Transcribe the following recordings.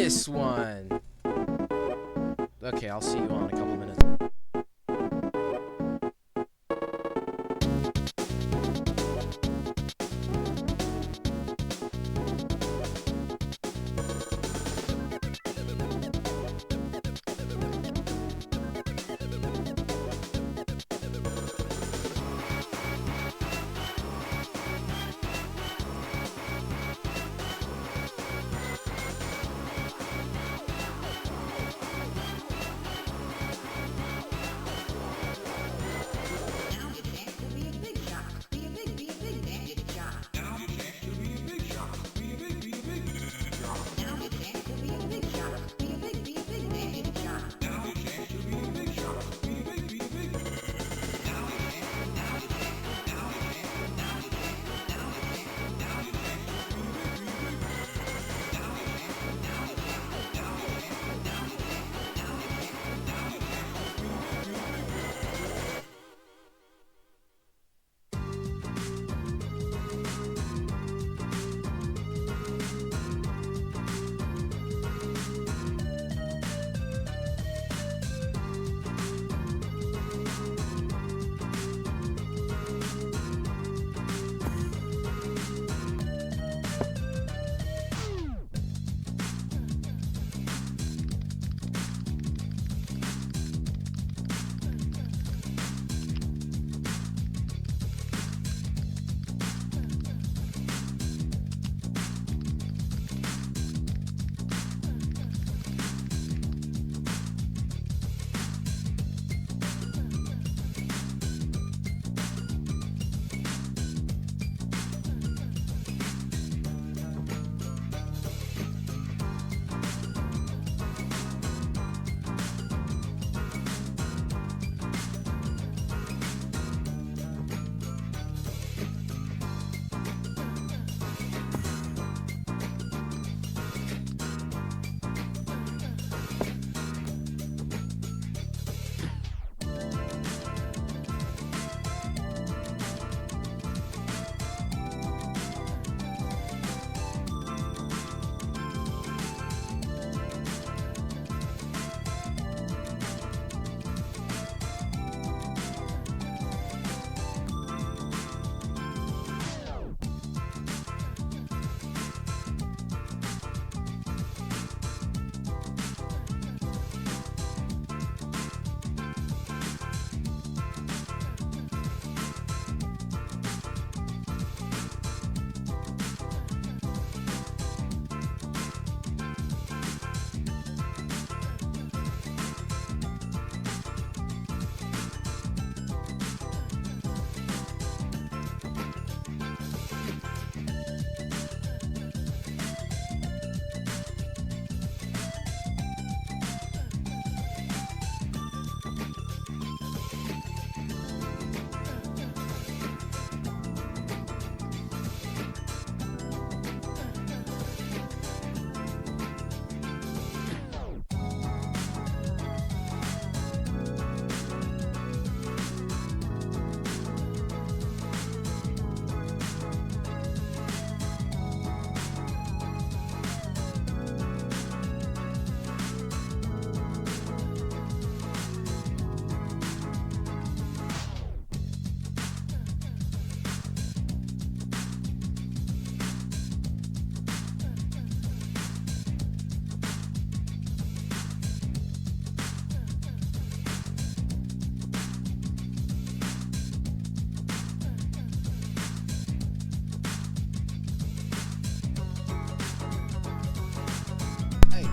this one. Okay, I'll see you all in a couple minutes.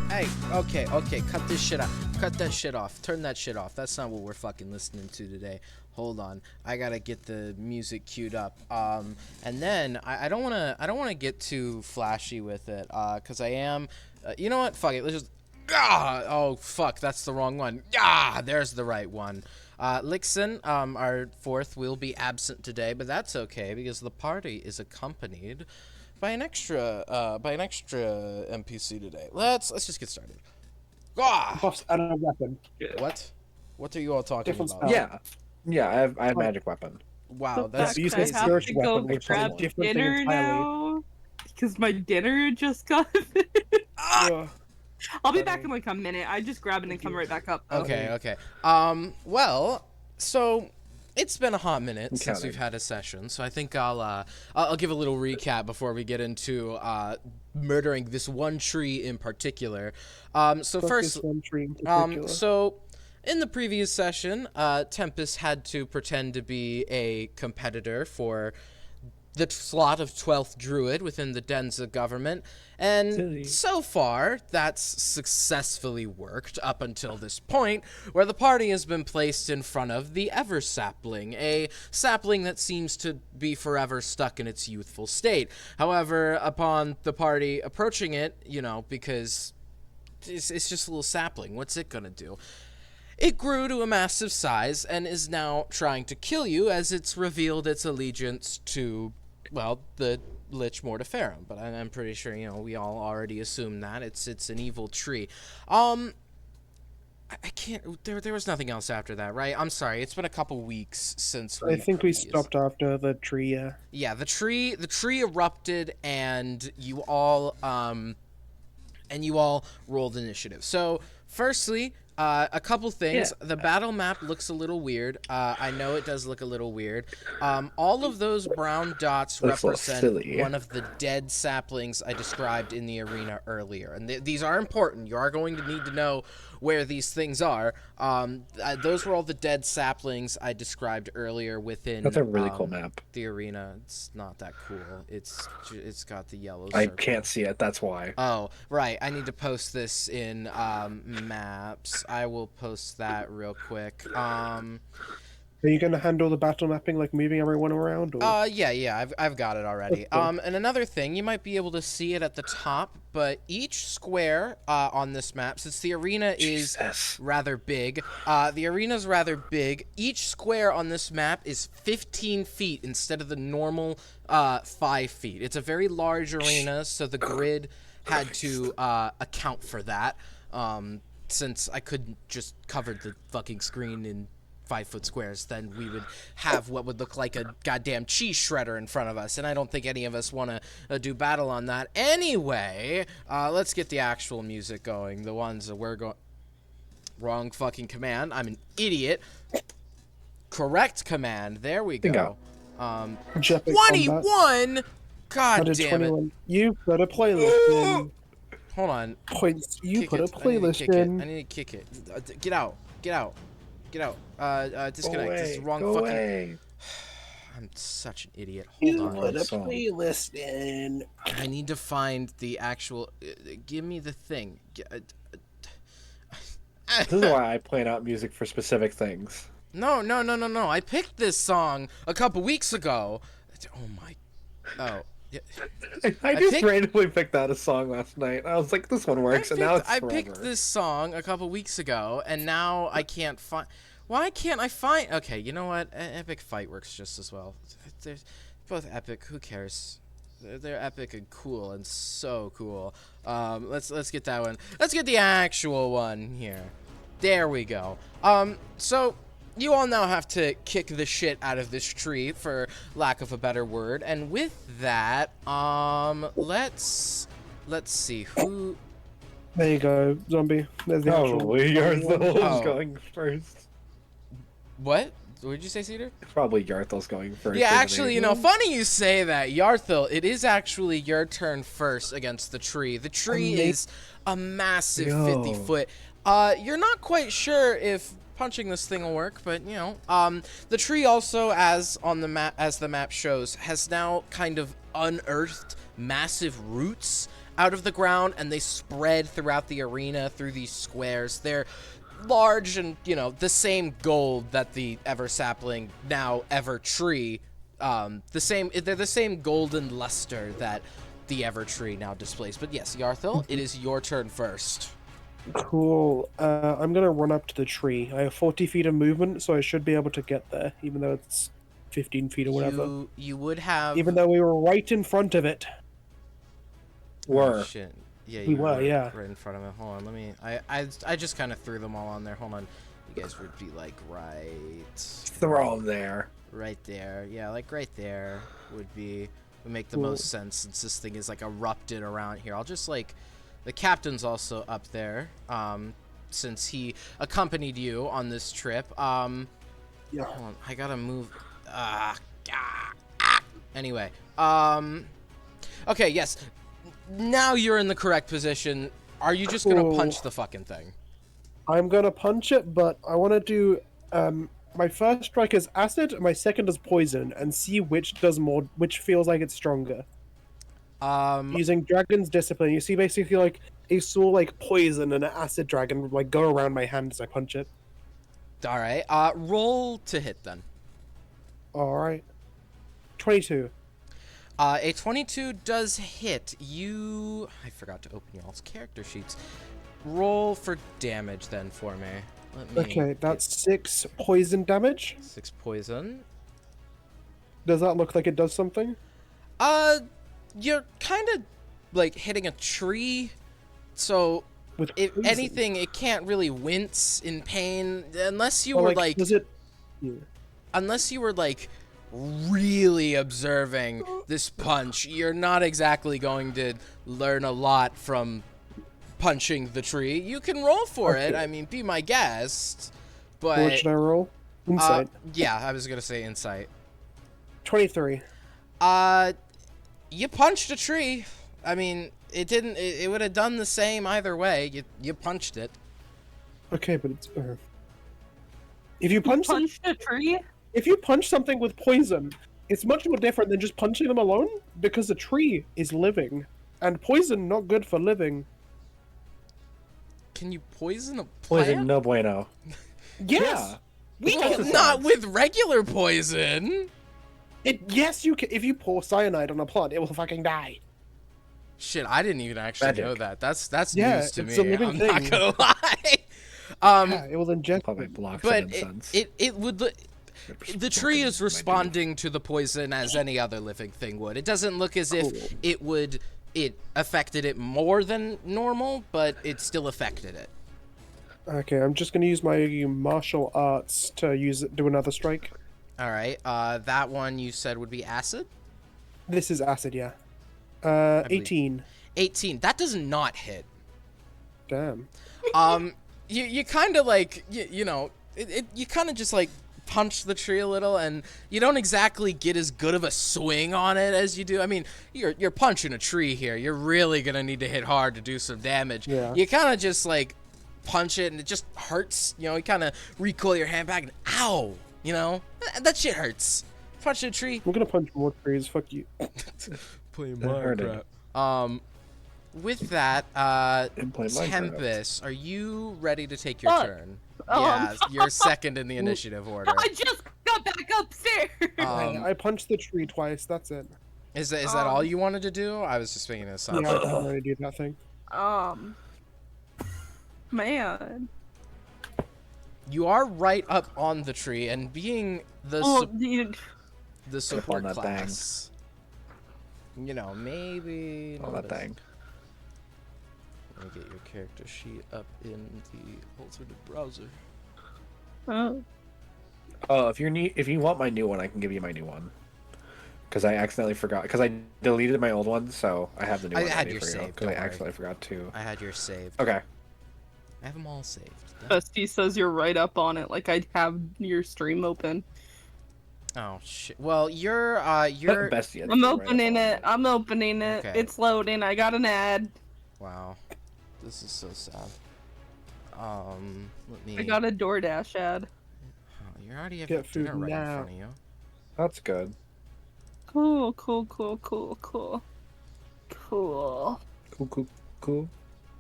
Hey, okay, cut this shit out. Cut that shit off. Turn that shit off. That's not what we're fucking listening to today. Hold on. I gotta get the music queued up. And then I don't wanna get too flashy with it. Cause I am. You know what? Fuck it. Let's just. Oh fuck, that's the wrong one. There's the right one. Lixon, our fourth, will be absent today, but that's okay because the party is accompanied by an extra NPC today. Let's just get started. Buffs and a weapon. What? What are you all talking Different about? spell. Yeah, I have magic weapon. Wow, The that's fact use I this have search to weapon, go which is a grab different thing dinner entirely. now because my dinner just got. Ugh. I'll be back in like a minute. I just grab it and come right back up. Though. Okay. Well, so it's been a hot minute since we've had a session, so I think I'll give a little recap before we get into murdering this one tree in particular. So first, so in the previous session, Tempest had to pretend to be a competitor for the slot of 12th Druid within the Denza government, and so far, that's successfully worked up until this point, where the party has been placed in front of the Ever Sapling, a sapling that seems to be forever stuck in its youthful state. However, upon the party approaching it, because it's just a little sapling, what's it gonna do? It grew to a massive size and is now trying to kill you as it's revealed its allegiance to, well, the Lich Mortiferum. But I'm pretty sure, we all already assume that. It's an evil tree. I can't... There was nothing else after that, right? I'm sorry. It's been a couple weeks since I think we stopped after the tree, yeah. Yeah, the tree erupted and you all rolled initiative. So, firstly... a couple things. Yeah. The battle map looks a little weird. I know it does look a little weird. All of those brown dots represent one of the dead saplings I described in the arena earlier. And these are important. You are going to need to know where these things are. Those were all the dead saplings I described earlier within... That's a really cool map. The arena. It's not that cool. It's got the yellow I circle. can't see it. That's why. Oh, right. I need to post this in maps. I will post that real quick. Are you going to handle the battle mapping, like moving everyone around? Or? Yeah. I've got it already. And another thing, you might be able to see it at the top, but each square on this map, since the arena is rather big, each square on this map is 15 feet instead of the normal 5 feet. It's a very large arena, so the grid had to account for that, since I couldn't just cover the fucking screen in 5-foot squares, then we would have what would look like a goddamn cheese shredder in front of us, and I don't think any of us want to do battle on that. Anyway, let's get the actual music going. The ones that we're going... Wrong fucking command. I'm an idiot. Correct command. There we go. 21! God damn it. You put a playlist in. Hold on. Points. You put a playlist in. I need to kick it. Get out. Disconnect. This is the wrong fucking... Away. I'm such an idiot. Hold on. Put a playlist in. I need to find the actual... give me the thing. This is why I plan out music for specific things. No. I picked this song a couple weeks ago. Oh my... Oh. Yeah. I just randomly picked out a song last night. I was like, this one works, and now it's forever. I picked this song a couple weeks ago, and now I can't find... Why can't I find... Okay, you know what? Epic Fight works just as well. They're both epic. Who cares? They're epic and cool, and so cool. Let's get that one. Let's get the actual one here. There we go. So... You all now have to kick the shit out of this tree, for lack of a better word. And with that, let's see who. There you go, zombie. There's the Probably Yarthel's going first. What? What did you say, Cedar? Probably Yarthel's going first. Yeah, actually, funny you say that. Yarthel, it is actually your turn first against the tree. The tree is a massive 50-foot. You're not quite sure if punching this thing will work, but the tree also, as the map shows, has now kind of unearthed massive roots out of the ground, and they spread throughout the arena through these squares. They're large and the same gold that the Ever Sapling, now Ever Tree, they're the same golden luster that the Ever Tree now displays. But yes, Yarthel, it is your turn first. Cool. I'm gonna run up to the tree. I have 40 feet of movement, so I should be able to get there, even though it's 15 feet or whatever. You would have... Even though we were right in front of it. Oh, shit. Yeah, we were, right in front of it. Hold on, let me... I just kind of threw them all on there. Hold on. You guys would be, like, right... Throw them there. Right there. Yeah, like, right there would make the most sense, since this thing is, like, erupted around here. I'll just, like... the captain's also up there, since he accompanied you on this trip. Yeah. Hold on, I gotta move. Anyway, okay, yes. Now you're in the correct position. Are you just gonna Cool. punch the fucking thing? I'm gonna punch it, but I want to do my first strike is acid, and my second is poison, and see which does more, which feels like it's stronger. Using Dragon's Discipline, you see basically like a saw like poison and an acid dragon like go around my hand as I punch it. All right. Roll to hit then. All right, 22. A 22 does hit. I forgot to open y'all's character sheets. Roll for damage then for me. Let me Okay, that's 6 poison damage. 6 poison. Does that look like it does something? You're kind of like hitting a tree, so With if poison? anything, it can't really wince in pain unless you Or, were like does it? Yeah. unless you were like really observing this punch. You're not exactly going to learn a lot from punching the tree. You can roll for it. Okay. I mean, be my guest. What But should I roll? Insight. yeah, I was gonna say insight. 23. You punched a tree. I mean, it didn't. It would have done the same either way. You punched it. Okay, but it's. If you punch a tree? if you punch something with poison, it's much more different than just punching them alone because the tree is living, and poison not good for living. Can you poison a plant? Poison, no bueno. Yes. We Well, can, not with regular poison. Yes, you can. If you pour cyanide on a plant, it will fucking die. Shit, I didn't even actually know Magic. that. That's Yeah, news to it's me. a living I'm not thing. gonna lie. Yeah, it will inject. Probably blocks But of incense. it would. The tree is responding to the poison as any other living thing would. It doesn't look as if Cool. it affected it more than normal, but it still affected it. Okay, I'm just gonna use my martial arts to do another strike. All right. That one you said would be acid. This is acid, yeah. believe- 18. 18. That does not hit. Damn. You kind of like you know you kind of just like punch the tree a little, and you don't exactly get as good of a swing on it as you do. I mean, you're punching a tree here. You're really gonna need to hit hard to do some damage. Yeah. You kind of just like punch it, and it just hurts. You know, you kind of recoil your hand back, and ow. You know, that shit hurts. Punch a tree. I'm gonna punch more trees. Fuck you. Playing That hurted. With that, Didn't play Minecraft. Tempest, are you ready to take your Fuck. turn? Oh, Yeah, you're second in the initiative order. I just got back upstairs. I punched the tree twice. That's it. Is that all you wanted to do? I was just making an assumption. Yeah, I can't really do that thing. Man. You are right up on the tree, and being the the support that thing. class, you know, maybe. Oh, not that as- thing. Let me get your character sheet up in the alternate browser. Oh. Oh, if you want my new one, I can give you my new one. Because I accidentally forgot. Because I deleted my old one, so I have the new I one. had ready your for you, save, Because don't I worry. accidentally forgot to. I had yours saved. Okay. I have them all saved. Bestie says you're right up on it, like I have your stream open. Oh shit. Well, you're Best yet, I'm right opening up on it. I'm opening it. Okay. It's loading. I got an ad. Wow. This is so sad. Let me. I got a DoorDash ad. Oh, you already have Get your dinner food right in now. front of you. That's good. Cool, cool, cool, cool, cool. Cool. Cool.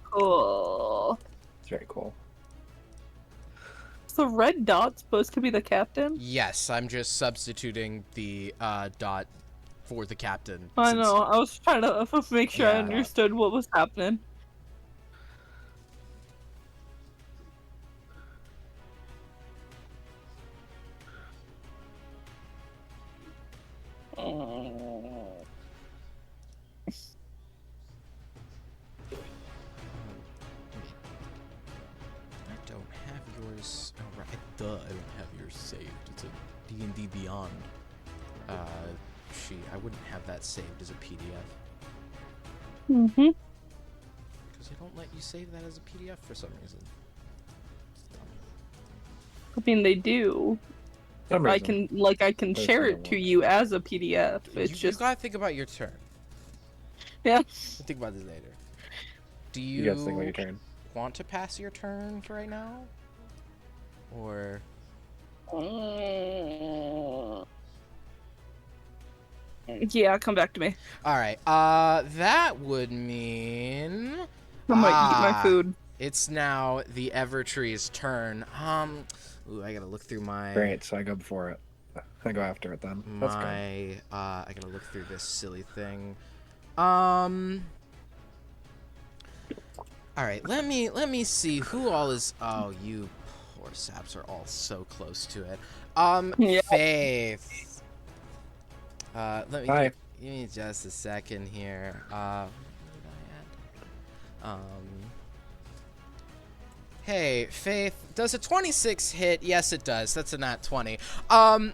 Cool. It's very cool. Is the red dot supposed to be the captain? Yes, I'm just substituting the dot for the captain. I since- know. I was trying to make sure I Yeah. understood what was happening. I don't have yours. Oh, right. Duh, I don't have yours saved. It's a D&D Beyond sheet. I wouldn't have that saved as a PDF. Mm-hmm. Because They don't let you save that as a PDF for some reason. I mean, they do. Some I reason. can There's share no it to one. you as a PDF. It's You just gotta think about your turn. yeah. We'll think about this later. Do You guys think about your turn. want to pass your turn for right now? Or Yeah, come back to me. alright, that would mean I'm gonna eat my food. it's now the Evertree's turn. Ooh, I gotta look through my Great, so I go before it. I go after it then. That's good. I gotta look through this silly thing. Alright, let me see who all is. Oh, you poor saps are all so close to it. Yeah. Faith. Let me Hi. give me just a second here. Where did I add? Hey, Faith, does a 26 hit? Yes, it does. That's a nat 20. Oh,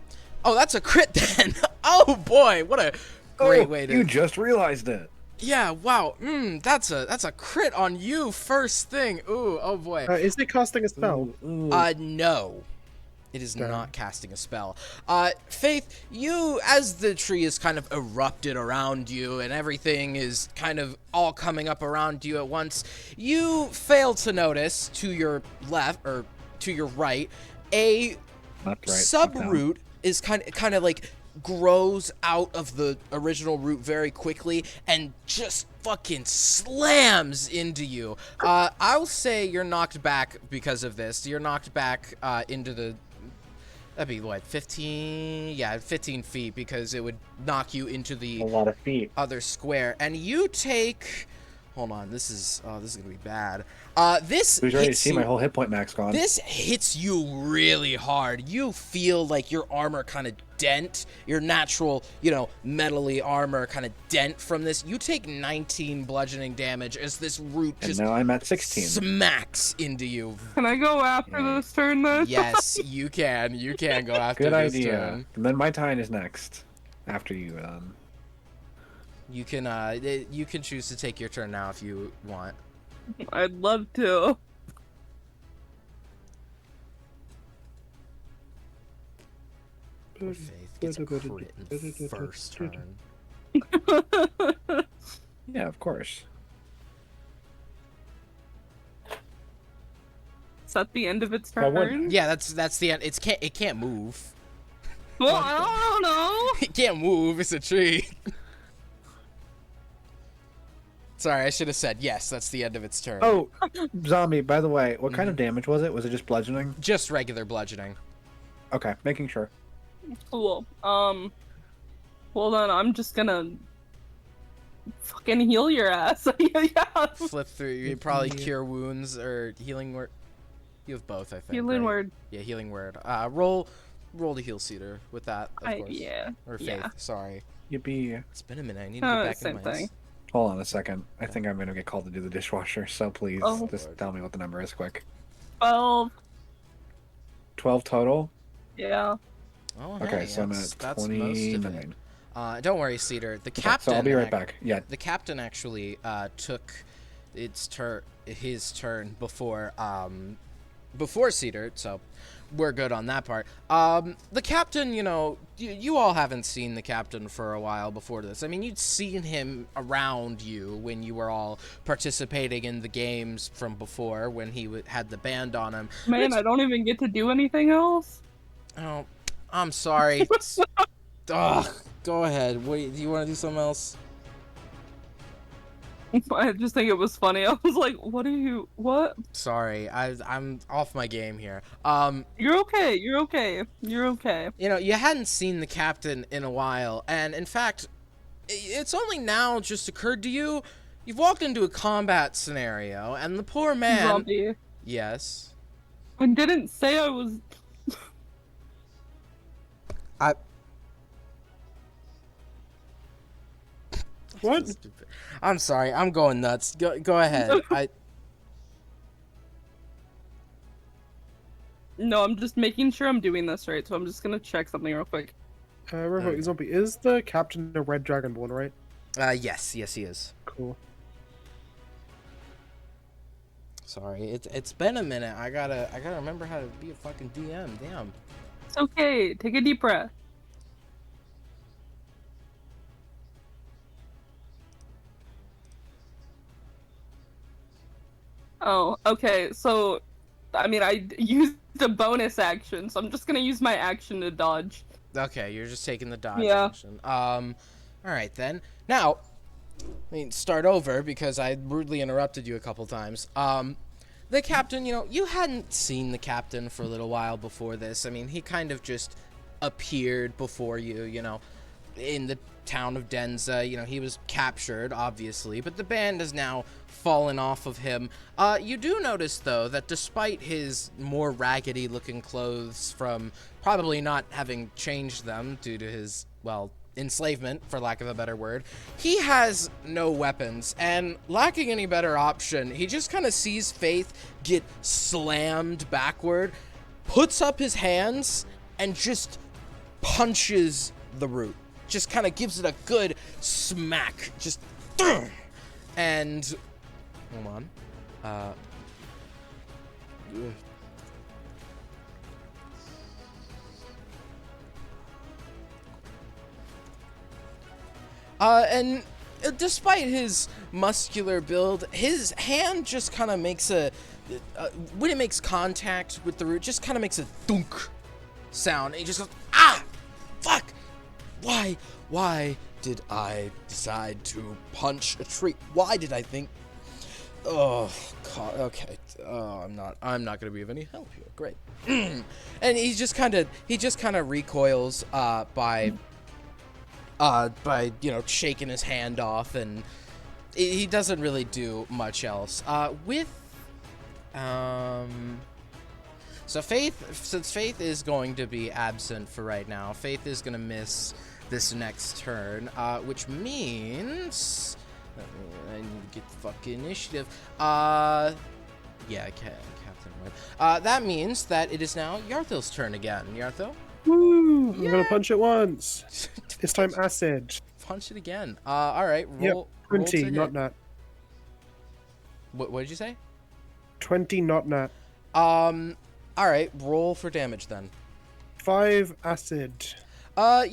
that's a crit then. Oh boy, what a great way to. You just realized it. Yeah, wow. That's a crit on you first thing. Ooh, oh boy. Is it casting a spell? No. It is Damn. not casting a spell. Faith, you, as the tree is kind of erupted around you and everything is kind of all coming up around you at once, you fail to notice to your left, or to your right, a Not right. subroot is kind of like grows out of the original root very quickly and just fucking slams into you. I'll say you're knocked back because of this. You're knocked back into the... That'd be what, 15? Yeah, 15 feet, because it would knock you into the A lot of feet. other square. And you take... Hold on, this is gonna be bad. This Who's ready to hits see you... my whole hit point max gone? This hits you really hard. You feel like your armor kind of dent, your natural, metally armor kind of dent from this. You take 19 bludgeoning damage as this root And just now I'm at 16. smacks into you. Can I go after Yeah. this turn then? Yes, you can. You can go after Good this idea. turn. And then my time is next. After you, You can choose to take your turn now if you want. I'd love to. Poor Faith gets a crit in the first turn. Yeah, of course. Is that the end of its Well, what- turn? Yeah, that's the end. It can't move. Well, I don't know. It can't move. It's a tree. Sorry, I should have said yes. That's the end of its turn. Oh, zombie, by the way, what Mm-hmm. kind of damage was it? Was it just bludgeoning? Just regular bludgeoning. Okay, making sure. Cool. Hold on. I'm just gonna fucking heal your ass. Yeah. Flip through. You probably cure wounds or healing word. You have both, I think. Healing right? word. Yeah, healing word. Roll to heal Cedar with that, of course. Yeah. Or Faith. Yeah. Sorry. Yippee. It's been a minute. I need to get back Same in my. thing. Hold on a second. I think I'm gonna get called to do the dishwasher, so please Oh. just tell me what the number is quick. 12. 12 total? Yeah. Oh, Okay, hey, so I'm that's at most of it. 29. Don't worry, Cedar. The Okay, captain. so I'll be right back. Yeah. The captain actually took his turn before Cedar, so we're good on that part. The captain, you all haven't seen the captain for a while before this. I mean, you'd seen him around you when you were all participating in the games from before when he had the band on him. Man, I don't even get to do anything else. Oh, I'm sorry. Ugh, go ahead. Do you want to do something else? I just think it was funny. I was like, what? Sorry, I'm off my game here. You're okay. You're okay. You're okay. You hadn't seen the captain in a while, and in fact, it's only now just occurred to you. You've walked into a combat scenario, and the poor man. Zombie. Yes. I didn't say I was. What? I'm sorry. I'm going nuts. Go ahead. No, I'm just making sure I'm doing this right, so I'm just gonna check something real quick. Real quick, zombie, is the captain a red dragonborn, right? Yes, he is. Cool. Sorry, it's been a minute. I gotta remember how to be a fucking DM. Damn. It's okay. Take a deep breath. Oh, okay. So, I mean, I used a bonus action, so I'm just gonna use my action to dodge. Okay, you're just taking the dodge Yeah. action. All right then. Now, I mean, start over because I rudely interrupted you a couple times. The captain, you hadn't seen the captain for a little while before this. I mean, he kind of just appeared before you, in the town of Denza. He was captured, obviously, but the band has now fallen off of him. You do notice, though, that despite his more raggedy-looking clothes from probably not having changed them due to his, well, enslavement, for lack of a better word, he has no weapons, and lacking any better option, he just kind of sees Faith get slammed backward, puts up his hands, and just punches the root. Just kind of gives it a good smack. Just, and, hold on. And despite his muscular build, his hand just kind of makes when it makes contact with the root, just kind of makes a thunk sound. And he just goes, ah, fuck, why did I decide to punch a tree? Why did I think, oh, God, okay, I'm not gonna be of any help here, great. And he just kind of recoils, by shaking his hand off, and he doesn't really do much else. So since Faith is going to be absent for right now, Faith is gonna miss this next turn, which means I need to get the fucking initiative. Yeah, I can, Captain Wood. That means that it is now Yarthil's turn again. Yarthil? Woo! I'm gonna punch it once. This time acid. Punch it again. All right. Roll. Yep, 20, roll to not hit. nat. What did you say? 20, 20, not nat. All right. Roll for damage then. 5 acid. I'm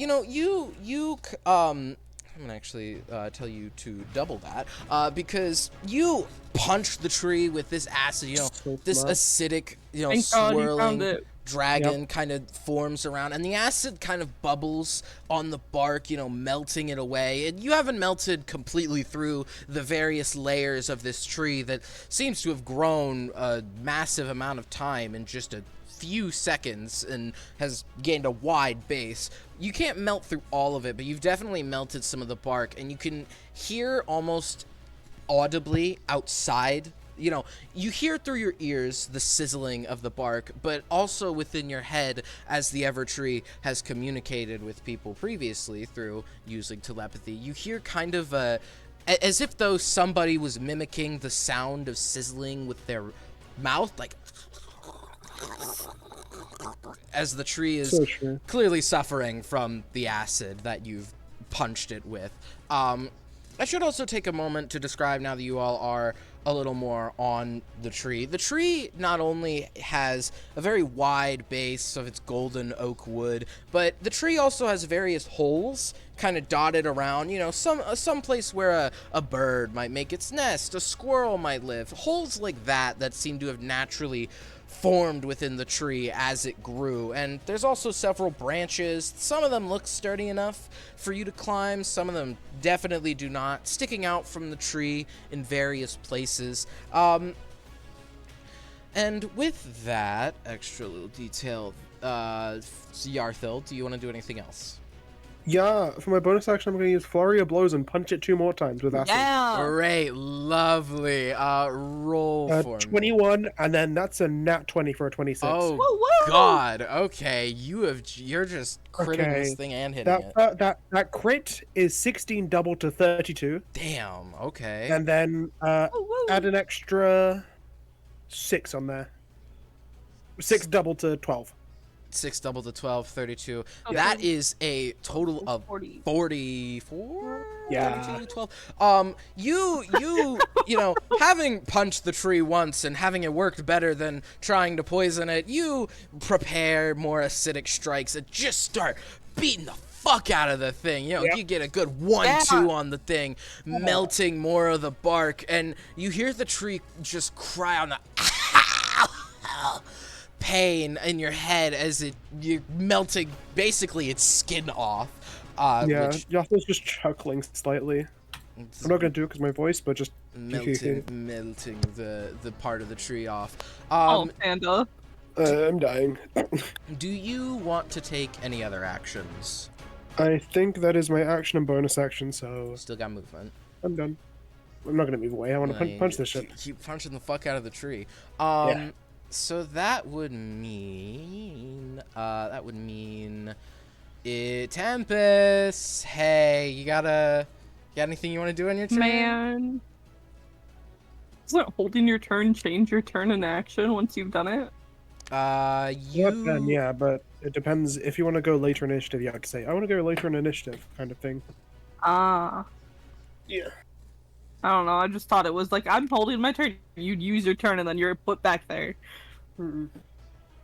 gonna actually tell you to double that, because you punch the tree with this acid. So This smart. acidic, Thank God you found swirling it. dragon kind of forms around, and the acid kind of bubbles on the bark, melting it away. And you haven't melted completely through the various layers of this tree that seems to have grown a massive amount of time in just a few seconds and has gained a wide base. You can't melt through all of it, but you've definitely melted some of the bark, and you can hear almost audibly outside. You hear through your ears the sizzling of the bark, but also within your head, as the Evertree has communicated with people previously through using telepathy, you hear kind of as if though somebody was mimicking the sound of sizzling with their mouth, like as the tree is So true. clearly suffering from the acid that you've punched it with. I should also take a moment to describe, now that you all are a little more on the tree. The tree not only has a very wide base of its golden oak wood, but the tree also has various holes kind of dotted around, some place where a bird might make its nest, a squirrel might live, holes like that seem to have naturally formed within the tree as it grew. And there's also several branches. Some of them look sturdy enough for you to climb, some of them definitely do not, sticking out from the tree in various places. And with that extra little detail, Yarthil, do you want to do anything else? Yeah, for my bonus action, I'm going to use Flurry of Blows and punch it 2 more times with acid. Yeah. Great, lovely. Roll for me. 21, and then that's a nat 20 for a 26. Oh, Whoa. God. Okay, you're just critting this Okay. thing and hitting it. That crit is 16 double to 32, Damn, okay. and then Whoa. add an extra 6 on there. 6 double to 12. 6 double to 12, 32. Okay. That is a total of 40. 44. Yeah. 32, 12. You know, having punched the tree once and having it worked better than trying to poison it, you prepare more acidic strikes and just start beating the fuck out of the thing. You know, Yep. you get a good 1-2 on the thing, melting more of the bark, and you hear the tree just cry out pain in your head as you're melting basically its skin off. Yeah, Which Yasuo's just chuckling slightly. I'm not gonna do it because my voice, but just melting the part of the tree off. Oh, Panda. I'm dying. Do you want to take any other actions? I think that is my action and bonus action, so Still got movement. I'm done. I'm not gonna move away. I want to punch this shit. Keep punching the fuck out of the tree. Yeah. So that would mean Tempest. Hey, you got anything you want to do on your turn? Man. Doesn't holding your turn change your turn in action once you've done it? Yeah, but it depends. If you want to go later in initiative, you have to say, I want to go later in initiative, kind of thing. Ah. Yeah. I don't know, I just thought it was like, I'm holding my turn. You'd use your turn and then you're put back there. Mm-mm.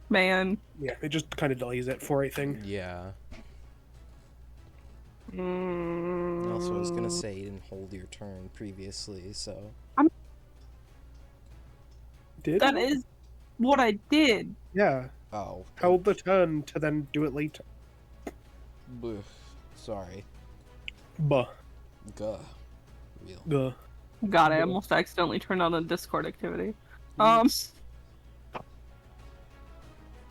Man. Yeah, it just kind of delays it for a thing. Yeah. Mm. Also, I was gonna say you didn't hold your turn previously, so. Did? That is what I did. Yeah. Oh. Held the turn to then do it later. Bleh. Sorry. Buh. Gah. Real. Duh. God, I almost accidentally turned on the Discord activity. Yeah,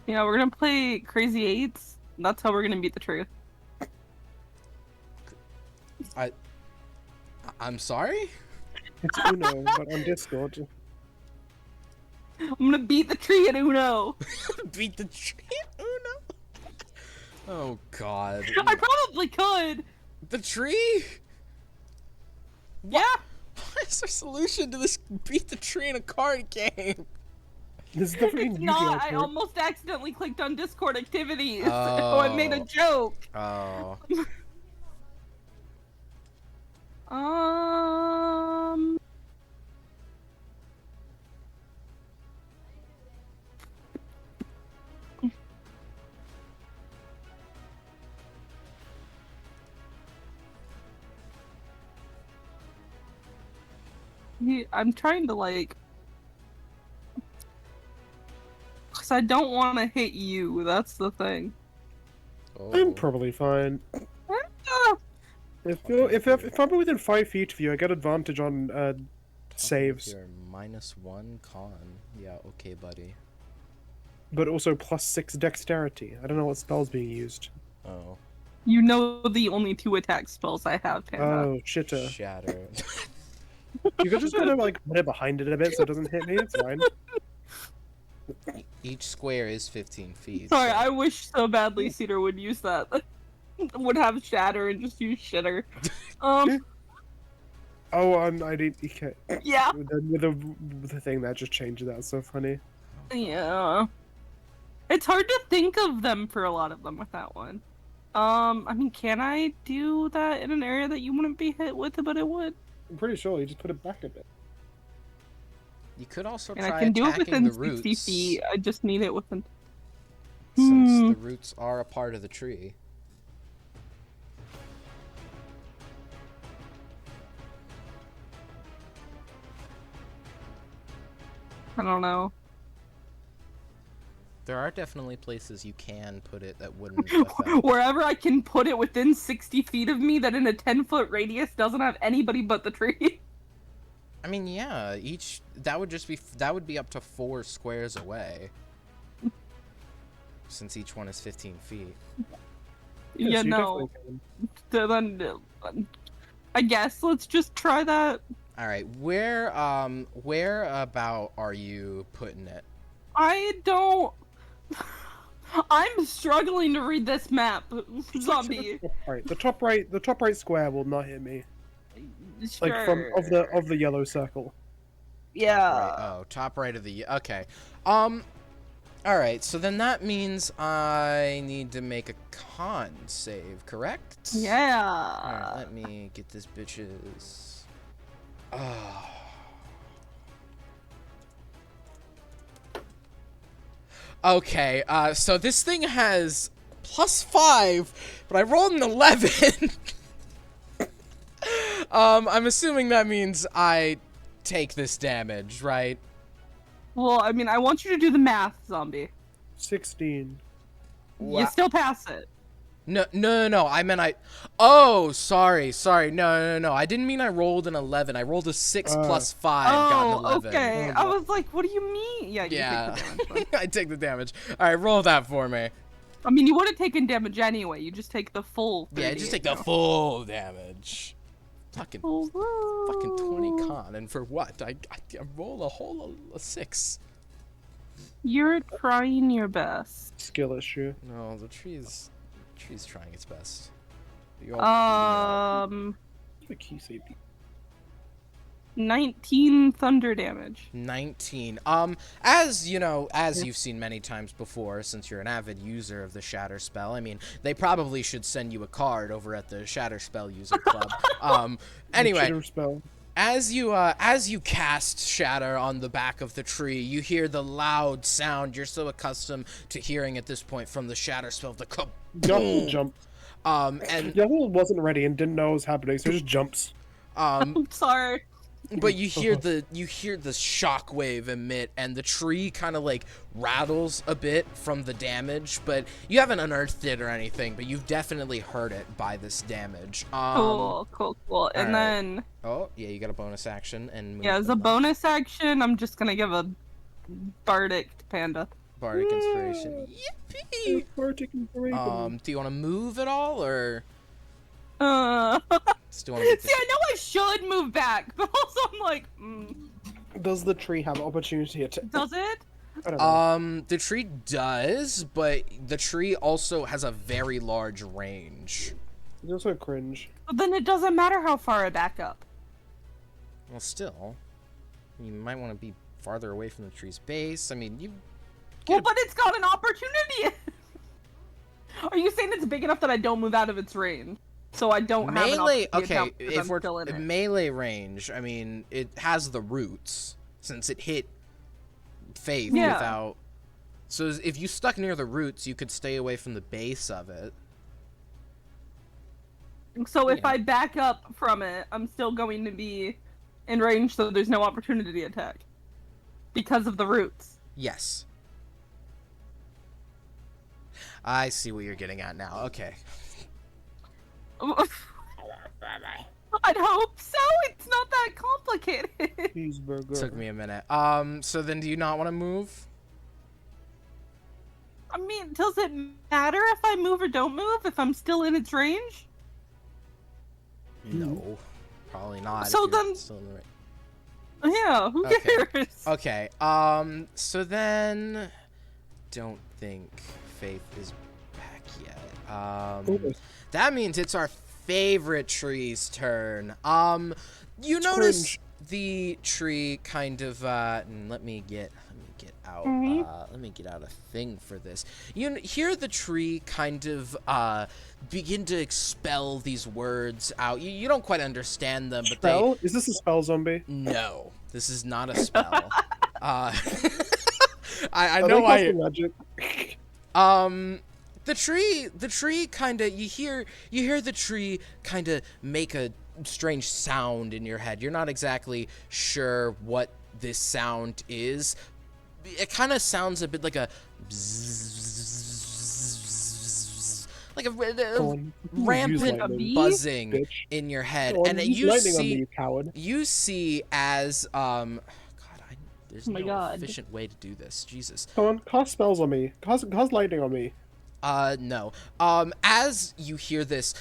we're gonna play Crazy Eights. That's how we're gonna beat the tree. I'm sorry? It's Uno, but on Discord. I'm gonna beat the tree at Uno. Beat the tree, Uno? Oh, God. I probably could. The tree? Yeah. What is our solution to this beat the tree in a card game? This is the freaking It's Yu-Gi-Oh! not. I card. almost accidentally clicked on Discord activities. Oh, I made a joke. Oh. I'm trying to like, cause I don't want to hit you. That's the thing. I'm probably fine. If I'm within 5 feet of you, I get advantage on saves, You're -1 con. Yeah, okay, buddy. but also +6 dexterity. I don't know what spell's being used. Oh. You know the only 2 attack spells I have, Panda. Oh, shitter. Shatter. You could just kind of like put it behind it a bit so it doesn't hit me. It's fine. Each square is 15 feet. Sorry, so- I wish so badly Cedar would use that. Would have shatter and just use shitter. Oh, I did. Okay. Yeah. With the thing that just changed that. So funny. Yeah. It's hard to think of them for a lot of them with that one. I mean, can I do that in an area that you wouldn't be hit with, but it would? I'm pretty sure you just put it back a bit. You could also And try I can do it attacking within the roots, 60 feet. I just need it within... since Hmm. the roots are a part of the tree. I don't know. There are definitely places you can put it that wouldn't affect. Wherever I can put it within 60 feet of me that in a 10-foot radius doesn't have anybody but the tree. I mean, yeah, that would be up to 4 squares away. Since each one is 15 feet. Yeah, you no. definitely can. Then, I guess let's just try that. All right, where about are you putting it? I don't... I'm struggling to read this map, zombie. The top right square will not hit me. Sure. Like from of the yellow circle. Yeah. Top right of the okay. All right, so then that means I need to make a con save, correct? Yeah. All right, let me get this bitches. Oh. Okay, so this thing has +5, but I rolled an 11. I'm assuming that means I take this damage, right? Well, I mean, I want you to do the math, zombie. 16. Wow. You still pass it. No. I meant I. Oh, sorry. No. I didn't mean I rolled an 11. I rolled a 6 plus 5, got an 11. Okay. I was like, what do you mean? Yeah, you Yeah. take the damage. I take the damage. All right, roll that for me. I mean, you would have taken damage anyway. You just take the full. Yeah, just take the full damage. Fucking 20 con, and for what? I roll a whole 6. You're trying your best. Skill issue. No, the tree's trying its best. You're all The key safety. 19 thunder damage. 19. As you know, as you've seen many times before, since you're an avid user of the Shatter spell, I mean, they probably should send you a card over at the Shatter spell user club. Anyway, Shatter spell. as you cast Shatter on the back of the tree, you hear the loud sound you're so accustomed to hearing at this point from the Shatter spell, the Yahoo jumps. and Yahoo wasn't ready and didn't know what was happening, so he just jumps. I'm sorry. But you hear the shockwave emit, and the tree kind of like rattles a bit from the damage. But you haven't unearthed it or anything, but you've definitely heard it by this damage. Cool. And right. then Oh yeah, you got a bonus action and move yeah, as a them up. bonus action, I'm just gonna give a bardic to Panda. Bardic inspiration. Yippee! Bardic inspiration. Do you want to move at all, or still want to? See, I know I should move back, but also I'm like, Does the tree have opportunity attack? does it? I don't know. The tree does, but the tree also has a very large range. It's also cringe. But then it doesn't matter how far I back up. Well, still, you might want to be farther away from the tree's base. I mean, you. Well, but it's got an opportunity. Are you saying it's big enough that I don't move out of its range? So I don't have an Melee. opportunity Okay, attack because if I'm we're still in it. melee range, I mean, it has the roots since it hit Faith Yeah. without. So if you stuck near the roots, you could stay away from the base of it. So if Yeah. I back up from it, I'm still going to be in range, so there's no opportunity attack. Because of the roots. Yes. I see what you're getting at now. Okay. I'd hope so. It's not that complicated. Cheeseburger. Took me a minute. So then do you not want to move? I mean, does it matter if I move or don't move if I'm still in its range? No. Probably not. So if you're then- still in the right. Yeah, who Okay. cares? Okay, so then don't think Faith is back yet. That means it's our favorite tree's turn. You notice the tree kind of let me get out let me get out a thing for this. You hear the tree kind of begin to expel these words out. You don't quite understand them, but Spell? Is this a spell, zombie? no, this is not a spell. I Are know they I casting magic? the tree kind of you hear the tree kind of make a strange sound in your head. You're not exactly sure what this sound is. It kind of sounds a bit like a bzzz, like a rampant lightning, bee? buzzing bitch. in your head, Go on, and use you lightning on me, see you coward. you see as there's Oh my no God. efficient way to do this. Jesus. Come on, cast spells on me. Cast lightning on me. No. As you hear this,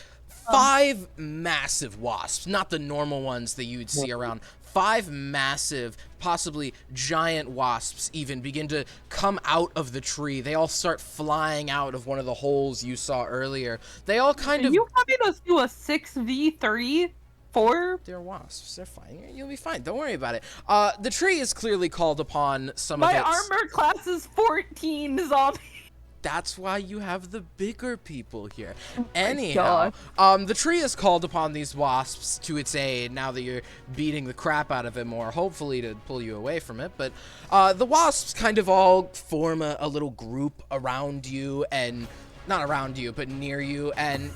5 massive wasps, not the normal ones that you would see around, 5 massive, possibly giant wasps even begin to come out of the tree. They all start flying out of one of the holes you saw earlier. They all kind Are of... you having us do a 6v3 4? They're wasps. They're fine. You'll be fine. Don't worry about it. The tree is clearly called upon some of My its... armor class is 14, zombie. That's why you have the bigger people here. Oh Anyhow, the tree has called upon these wasps to its aid now that you're beating the crap out of it more, hopefully to pull you away from it. But the wasps kind of all form a little group around you, and not around you, but near you, and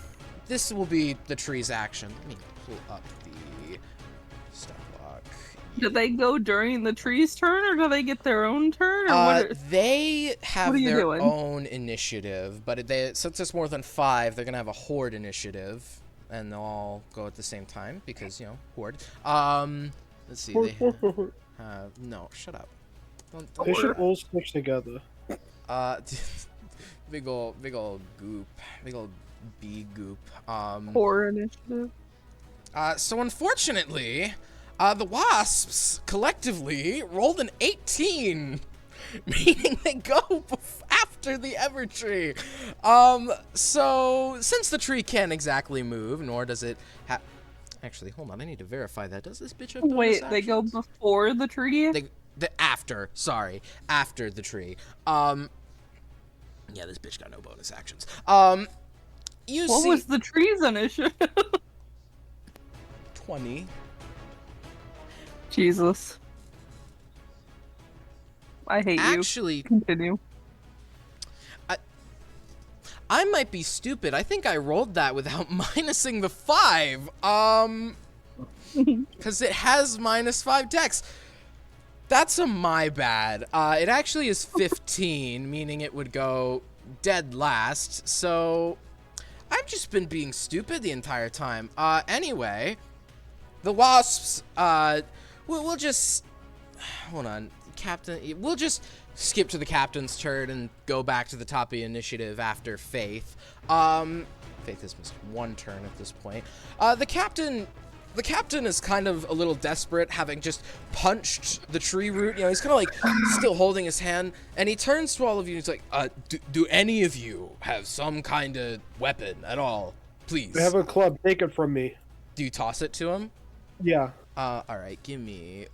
this will be the tree's action. Let me pull up the step block. Do they go during the tree's turn, or do they get their own turn? Or they have what are you their doing? own initiative, but since it's more than 5, they're gonna have a horde initiative, and they'll all go at the same time because horde. Let's see. No, shut up. They should all stick together. Big ol' goop, big ol' bee goop. Horror initiative. So unfortunately, the wasps collectively rolled an 18, meaning they go after the Evertree. So since the tree can't exactly move, nor does it have... Actually, hold on, I need to verify that. Does this bitch have bonus Wait, actions? they go before the tree? After the tree. Yeah, this bitch got no bonus actions. What was the tree's initiative? 20. Jesus. I hate you. Actually, Continue. I might be stupid. I think I rolled that without minusing the 5. Because it has -5 dex. That's my bad. It actually is 15, meaning it would go dead last. So I've just been being stupid the entire time. Anyway, the wasps, we'll just, hold on, Captain, we'll just skip to the captain's turn and go back to the top of the initiative after Faith. Faith has missed 1 turn at this point. The captain is kind of a little desperate, having just punched the tree root. He's kind of like still holding his hand, and he turns to all of you and he's like, do any of you have some kind of weapon at all? Please. I have a club. Take it from me. Do you toss it to him? Yeah. All right, let me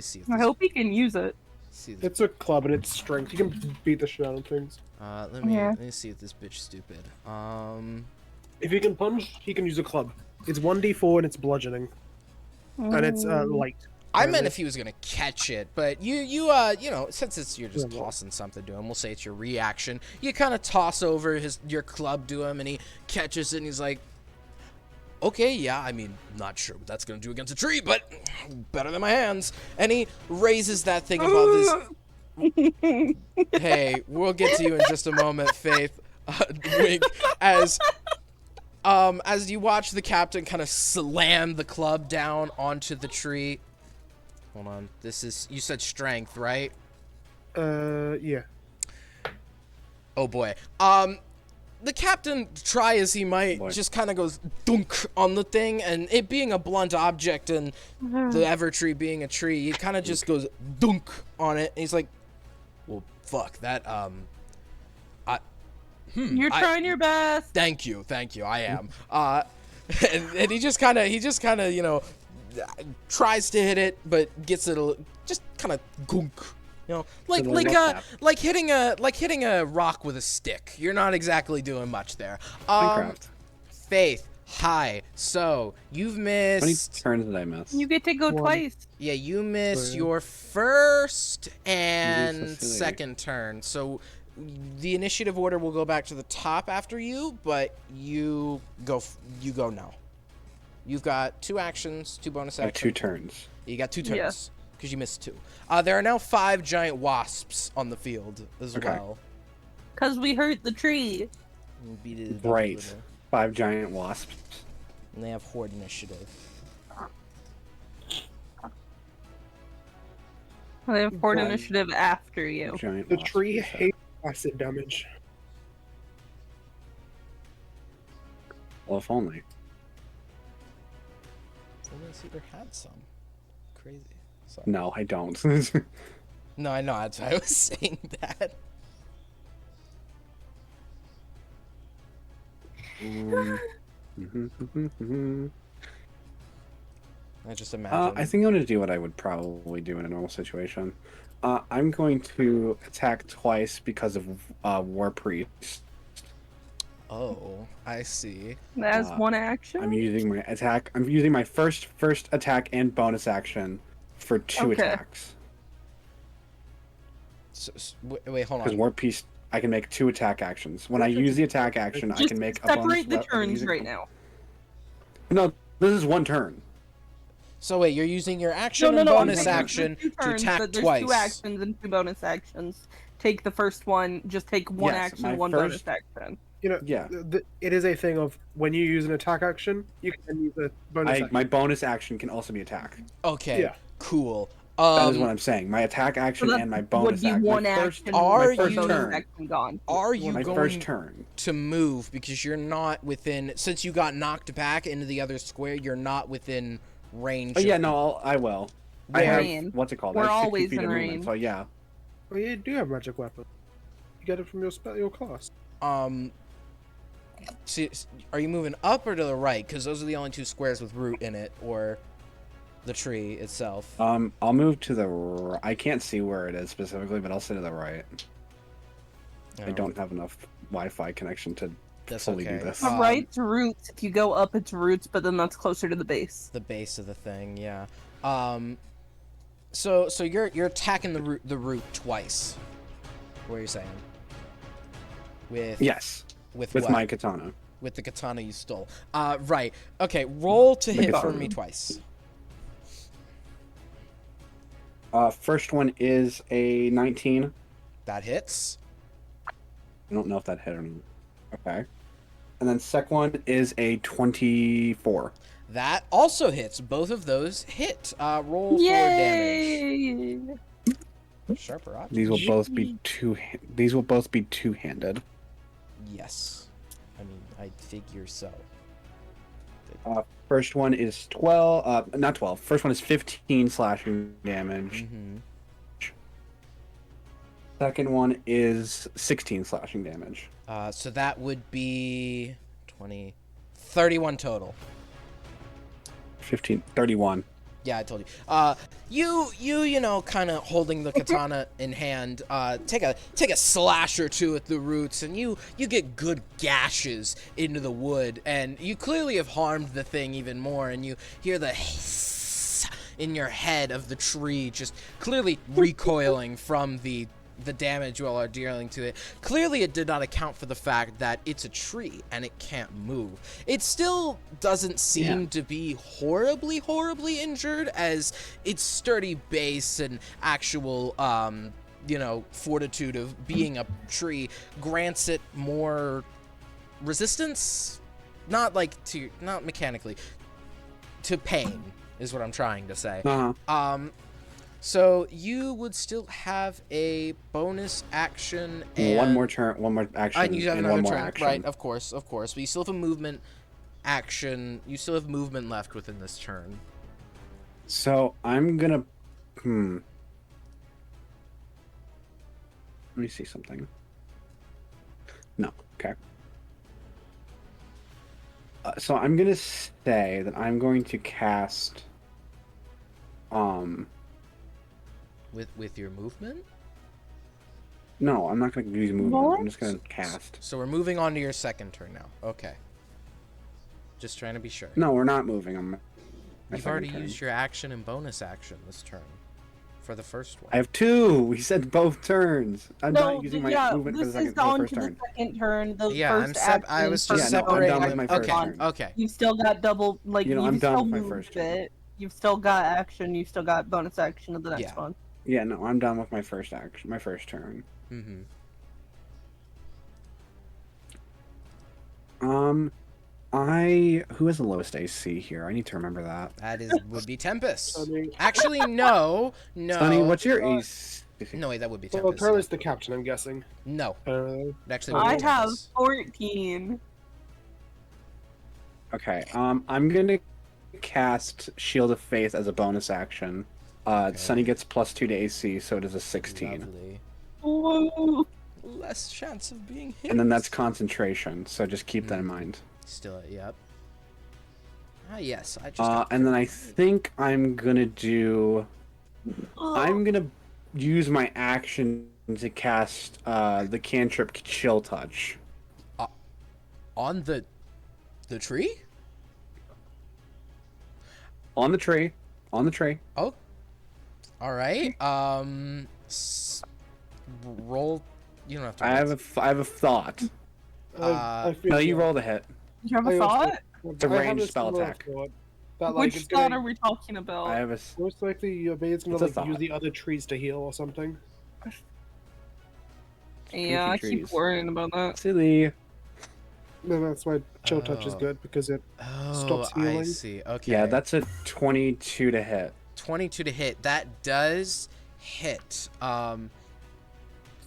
see if I hope he can use it. It's a club and it's strength. You can beat the shit out of things. Let me see if this bitch stupid. If he can punch, he can use a club. It's 1d4 and it's bludgeoning. And it's light. I meant if he was gonna catch it, but you know, since you're just tossing something to him, we'll say it's your reaction. You kind of toss over your club to him, and he catches it, and he's like, "Okay, yeah, I mean, not sure what that's gonna do against a tree, but better than my hands." And he raises that thing above his. Hey, we'll get to you in just a moment, Faith. Wink as you watch the captain kind of slam the club down onto the tree. Hold on. You said strength, right? Yeah. Oh boy. The captain, try as he might, just kind of goes dunk on the thing, and it being a blunt object and the Evertree being a tree, he kind of just goes dunk on it, and he's like, well, fuck, that, You're trying your best. Thank you, I am. And he just kind of, you know, tries to hit it, but gets it just kind of gunk. You know, like hitting a rock with a stick. You're not exactly doing much there. Faith, hi. So you've missed. How many turns did I miss? You get to go twice. Yeah, you missed your first and second turn. So the initiative order will go back to the top after you, but you go now. You've got 2 actions, 2 bonus actions. 2 turns. You got 2 turns because you missed 2. There are now 5 giant wasps on the field as well. Because we hurt the tree. Right. 5 giant wasps. And they have horde initiative. They have horde initiative after you. The tree hates acid damage. Well, if only. Cedar had some. Crazy. Sorry. No, I don't. No, I know. That's why I was saying that. I just imagine. I think I'm going to do what I would probably do in a normal situation. I'm going to attack twice because of War Priest. Oh, I see. As one action. I'm using my attack. I'm using my first attack and bonus action for 2 attacks. Wait, hold Because on. War Priest, I can make 2 attack actions. When I use the attack action, I can make a bonus. Separate the turns right now. No, this is 1 turn. So wait, you're using your action and bonus action to attack twice. There's 2 actions and 2 bonus actions. Take the first one. Just take 1 action, 1 bonus action. You know, yeah. It is a thing of when you use an attack action, you can use a bonus action. My bonus action can also be attack. Okay, yeah. Cool. That is what I'm saying. My attack action and my bonus action. One action. Are you going to move because you're not within? Since you got knocked back into the other square, you're not within range. Oh yeah, no, I will. I have what's it called? We're I have 60 always feet in of movement, range. so yeah. Well, you do have magic weapon. You get it from your class. See, are you moving up or to the right? Because those are the only 2 squares with root in it, or the tree itself. I'll move to the. I can't see where it is specifically, but I'll say to the right. I don't have enough Wi-Fi connection to fully do this. The right's roots. If you go up, it's roots, but then that's closer to the base. The base of the thing, yeah. So you're attacking the root twice. What are you saying? With With what? My katana. With the katana you stole. Right. Okay, roll to hit for me twice. First one is a 19. That hits. I don't know if that hit or not. Okay. And then second one is a 24. That also hits. Both of those hit. Roll for damage. Sharper object. These will both be two-handed. Yes. I mean, I figure so. First one is 12. Not 12. First one is 15 slashing damage. Mm-hmm. Second one is 16 slashing damage. So that would be 20, 31 total. 31. Yeah, I told you. You know, kind of holding the katana in hand, take a slash or two at the roots, and you get good gashes into the wood, and you clearly have harmed the thing even more, and you hear the hiss in your head of the tree just clearly recoiling from the damage you all are dealing to it. Clearly it did not account for the fact that it's a tree and it can't move. It still doesn't seem to be horribly injured, as its sturdy base and actual fortitude of being a tree grants it more resistance, not mechanically, to pain is what I'm trying to say. So you would still have a bonus action and one more action. And you have and another one more turn, action. right? Of course. But you still have a movement action. You still have movement left within this turn. So I'm gonna. Let me see something. No. Okay. So I'm gonna say that I'm going to cast. With your movement? No, I'm not going to use movement. What? I'm just going to cast. So we're moving on to your second turn now. Okay. Just trying to be sure. No, we're not moving. You've already used your action and bonus action this turn for the first one. I have 2. We said both turns. I'm not using my movement for the second turn. I was just separating I'm done with my first turn. Okay. You've still got double, I'm done with my first turn. You've still got action. You've still got bonus action of the next one. Yeah, no, I'm done with my first action. My first turn. Mm-hmm. Who has the lowest AC here? I need to remember that. Would be Tempest. Actually, no. Sunny, what's your AC? No, wait, that would be Tempest. Well, Pearl is the captain, I'm guessing. No. Actually, I have 14. Okay, I'm gonna cast Shield of Faith as a bonus action. Sunny gets +2 to AC, so it is a 16. Lovely. Ooh. Less chance of being hit. And then that's concentration, so just keep that in mind. Still, yep. Yes, I just. Got And then I think I'm gonna do. I'm gonna use my action to cast the cantrip Chill Touch. On the tree. On the tree. On the tree. Oh. All right. Roll. You don't have to. I have a thought. I feel No, you that. roll the hit. You have I a also- thought? It's a I have ranged a spell similar attack. thought, that, like, Which it's thought gonna, are we talking about? I have a. most likely your maid's gonna It's a like use thought. the other trees to heal or something. Yeah, I keep trees. worrying about that. Silly. No, that's why chill touch is Oh. good because it Oh, stops I healing. see. Okay. Yeah, that's a 22 to hit. 22 to hit. That does hit. So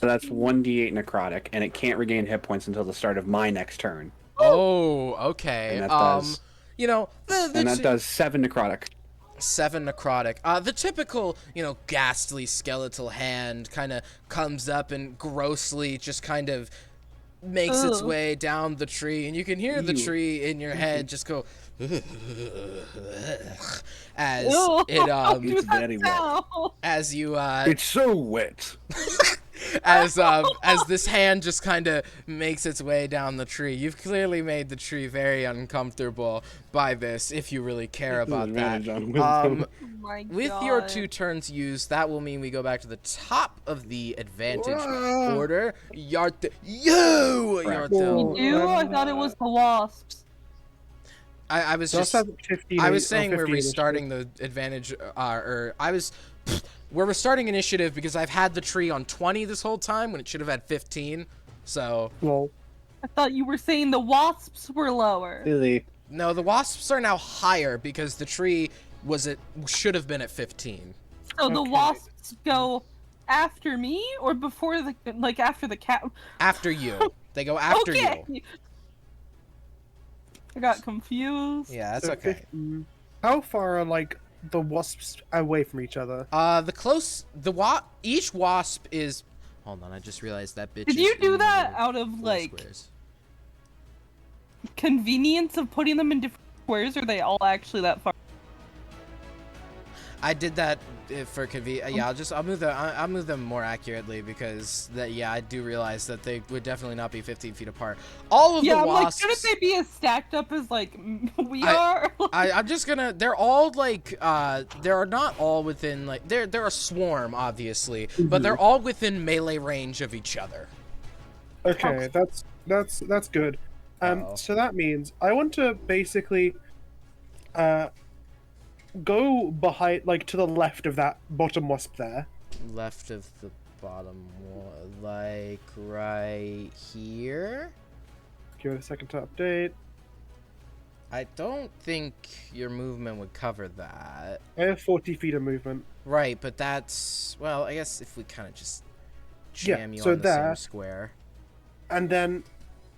that's 1d8 necrotic, and it can't regain hit points until the start of my next turn. Oh, okay. And that does. You know, And that does 7 necrotic. 7 necrotic. The typical, ghastly skeletal hand kind of comes up and grossly just kind of makes its Ugh. way down the tree, and you can hear the Ew. tree in your head just go as Ew, it don't do It's that very wet. now. as you It's so wet. as this hand just kind of makes its way down the tree. You've clearly made the tree very uncomfortable by this, if you really care about that. Advantage on wisdom. Oh my With God. your 2 turns used, that will mean we go back to the top of the advantage order. Correct. Yartil. You do? I thought it was the wasps. I was Just just have 15 I was or saying we're 15 restarting the advantage, we're restarting initiative because I've had the tree on 20 this whole time when it should have had 15. So Well, I thought you were saying the wasps were lower. Silly. no, the wasps are now higher because the tree should have been at 15. So the Okay. wasps go after me or before after the cat? After you, they go after okay. you. I got confused. Yeah, that's so okay. 15. How far are like the wasps away from each other? Each wasp is. Hold on, I just realized that bitch. Did is you in do the that middle out of four like squares. convenience of putting them in different squares, or are they all actually that far? I did that for convenience. Yeah, I'll move them more accurately because I do realize that they would definitely not be 15 feet apart. All of Yeah, the I'm wasps. like, shouldn't they be as stacked up as like we I- are? I'm just gonna. They're all like. They're not all within like. They're a swarm, obviously, but they're all within melee range of each other. Okay, that's good. Uh-oh. So that means I want to basically go behind, like to the left of that bottom wasp there. Left of the bottom, like right here. Give it a second to update. I don't think your movement would cover that. I have 40 feet of movement. Right, but that's well. I guess if we kind of just jam you so on the same there. square. And then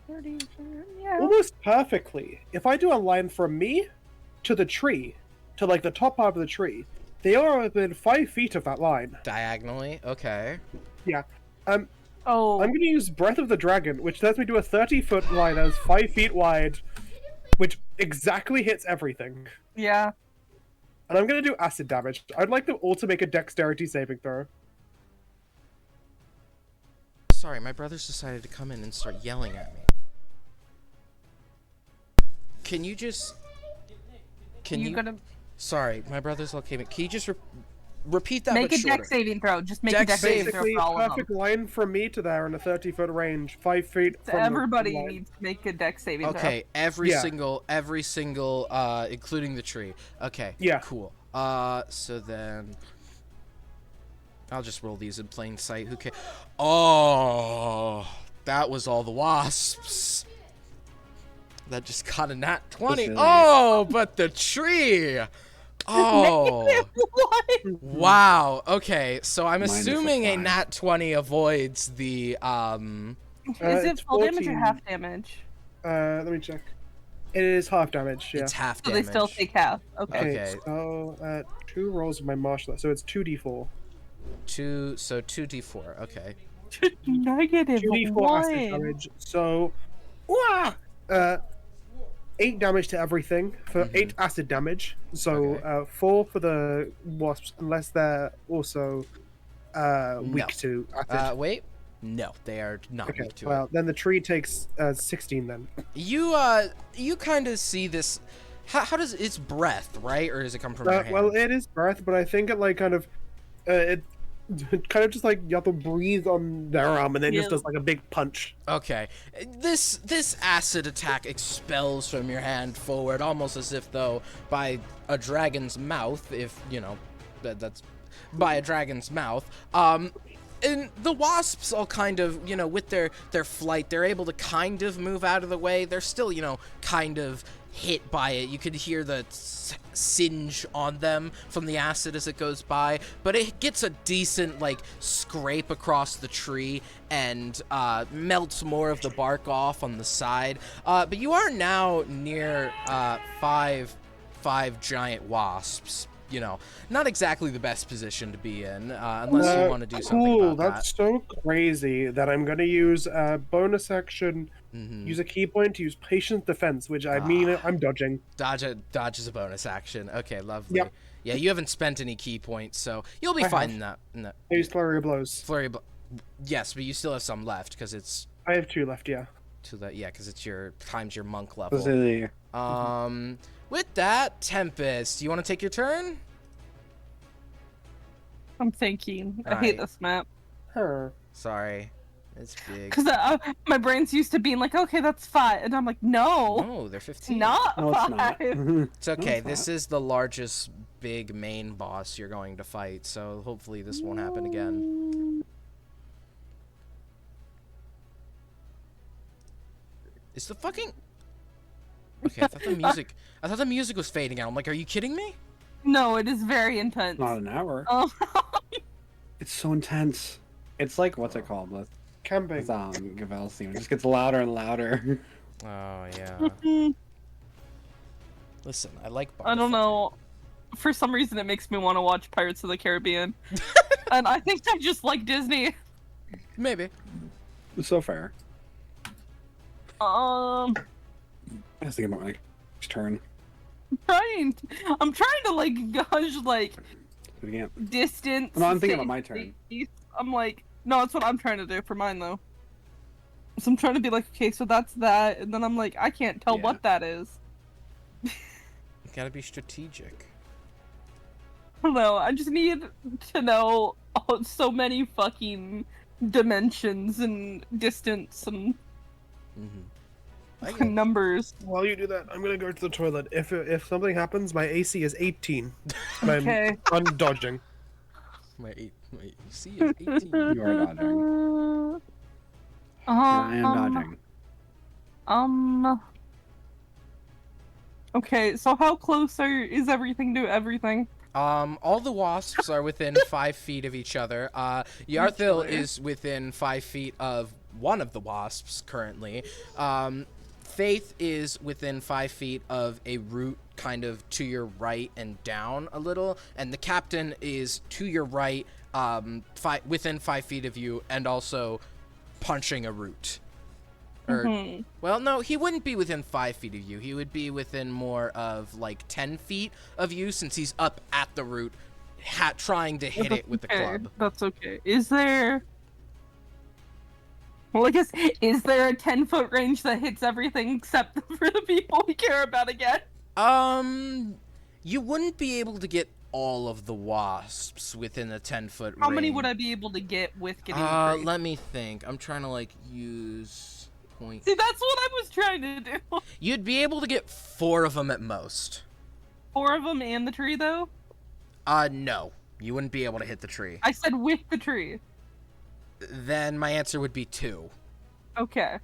Yeah. almost perfectly, if I do a line from me to the tree, to like the top part of the tree, they are within 5 feet of that line. Diagonally, okay. Oh. I'm going to use Breath of the Dragon, which lets me do a 30-foot line that is 5 feet wide, which exactly hits everything. Yeah. And I'm going to do acid damage. I'd like them all to make a dexterity saving throw. Sorry, my brothers decided to come in and start yelling at me. Can you just? Can you? gonna Sorry, my brothers all came in. Can you just repeat that? make but a shorter? dex saving throw? Just make a Dex dex saving throw Basically, for all of them. perfect line from me to there in a 30-foot range, 5 feet So from everybody the line. needs to make a dex saving throw. Okay, every Yeah. single, including the tree. Okay. Yeah. Cool. So then. I'll just roll these in plain sight. Who cares? Oh, that was all the wasps. That just got a nat 20. Silly. Oh, but the tree. Oh, What? wow. Okay, so I'm Minus a assuming a 5. nat 20 avoids the Is it it's full damage or 14. half damage? Let me check. It is half damage, yeah. It's half So damage. they still take half. Okay. Okay. So, 2 rolls of my martial art, so it's 2d4. 2d4. Okay. Negative 2d4 acid one. damage. So, wah! 8 damage to everything for 8 acid damage. So Okay. 4 for the wasps, unless they're also weak to acid. Wait. No, they are not Okay, weak to it. well, then the tree takes 16 then. You kind of see this. How does it's breath, right, or does it come from your hand? Well, it is breath, but I think it like kind of it kind of just like you have to breathe on their arm and then just does like a big punch. Okay, this acid attack expels from your hand forward, almost as if though by a dragon's mouth, if you know that's by a dragon's mouth. And the wasps all kind of, with their flight, they're able to kind of move out of the way. They're still, kind of hit by it. You could hear the singe on them from the acid as it goes by, but it gets a decent, like, scrape across the tree and melts more of the bark off on the side. But you are now near five giant wasps. Not exactly the best position to be in, unless you want to do something about that. That's so crazy that I'm gonna use a bonus action, use a key point to use patient defense, which I mean I'm dodging. Dodge is a bonus action. Okay, lovely. Yep. Yeah, you haven't spent any key points, so you'll be fine in that. I use flurry of blows. Yes, but you still have some left because it's I have 2 left, yeah. because it's your times your monk level. Specifically, With that, Tempest, you want to take your turn? I'm thinking. I hate Alright. this map. Sorry, it's big. Because my brain's used to being like, okay, that's 5. And I'm like, no, No, they're 15. not no, it's 5. not. It's okay. it's This is the largest big main boss you're going to fight, so hopefully this won't happen again. Is the fucking... Okay, I thought the music was fading out. I'm like, are you kidding me? No, it is very intense. Not an hour. Oh, It's so intense. It's like what's it called? With Camping. Gavel's theme. It just gets louder and louder. Oh, yeah. Listen, I like I don't know. For some reason, it makes me want to watch Pirates of the Caribbean. And I think I just like Disney. Maybe. It's so fair. I'm I was thinking about my next turn. I'm trying to like gauge like Do it again. distance. No, I'm thinking about my turn. I'm like, no, that's what I'm trying to do for mine though. So I'm trying to be like, okay, so that's that, and then I'm like, I can't tell Yeah. what that is. You gotta be strategic. I don't know. I just need to know so many fucking dimensions and distance and numbers. While you do that, I'm gonna go to the toilet. If something happens, my AC is 18. And Okay. I'm dodging. My AC is 18. You are dodging. I am dodging. Okay, so how close is everything to everything? All the wasps are within 5 feet of each other. Yarthil is within 5 feet of one of the wasps currently. Faith is within 5 feet of a root kind of to your right and down a little, and the captain is to your right, within 5 feet of you, and also punching a root. Well, no, he wouldn't be within 5 feet of you. He would be within more of like 10 feet of you, since he's up at the root, trying to hit it with the club. That's okay. Is there... Well, I guess, is there a 10-foot range that hits everything except for the people we care about again? You wouldn't be able to get all of the wasps within a 10-foot range. How many would I be able to get with getting the tree? Let me think. I'm trying to like use point. See, that's what I was trying to do. You'd be able to get 4 of them at most. 4 of them and the tree, though? No. You wouldn't be able to hit the tree. I said with the tree. Then my answer would be 2. Okay.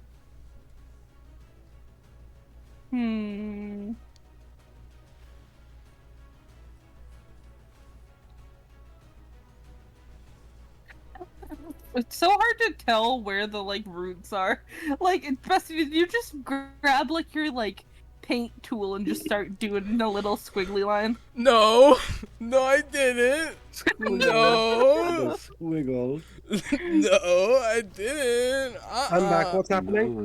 It's so hard to tell where the like roots are. Like, it's best if you just grab like your like paint tool and just start doing a little squiggly line? No, no, I didn't. No, The squiggle. no, I didn't. I'm back. What's happening?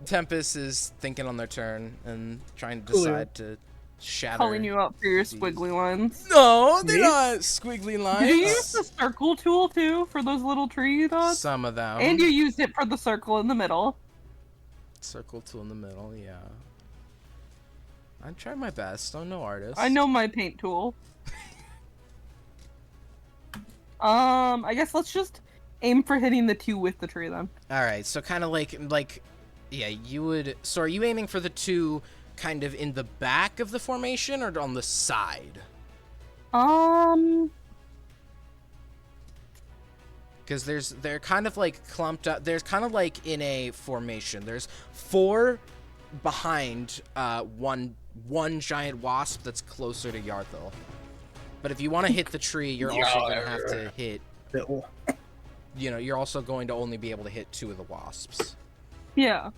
Tempest is thinking on their turn and trying to Coolio. decide to shatter. Calling you out for your squiggly lines. No, they're Me? not squiggly Did you use the lines. circle tool too for those little tree dots? Some of them. And you used it for the circle in the middle. Circle tool in the middle, yeah. I tried my best. I'm no artist. I know my paint tool. I guess let's just aim for hitting the 2 with the tree then. All right, so kind of like, yeah, you would. So are you aiming for the 2 kind of in the back of the formation or on the side? Because they're kind of like clumped up. There's kind of like in a formation. There's 4 behind one giant wasp that's closer to Yarthel. But if you want to hit the tree, you're also going to have to hit. You know, you're also going to only be able to hit 2 of the wasps. Yeah.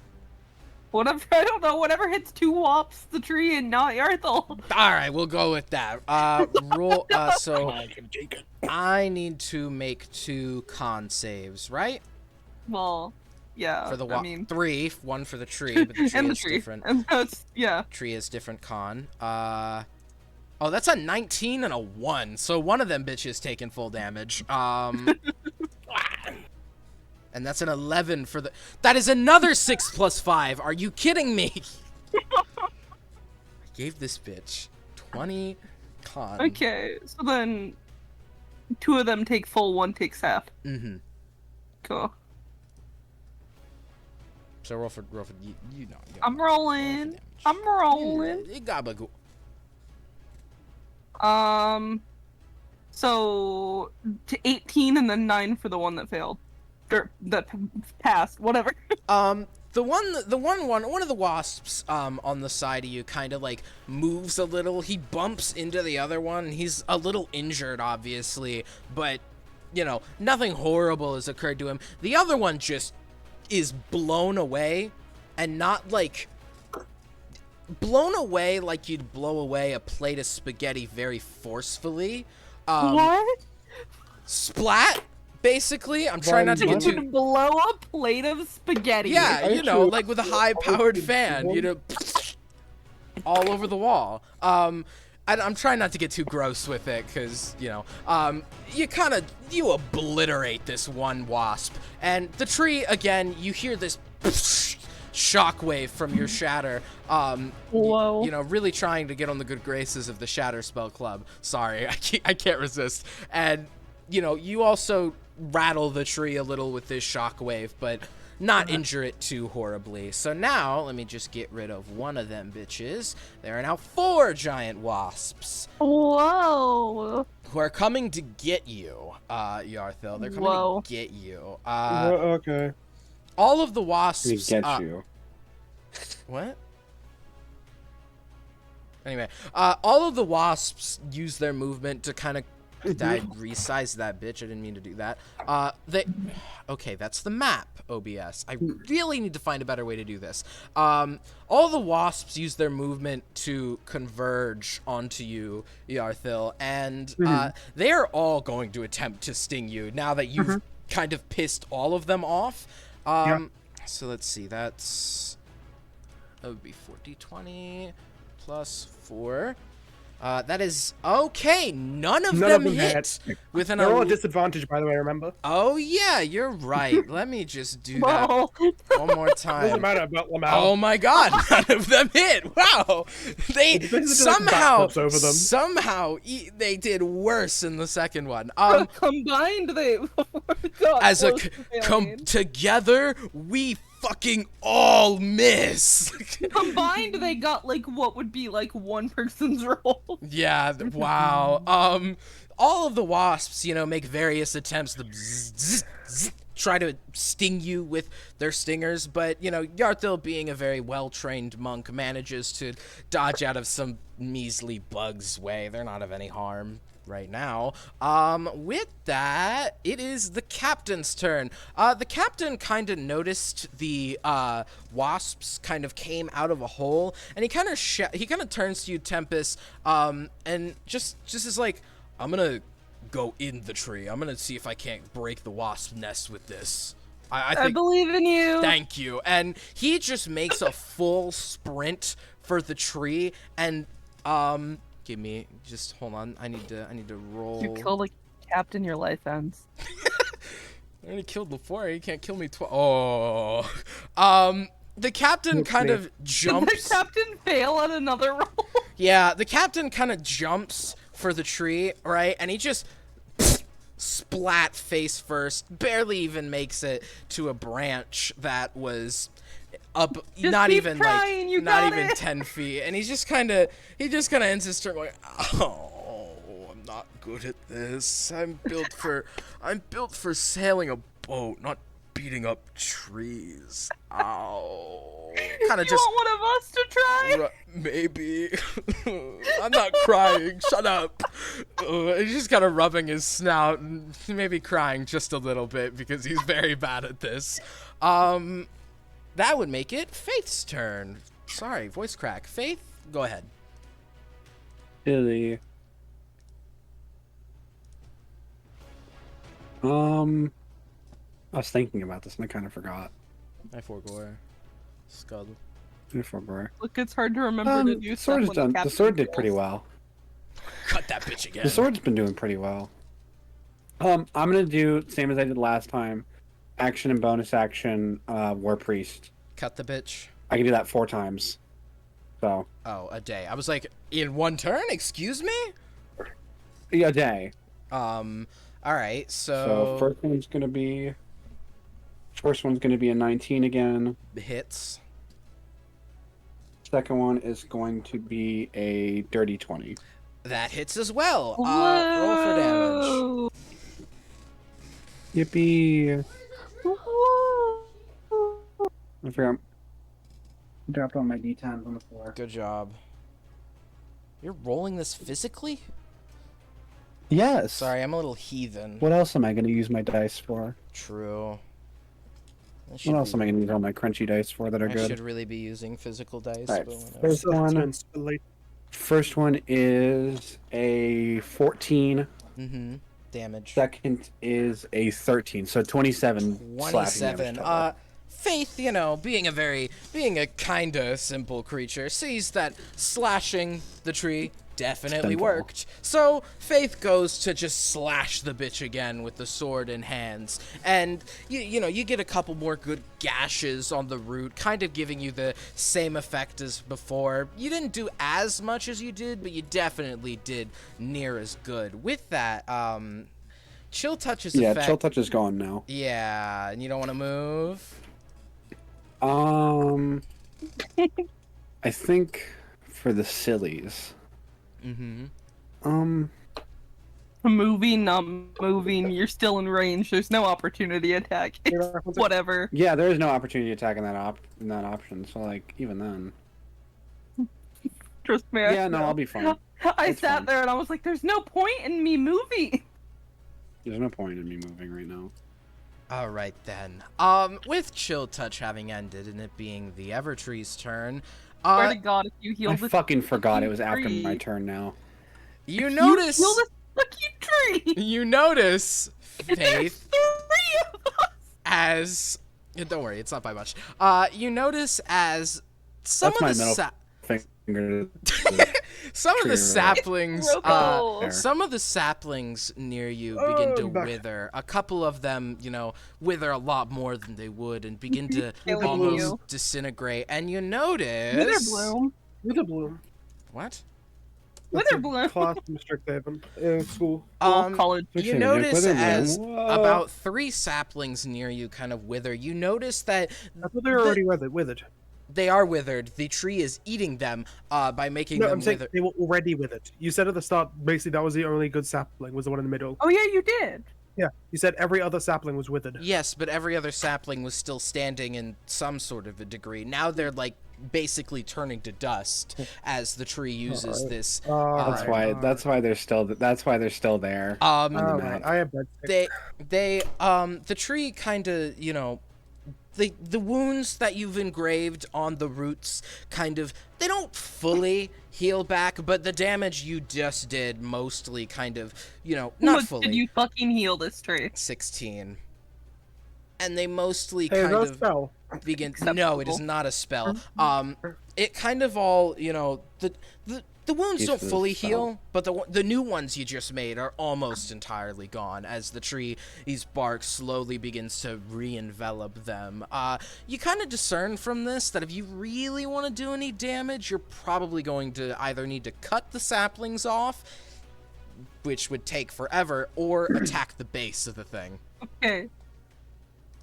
Whatever, I don't know, whatever hits 2 wops the tree and not Yarthel. All right, we'll go with that. Roll. So I need to make 2 con saves, right? Well, yeah, For the I mean... 3, 1 for the tree, but the tree and the is tree. different. And that's, yeah. Tree is different con. Oh, that's a 19 and a 1. So one of them bitches taking full damage. And that's an 11 for the... That is another 6 plus 5. Are you kidding me? I gave this bitch 20 con. Okay, so then 2 of them take full, 1 takes half. Mm-hmm. Cool. So roll for you know. I'm rolling. I'm rolling. Yeah, gabagoo. So to 18 and then 9 for the one that failed. Or that passed, whatever. One of the wasps on the side of you kind of like moves a little. He bumps into the other one. He's a little injured, obviously, but you know, nothing horrible has occurred to him. The other one just is blown away, and not like blown away like you'd blow away a plate of spaghetti very forcefully. What? Splat. Basically, I'm trying not to get You too... would blow a plate of spaghetti. Yeah, you know, like with a high-powered fan, you know, all over the wall. I'm trying not to get too gross with it, because, you know, you obliterate this one wasp. And the tree, again, you hear this shockwave from your shatter. Whoa. You know, really trying to get on the good graces of the Shatter Spell Club. Sorry, I can't resist. And, you know, you also rattle the tree a little with this shockwave, but not injure it too horribly. So now, let me just get rid of one of them bitches. There are now 4 giant wasps. Whoa. Who are coming to get you, Yarthel. They're coming Whoa. to get you. Okay. All of the wasps... We get you. What? Anyway, all of the wasps use their I resized that bitch. I didn't mean to do that. Okay, that's the map, OBS. I really need to find a better way to do this. All the wasps use their movement to converge onto you, Yarthil, and they are all going to attempt to sting you now that you've kind of pissed all of them off. So let's see, that would be 40-20 plus 4. That is okay. None of them hit. With an They're all at disadvantage, by the way. Remember? Oh yeah, you're right. Let me just do Whoa. that one more Doesn't time. matter about Lamau. Oh my God! None of them hit. Wow, they somehow they did worse in the second one. Combined, they got As a close to failing. together, we fucking all miss. Combined, they got like what would be like one person's roll. Yeah, wow. All of the wasps, you know, make various attempts to try to sting you with their stingers, but, you know, Yarthil, being a very well-trained monk, manages to dodge out of some measly bugs way. They're not of any harm right now. With that, it is the captain's turn. The captain kind of noticed the wasps kind of came out of a hole, and he kind of turns to you, Tempest, and just is like, I'm gonna go in the tree. I'm gonna see if I can't break the wasp nest with this. I believe in you. Thank you. And he just makes a full sprint for the tree, and give me, just hold on. I need to roll. You kill the captain, your life ends. I already killed before. You can't kill me twice. Oh, the captain kind of jumps. Did the captain fail at another roll? Yeah, the captain kind of jumps for the tree, right? And he just splat face first, barely even makes it to a branch that was up, just not keep even trying, like, you not got even it. 10 feet. And he just kind of ends his turn going, oh, I'm not good at this. I'm built for sailing a boat, not beating up trees. Ow. Kind of just. You want one of us to try? Maybe. I'm not crying. Shut up. He's just kind of rubbing his snout and maybe crying just a little bit because he's very bad at this. That would make it Faith's turn. Sorry, voice crack. Faith, go ahead. Really? I was thinking about this and I kind of forgot. I forgore. Scud. I forgot. Look, it's hard to remember to do stuff when The sword did fails. pretty well. Cut that bitch again. The sword's been doing pretty well. I'm gonna do same as I did last time. Action and bonus action, War Priest. Cut the bitch. I can do that 4 times. So. Oh, a day. I was like, in one turn? Excuse me? Yeah, a day. Alright, So first one's gonna be a 19 again. hits. Second one is going to be a dirty 20. That hits as well. Roll for damage. Yippee! Whoa. I forgot. I dropped all my d10s on the floor. Good job. You're rolling this physically? Yes. Sorry, I'm a little heathen. What else am I going to use my dice for? True. What else am I going to use all my crunchy dice for that are I good? should really be using physical dice. Alright, But whatever. First one is a 14. Mm-hmm. Damage. Second is a 13. So 27. slashing 27. damage total. Faith, being a kinda simple creature, sees that slashing the tree definitely Simple. worked. So Faith goes to just slash the bitch again with the sword in hands, and you get a couple more good gashes on the root, kind of giving you the same effect as before. You didn't do as much as you did, but you definitely did near as good. With that, Chill Touch's effect. Yeah, Chill Touch is gone now. Yeah, and you don't want to move. I think for the sillies. Mm-hmm. Moving, not moving, you're still in range. There's no opportunity attack. It's whatever. Yeah, there is no opportunity attack in that option. So like even then. Trust me. Yeah, no, I'll be fine. I It's sat fine. there and I was like, "There's no point in me moving." There's no point in me moving right now. All right then. With Chill Touch having ended and it being the Evertree's turn, Swear to God, if you heal I this fucking forgot it was after tree. my turn now. you You notice heal this fucking tree. you notice There's Faith 3 of us. as don't worry, it's not by much. You notice as some That's of my the middle finger. some of the Tree. saplings Rocco. some of the saplings near you begin to I'm back. wither. A couple of them, wither a lot more than they would and begin to Killing almost you. disintegrate. And you notice Witherbloom. Witherbloom. What? That's a Witherbloom. class in Strixhaven in school. College. You Witherbloom. notice Witherbloom. as Whoa. about 3 saplings near you kind of wither. You notice that I thought they were already withered. they are withered. The tree is eating them by making No, them I'm saying wither. they were already withered. You said at the start, basically, that was the only good sapling, was the one in the middle. Oh yeah, you did. Yeah, you said every other sapling was withered. Yes, but every other sapling was still standing in some sort of a degree. Now they're like basically turning to dust as the tree uses this. That's why they're still there on the map. I have The tree kind of, you know, the wounds that you've engraved on the roots kind of, they don't fully heal back, but the damage you just did mostly kind of, you know, not fully. Did you fucking heal this tree? 16. And they mostly Hey, kind is that a of spell? begin. Acceptable. No, it is not a spell. It kind of all, you know, the wounds don't fully heal, but the new ones you just made are almost entirely gone as the tree's bark slowly begins to re-envelop them. You kind of discern from this that if you really want to do any damage, you're probably going to either need to cut the saplings off, which would take forever, or attack the base of the thing. Okay.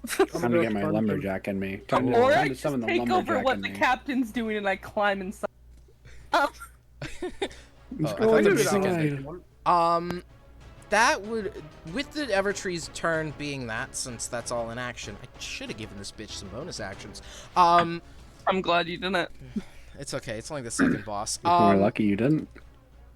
Time to get my lumberjack in me. Time Or I to just summon the take over lumberjack what in the me. captain's doing and I climb inside. Let's I go thought the inside. music that would, with the Evertree's turn being that, since that's all in action, I should have given this bitch some bonus actions. I'm glad you didn't. It's okay. It's only the second boss. We're lucky you didn't.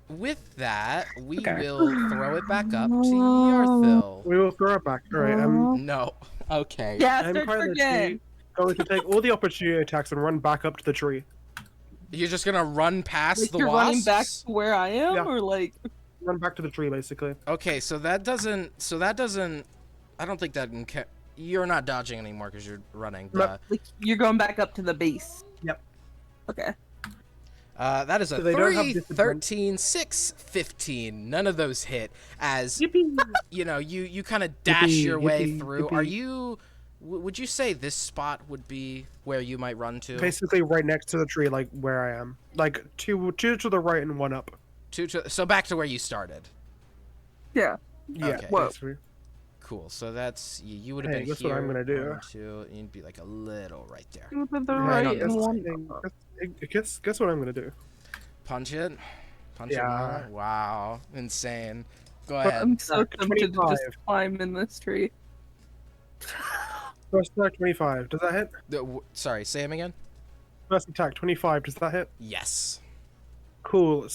With that, we Okay. will throw it back up to Yarthil. We will throw it back. All right. No. Okay. Yeah, I'm start currently again. going to take all the opportunity attacks and run back up to the tree. You're just gonna run past Like the you're wasps? running back to where I am, Yeah. or like Run back to the tree, basically. Okay, so that doesn't. I don't think that you're not dodging anymore because you're running. Nope. you're going back up to the base. Yep. Okay. That is a So they don't have 3, disadvantage. 13, 6, 15. None of those hit. As Yippee! you know, you kind of dash Yippee, your way yippee, through. yippee. Are you? Would you say this spot would be where you might run to? Basically, right next to the tree, like where I am. Like two to the right and one up. So back to where you started. Yeah. Yeah. Okay. Whoa. basically. Cool. So that's you would have Hey, been guess here. what I'm gonna do? 1, 2, and you'd be like a little right there. To the Hang right on, and guess- one. Guess what I'm gonna do. Punch it. Punch Yeah. it more. Wow. Insane. Go But, ahead. I'm so tempted to just 25. climb in this tree. First attack 25. Does that hit? Sorry. Say him again. First attack 25. Does that hit? Yes. Cool.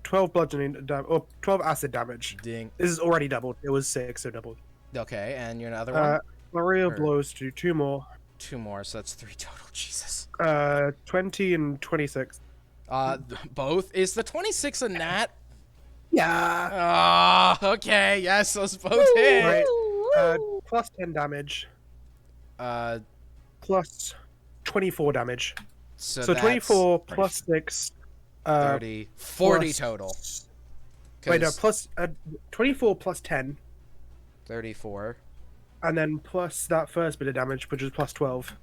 12 bludgeoning or 12 acid damage. Ding. This is already doubled. It was 6, so doubled. Okay. And your other one. Flurry of Or- blows to 2 more. 2 more. So that's 3 total. Jesus. 20 and 26. Both. Is the 26 a nat? Yeah. Ah. Okay. Yes. Those both hit. Right. Plus 10 damage. Plus 24 damage. So, So that's 24 plus 6. 30, 40 plus- total. Wait, no, 'Cause plus 24 plus 10, 34, and then plus that first bit of damage, which is plus 12.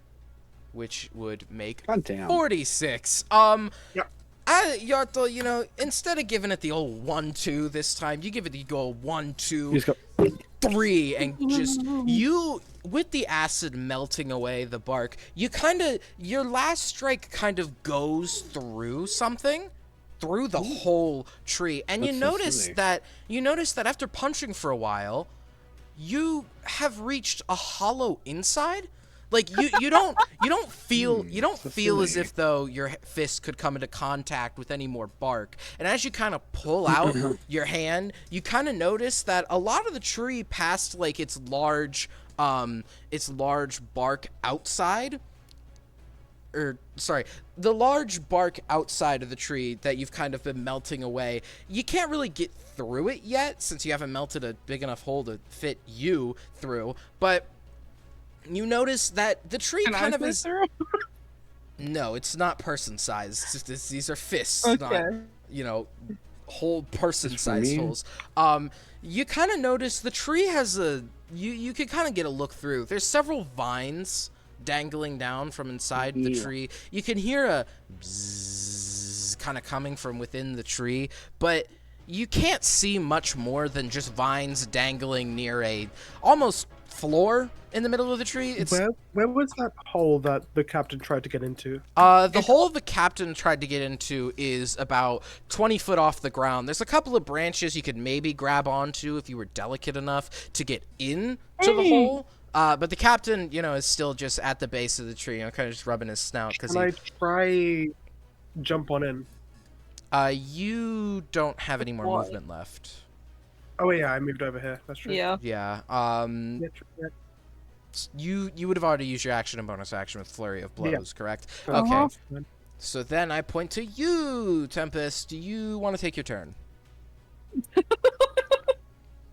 which would make God damn. 46. Yeah. Yartel, you know, instead of giving it the old 1-2 this time, you give it the old 1-2. You just go. 3 and just you with the acid melting away the bark, you kind of your last strike kind of goes through something, through the whole tree, and That's so you notice that after punching for a while, you have reached a hollow inside. Like you don't feel as if though your fist could come into contact with any more bark. And as you kind of pull out your hand, you kind of notice that a lot of the tree past like its large bark outside, or sorry, the large bark outside of the tree that you've kind of been melting away, you can't really get through it yet since you haven't melted a big enough hole to fit you through, but you notice that the tree kind of is... No, it's not person-sized. These are fists, not, Okay. you know, whole person-sized me? holes. You kind of notice the tree has a... You can kind of get a look through. There's several vines dangling down from inside the tree. You can hear a bzzz kind of coming from within the tree, but you can't see much more than just vines dangling near a almost floor in the middle of the tree. It's Where was that hole that the captain tried to get into? the hole the captain tried to get into is about 20 foot off the ground. There's a couple of branches you could maybe grab onto if you were delicate enough to get in to the hole, But the captain, is still just at the base of the tree, kind of just rubbing his snout because Can I try jump on in? you don't have any more Why? movement left. Oh yeah, I moved over here. That's true. Yeah. Yeah. Yeah. You would have already used your action and bonus action with Flurry of Blows, correct? Uh-huh. Okay. So then I point to you, Tempest. Do you want to take your turn?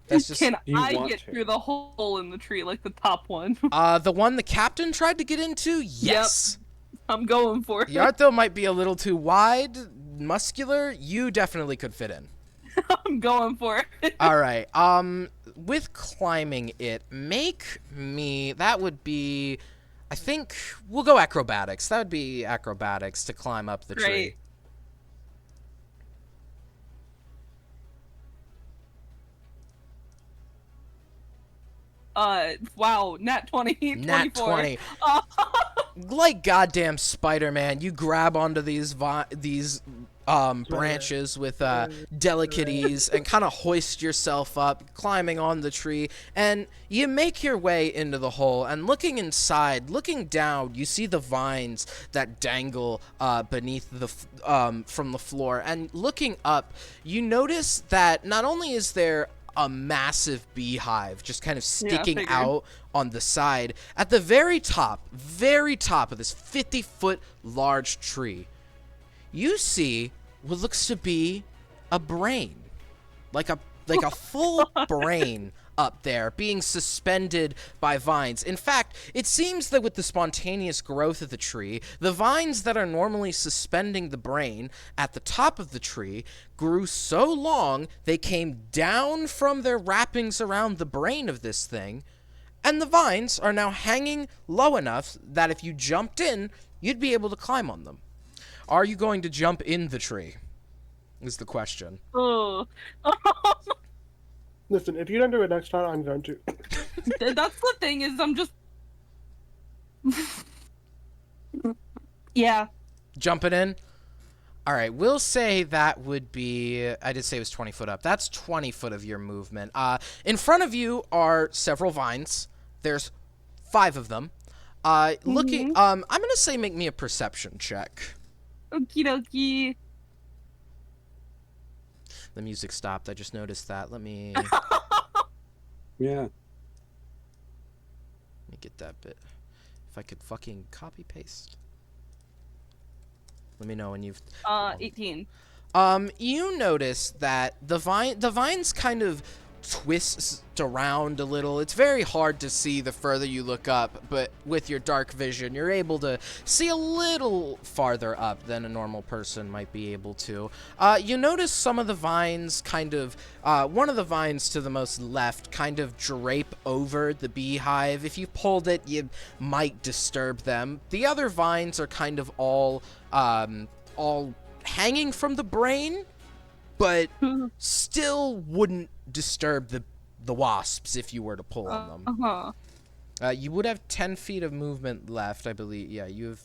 That's just Can You I want get to. through the hole in the tree, like the top one? the one the captain tried to get into. Yes. I'm going for it. Yartho might be a little too wide, muscular. You definitely could fit in. I'm going for it. All right. With climbing it, that would be, I think we'll go acrobatics. That would be acrobatics to climb up the tree. Great. Wow, nat 20, 24. Nat 20. Like goddamn Spider-Man, you grab onto these branches with delicate ease and kind of hoist yourself up, climbing on the tree, and you make your way into the hole. And looking inside, looking down, you see the vines that dangle beneath from the floor. And looking up, you notice that not only is there a massive beehive just kind of sticking figured. out on the side, at the very top of this 50-foot large tree, you see what looks to be a brain, like a full brain up there being suspended by vines. In fact, it seems that with the spontaneous growth of the tree, the vines that are normally suspending the brain at the top of the tree grew so long they came down from their wrappings around the brain of this thing, and the vines are now hanging low enough that if you jumped in, you'd be able to climb on them. Are you going to jump in the tree? Is the question. Oh. Listen, if you don't do it next time, I'm going to. That's the thing, is I'm just... Yeah. Jumping in? All right, we'll say that would be... I did say it was 20 foot up. That's 20 foot of your movement. In front of you are several vines. There's 5 of them. Looking... I'm going to say make me a perception check. Okie dokie. The music stopped. I just noticed that. Let me Yeah. get that bit. If I could fucking copy paste. Let me know when you've 18. You notice that the vines kind of twist around a little. It's very hard to see the further you look up, but with your dark vision, you're able to see a little farther up than a normal person might be able to. You notice some of the vines kind of, one of the vines to the most left kind of drape over the beehive. If you pulled it, you might disturb them. The other vines are kind of all hanging from the brain, but still wouldn't disturb the wasps if you were to pull on them. Uh-huh. You would have 10 feet of movement left, I believe. Yeah, you have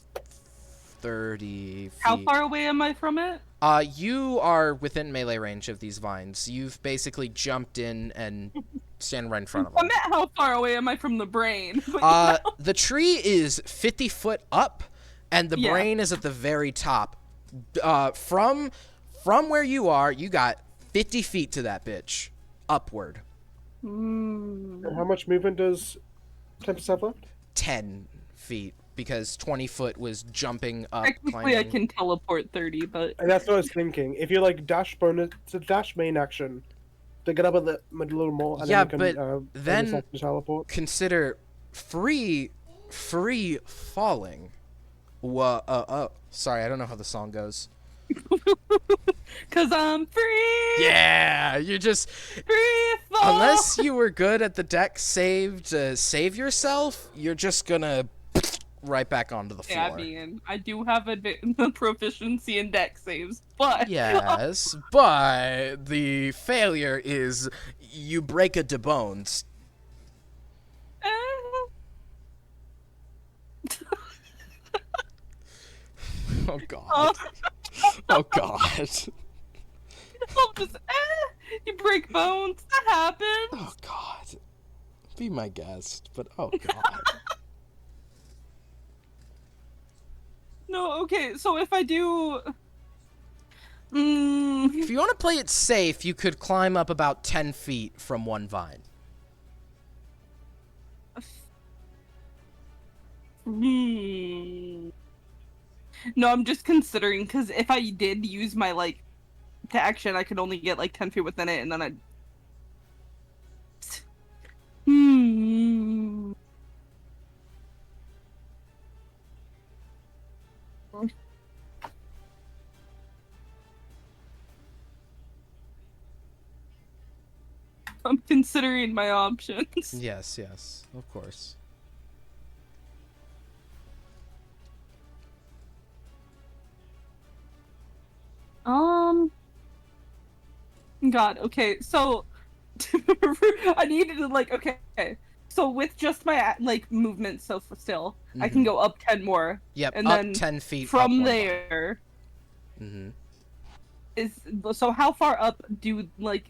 30 feet. How far away am I from it? You are within melee range of these vines. You've basically jumped in and stand right in front of I them. meant how far away am I from the brain? But, The tree is 50 foot up, and the Yeah. brain is at the very top. From where you are, you got 50 feet to that bitch. Upward. And how much movement does Tempest have left? 10 feet, because 20 foot was jumping up, Technically, climbing. I can teleport 30, but... And that's what I was thinking. If you like dash bonus, it's a dash main action. To get up a little more, and Yeah, then you can, but then- bonus action teleport. Consider free falling. Oh, sorry, I don't know how the song goes. 'Cause I'm free! Yeah, you just... Free fall! Unless you were good at the deck save to save yourself, you're just gonna right back onto the floor. Yeah, I mean, I do have proficiency in deck saves, but... Yes, but the failure is you break a de bones. Oh god. Oh god. I'll just, you break bones. That happens. Oh god. Be my guest, but oh god. No, okay, so if I do... If you want to play it safe, you could climb up about 10 feet from one vine. No, I'm just considering, because if I did use my, like, to action, I could only get, like, 10 feet within it, and then I'd... I'm considering my options. Yes, yes, of course. God, okay, so I needed to like, okay, so with just my like movement, so still, I can go up 10 more. Yep, and up then 10 feet from up there. Mm-hmm. So how far up do like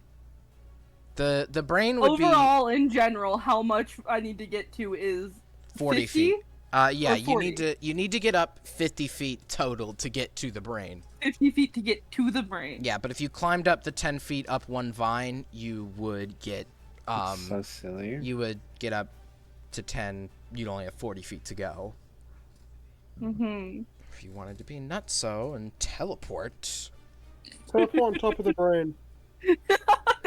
the brain would overall in general? How much I need to get to is 40 50? feet. Yeah, Or you need to get up 50 feet total to get to the brain. 50 feet to get to the brain. Yeah, but if you climbed up the 10 feet up one vine, you would get so silly. you would get up to 10. You'd only have 40 feet to go. Mm-hmm. If you wanted to be nutso and teleport. Teleport on top of the brain.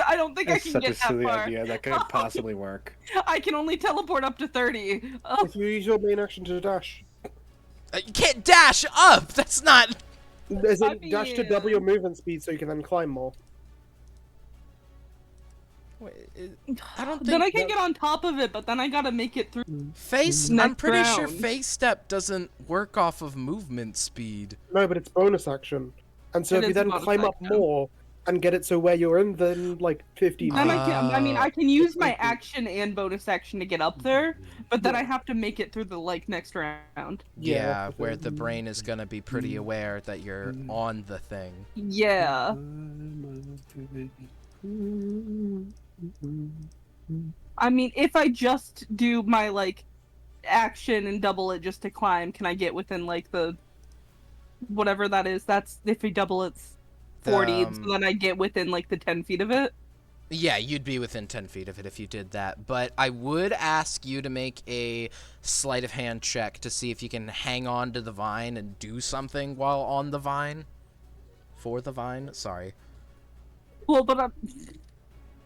I don't think That's I can such get a silly that far. idea. That could possibly work. I can only teleport up to 30. Oh, If you use your main action to dash. You can't dash up! That's not... As in, I dash to mean- double your movement speed so you can then climb more. Wait, I don't think... then I can get on top of it, but then I gotta make it through. Face... Next I'm pretty sure round. face step doesn't work off of movement speed. No, but it's bonus action. And so It if you is then bonus climb up action. more and get it so where you're in, then like 50 Then feet. I can use my action and bonus action to get up there, but then I have to make it through the like next round. Yeah, where the brain is gonna be pretty aware that you're on the thing. Yeah. I mean, if I just do my like action and double it just to climb, can I get within like the whatever that is? That's if we double it's 40, so then I get within like the 10 feet of it. Yeah, you'd be within 10 feet of it if you did that, but I would ask you to make a sleight of hand check to see if you can hang on to the vine and do something while on the vine. For the vine? Sorry. Well, but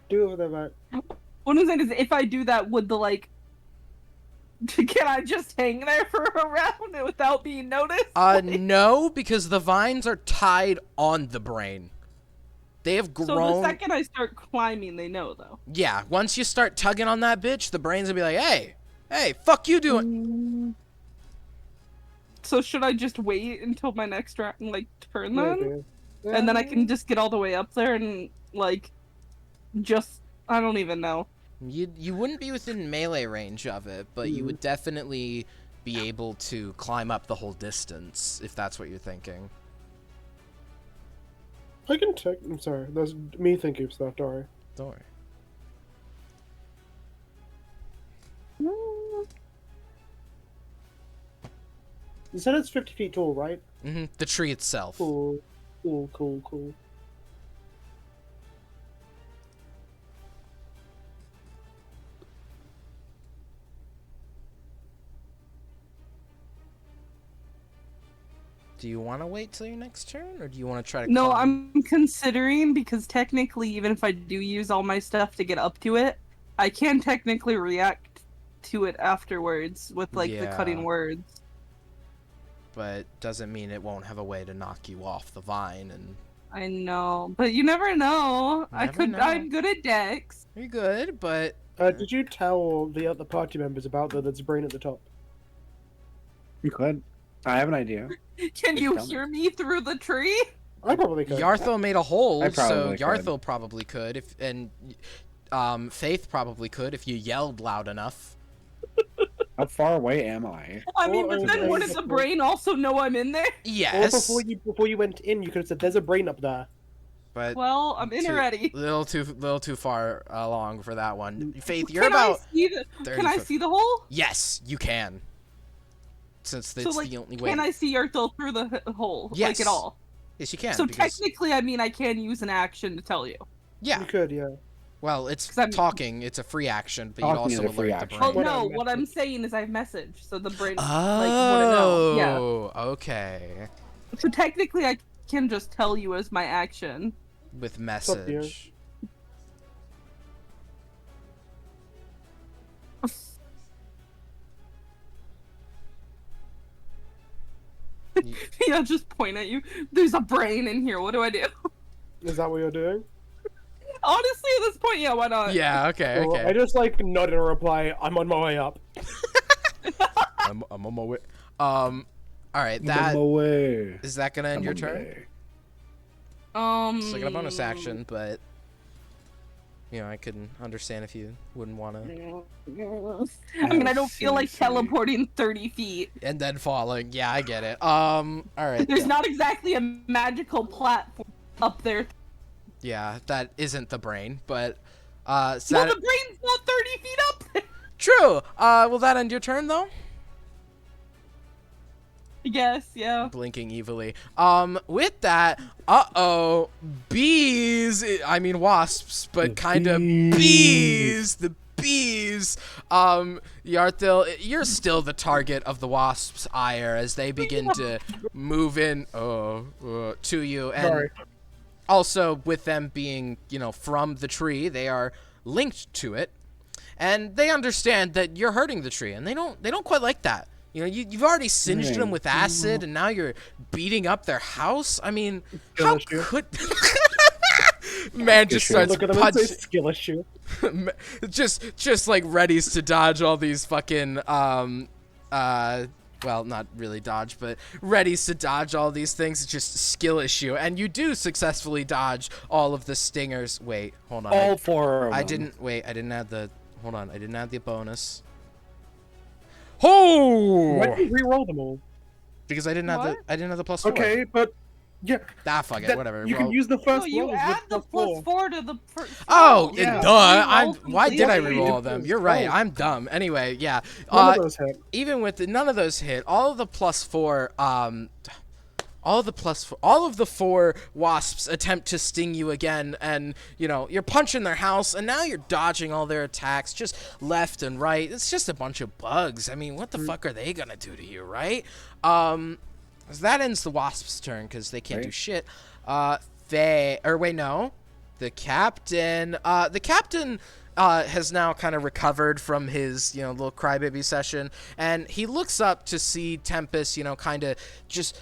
Do it with a back. what I'm saying is, if I do that, would the like, can I just hang there for a round without being noticed? No, because the vines are tied on the brain. They have grown. So the second I start climbing, they know though. Yeah, once you start tugging on that bitch, the brain's gonna be like, hey, fuck you doing? So should I just wait until my next round, like turn Yeah, then? dude. And then I can just get all the way up there and like, just I don't even know. You wouldn't be within melee range of it, but you would definitely be able to climb up the whole distance, if that's what you're thinking. I can check. I'm sorry. That's me thinking of stuff. Don't worry. Don't worry. You said it's 50 feet tall, right? Mm-hmm. The tree itself. Cool. Cool. Do you want to wait till your next turn, or do you want to try to No, climb? I'm considering because technically, even if I do use all my stuff to get up to it, I can technically react to it afterwards with like the cutting Yeah. words. But doesn't mean it won't have a way to knock you off the vine, and I know, but you never know. Never know. I'm good at Dex. you're good, but... Did you tell the other party members about that there's a brain at the top? You could. I have an idea. Can you tell me. hear me through the tree? I probably could. Yarthel made a hole, I so probably could. Yarthel probably could, and Faith probably could if you yelled loud enough. How far away am I? I mean, Or but then wouldn't the brain also know I'm in there? Yes, Or before you went in, you could have said, "There's a brain up there." but Well, I'm in already. Little too far along for that one. Faith, you're Can about. Can I see the hole? Yes, you can. Since So, it's like, the only way. can I see Yurtle through the hole? Yes. Like, at all? Yes, you can. So because... technically, I mean, I can use an action to tell you. Yeah. You could, yeah. Well, it's 'Cause I'm- talking. It's a free action, but you'd Talking is also a free alert the action. brain. Oh, no, what I'm saying is I have message, so the brain, like, wouldn't know. Yeah. Oh, okay. So technically, I can just tell you as my action. With up to you. message. Yeah, just point at you. There's a brain in here. What do I do? Is that what you're doing? Honestly, at this point, yeah, why not? Yeah, okay, Well, okay. I just like nodded a reply. I'm on my way up. I'm on my way. Alright, that... away. Is that gonna end your turn? It's like a bonus action, but... You know, I couldn't understand if you wouldn't want to... I mean, I don't feel like teleporting 30 feet. And then falling. Yeah, I get it. Alright. There's not exactly a magical platform up there. Yeah, that isn't the brain, but... Well, the brain's not 30 feet up there. True! Will that end your turn, though? I guess, yeah. Blinking evilly. With that, bees, I mean wasps, but kind of bees, the bees. Yarthil, you're still the target of the wasps' ire as they begin to move in, to you. And Sorry. also with them being, you know, from the tree, they are linked to it. And they understand that you're hurting the tree, and they don't quite like that. You know, you've already singed them with acid, and now you're beating up their house. I mean, Skill how issue. could... Man just starts Look at them and say punching... skill issue. just like readies to dodge all these fucking, well, not really dodge, but readies to dodge all these things. It's just skill issue. And you do successfully dodge all of the stingers. Wait, hold on. All four of I them. didn't add the... Hold on, I didn't add the bonus. Oh! Why did you re-roll them all? Because I didn't have What? the +4. Okay, but yeah, Ah, fuck it, that- whatever. you Roll. can use the No, first you rolls add with the +4. +4 to the first. Oh, Yeah. duh! Reroll Why did I completely. re-roll them? You're right. I'm dumb. Anyway, yeah. None of those hit. Even with none of those hit, all of the +4, all of the 4 wasps attempt to sting you again, and you know you're punching their house, and now you're dodging all their attacks just left and right. It's just a bunch of bugs. I mean, what the fuck are they gonna do to you, right? So that ends the wasp's turn because they can't do shit. No, the captain. The captain has now kind of recovered from his, you know, little crybaby session, and he looks up to see Tempest, you know, kind of just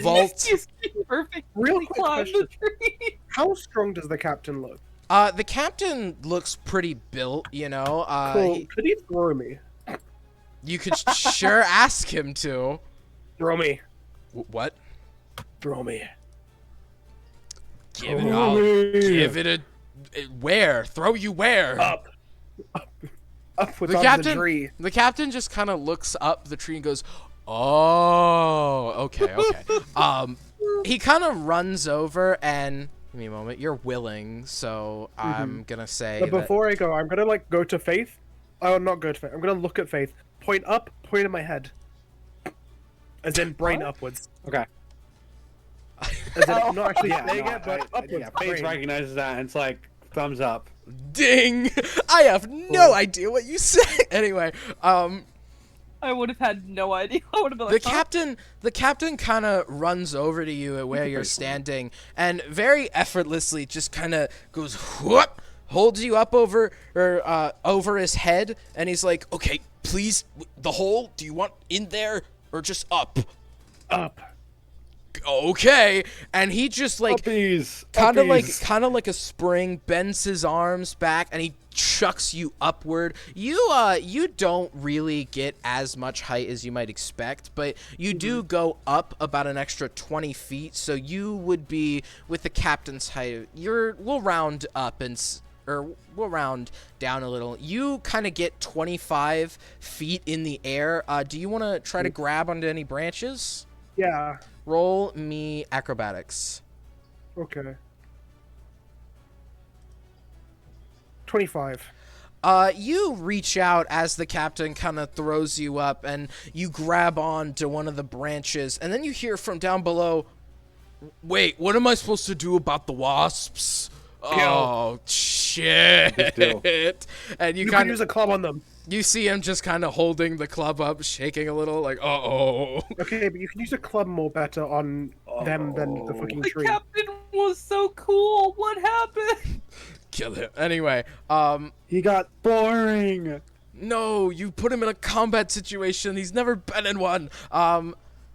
vault. He's perfect. Real quick Climb the question. tree. How strong does the captain look? The captain looks pretty built, you know. Cool. Could he throw me? You could sure ask him to. Throw me. What? Throw me. Give it. Throw I'll me. give it a. Where? Throw you where? Up. Upwards The onto captain. the tree. The captain just kind of looks up the tree and goes, "Oh, okay, okay." He kind of runs over and. Give me a moment. You're willing, so I'm gonna say. But that- before I go, I'm gonna like go to Faith. Oh, not go to Faith. I'm gonna look at Faith. Point up. Point in my head. As in brain upwards. Okay. As in, I'm not actually Yeah, saying no, it, but upwards. yeah, Paige brain. recognizes that, and it's like thumbs up. Ding! I have no idea what you said. Anyway, I would have had no idea. I would have been like, the captain kind of runs over to you at where you're standing and very effortlessly just kind of goes whoop, holds you up over his head, and he's like, "Okay, please, the hole. Do you want in there or just up?" Up. Okay, and he just like Uppies. kind of Uppies. like a spring bends his arms back and he chucks you upward. You don't really get as much height as you might expect, but you do go up about an extra 20 feet, so you would be with the captain's height. We'll round up or we'll round down a little. You kind of get 25 feet in the air. Do you want to try to grab onto any branches? Yeah. Roll me acrobatics. Okay. 25. You reach out as the captain kind of throws you up, and you grab on to one of the branches, and then you hear from down below, "Wait, what am I supposed to do about the wasps?" Oh, shit. And You can use a club on them. You see him just kind of holding the club up, shaking a little, like, uh-oh. Okay, but you can use a club more better on them than the fucking The tree. captain was so cool. What happened? Kill him. Anyway, He got boring. no, you put him in a combat situation. He's never been in one.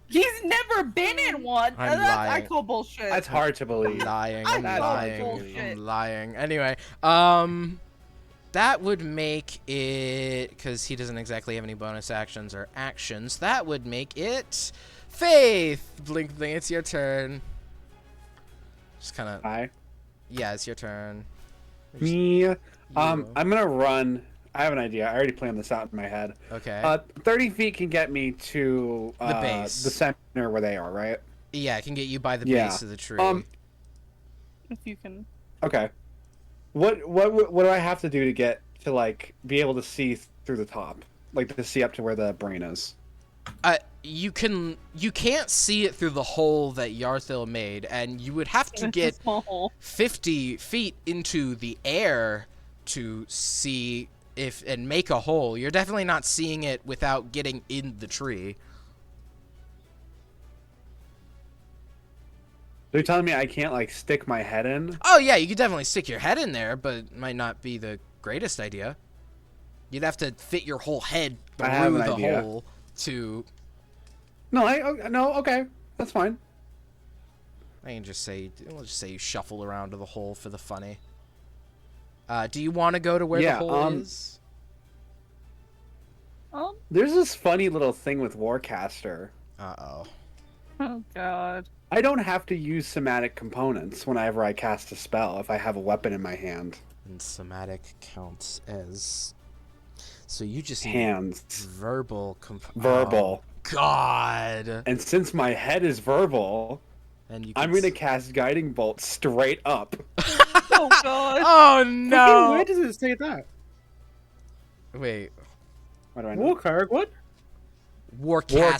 He's never been in one. I'm I lying. call bullshit. That's hard to I'm believe. lying. I I'm thought lying. bullshit. I'm lying. Anyway, that would make it, because he doesn't exactly have any bonus actions or actions, that would make it Faith. Blink, blink, it's your turn. Just kind of, Hi. yeah, it's your turn. Me. You. I'm gonna run. I have an idea. I already planned this out in my head. Okay. 30 feet can get me to The base. the center where they are, right? Yeah, it can get you by the Yeah. base of the tree. If you can. Okay. What do I have to do to get to like be able to see through the top, like to see up to where the brain is? You can't see it through the hole that Yarthil made, and you would have to It's get a small hole. 50 feet into the air to see if and make a hole. You're definitely not seeing it without getting in the tree. They're telling me I can't like stick my head in. Oh yeah, you could definitely stick your head in there, but it might not be the greatest idea. You'd have to fit your whole head I have through an the idea. hole to. No, okay, that's fine. I can just say, we'll just say you shuffle around to the hole for the funny. Do you want to go to where Yeah, the hole is? There's this funny little thing with Warcaster. Uh-oh. Oh god. I don't have to use somatic components whenever I cast a spell if I have a weapon in my hand. And somatic counts as... So you just need Hands. verbal... Verbal. Oh, God! And since my head is verbal, And you I'm can gonna cast Guiding Bolt straight up. Oh god. Oh, Fucking no! where does it say that? Wait. What do I know? War cleric, what? Warcaster.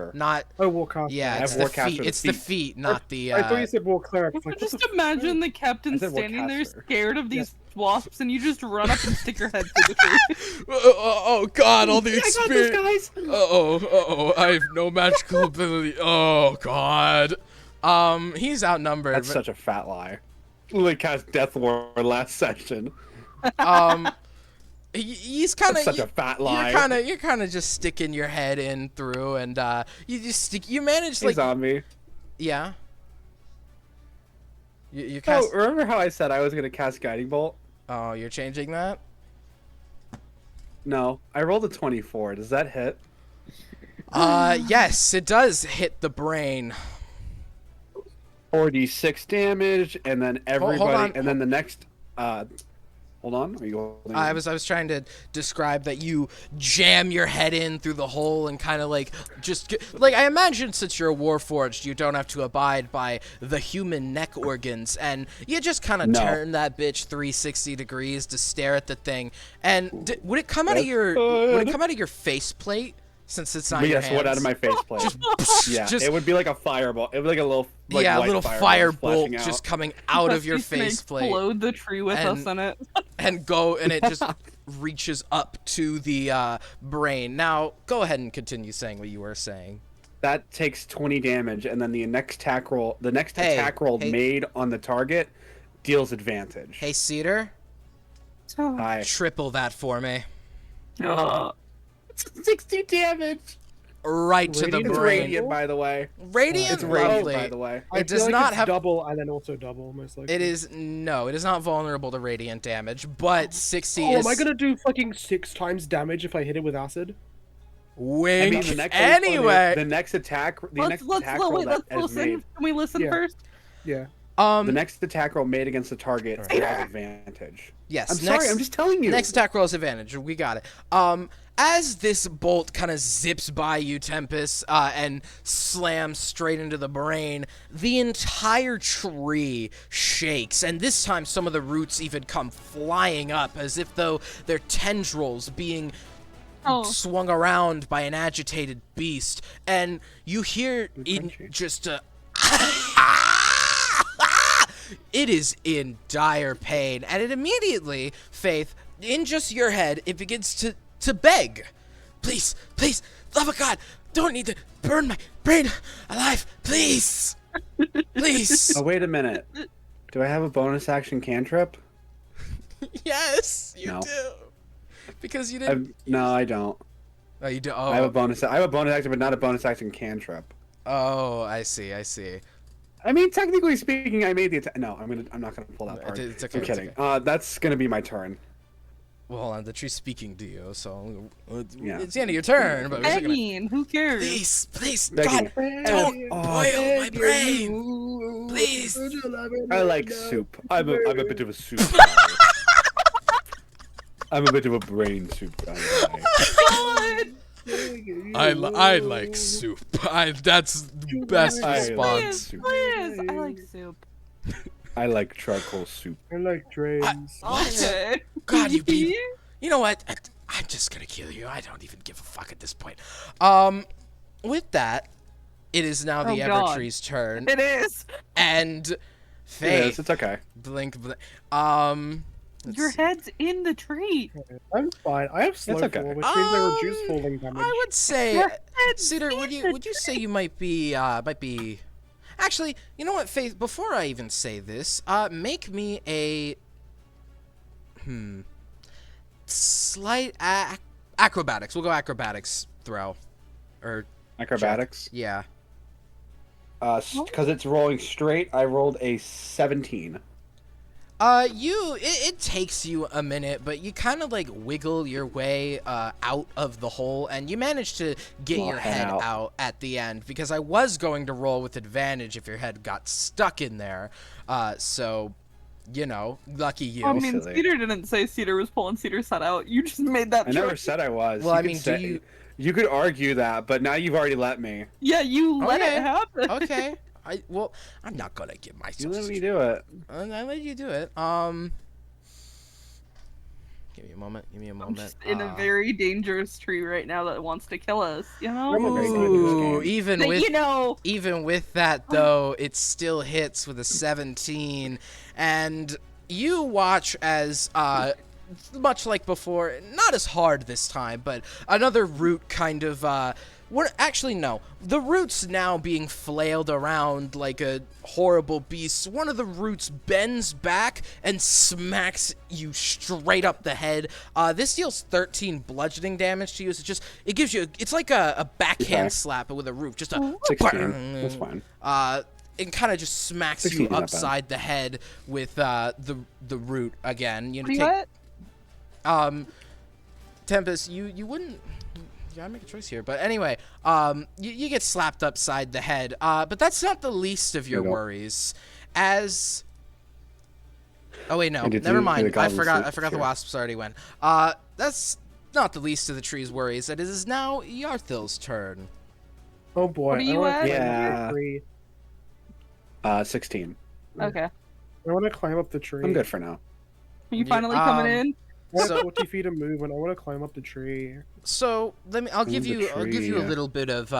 Warcaster. Not... Oh, Warcaster. Yeah, I it's have the Warcaster feet. with It's the feet. feet, not the... I thought you said War cleric. It's like, what Just the imagine the captain I said standing there Warcaster. scared of these wasps and you just run up and stick your head through the tree. Oh, God, all the I got this, experience... guys. Uh-oh, I have no magical ability. Oh, God. He's outnumbered. That's such a fat lie. Literally cast Death Ward last session. He's kind of That's such a fat lie. You're kind of just sticking your head in through, and you manage He's like on me. yeah. You Oh, cast. remember how I said I was gonna cast Guiding Bolt? Oh, you're changing that. No, I rolled a 24. Does that hit? Yes, it does hit the brain. 4d6 damage, and then everybody, on. and then the next. Hold on. Are you holding? I was trying to describe that you jam your head in through the hole and kind of like like I imagine since you're a warforged, you don't have to abide by the human neck organs, and you just kind of No. turn that bitch 360 degrees to stare at the thing. And would it come out of That's your faceplate since it's not your Yes, hands? what out of my faceplate? Yeah, just- it would be like a fireball. It would be like a little, like, yeah, a white little fireball firebolt flashing out. just coming out of your He's gonna faceplate. explode the tree with us And- in it. and it just reaches up to the brain. Now, go ahead and continue saying what you were saying. That takes 20 damage, and then the next attack roll, Hey. made on the target deals advantage. Hey, Cedar, Hi. triple that for me. 60 damage. Right to the Radiant It's brain. radiant, by the way. Radiant, It's radiant, lovely. by the way. I It feel does like not it's have. double and then also double, most likely. It is not vulnerable to radiant damage, but 60 Oh, is. am I gonna do fucking 6 times damage if I hit it with acid? Wink. I mean, the next Anyway, the next attack, Let's attack roll wait, let's that is listen. made. Can we listen Yeah. first? Yeah. The next attack roll made against the target has advantage. Yes. I'm sorry, I'm just telling you. Next attack roll is advantage. We got it. As this bolt kind of zips by you, Tempest, and slams straight into the brain, the entire tree shakes, and this time some of the roots even come flying up, as if though they're tendrils being swung around by an agitated beast, and you hear in just a it is in dire pain, and it immediately, Faith, in just your head, it begins to beg. Please, please, love of God, don't need to burn my brain alive, please. Please. Oh, wait a minute. Do I have a bonus action cantrip? Yes, you do. Because you didn't. No, I don't. Oh, you do. Oh. I have a bonus action, but not a bonus action cantrip. Oh, I see. I see. I mean, technically speaking, I made the attack. No, I'm not gonna pull that part. It's okay. I'm kidding. Okay. That's gonna be my turn. Well, hold on. The tree's speaking to you, so Yeah. it's the end of your turn. But I mean, who cares? please, please, Begging. God, don't boil my brain. Please. I like soup. I'm a bit of a soup guy. I'm a bit of a brain soup guy. I like soup. That's the best response. Please, I like soup. I like charcoal soup. I like drains. Okay. God, you know what? I'm just gonna kill you. I don't even give a fuck at this point. With that, it is now the Evertree's turn. It is. And Faith. Yes, it's okay. Blink. Your head's in the tree. I'm fine. I have slow okay. fall, which means I reduce falling damage. I would say, Your head's Cedar, in would you say you might be Actually, you know what, Faith? Before I even say this, make me a slight acrobatics. We'll go acrobatics throw, or Acrobatics. check. Yeah. Because it's rolling straight, I rolled a 17. It takes you a minute, but you kind of like wiggle your way out of the hole, and you manage to get your head out at the end, because I was going to roll with advantage if your head got stuck in there. So, you know, lucky you. I mean, Cedar didn't say Cedar was pulling Cedar's head out. You just made that I never said I was. Well, You I could mean, say, you could argue that, but now you've already let me. Yeah, you let Okay. it happen. Okay. I'm not gonna give myself. You let me do it. I let you do it. Give me a moment. I'm just in a very dangerous tree right now that wants to kill us. You know. I'm a very Ooh, even But, with you know. even with that though, it still hits with a 17, and you watch as much like before, not as hard this time, but another root kind of actually no. The root's now being flailed around like a horrible beast. One of the roots bends back and smacks you straight up the head. This deals 13 bludgeoning damage to you. It gives you, it's like a backhand slap with a root. Just a 16. That's fine. It kind of just smacks you upside the head with the root again. You know, Tempest, you wouldn't. You gotta make a choice here, but anyway, you get slapped upside the head. But that's not the least of your worries. As oh wait, no, never mind. I forgot the wasps already went. That's not the least of the tree's worries. It is now Yarthil's turn. Oh boy. What are you at? Yeah. 16. Okay. I want to climb up the tree. I'm good for now. Are you finally coming in? I So- have 40 feet of move, and I want to climb up the tree. So I'll give the you a tree. little bit of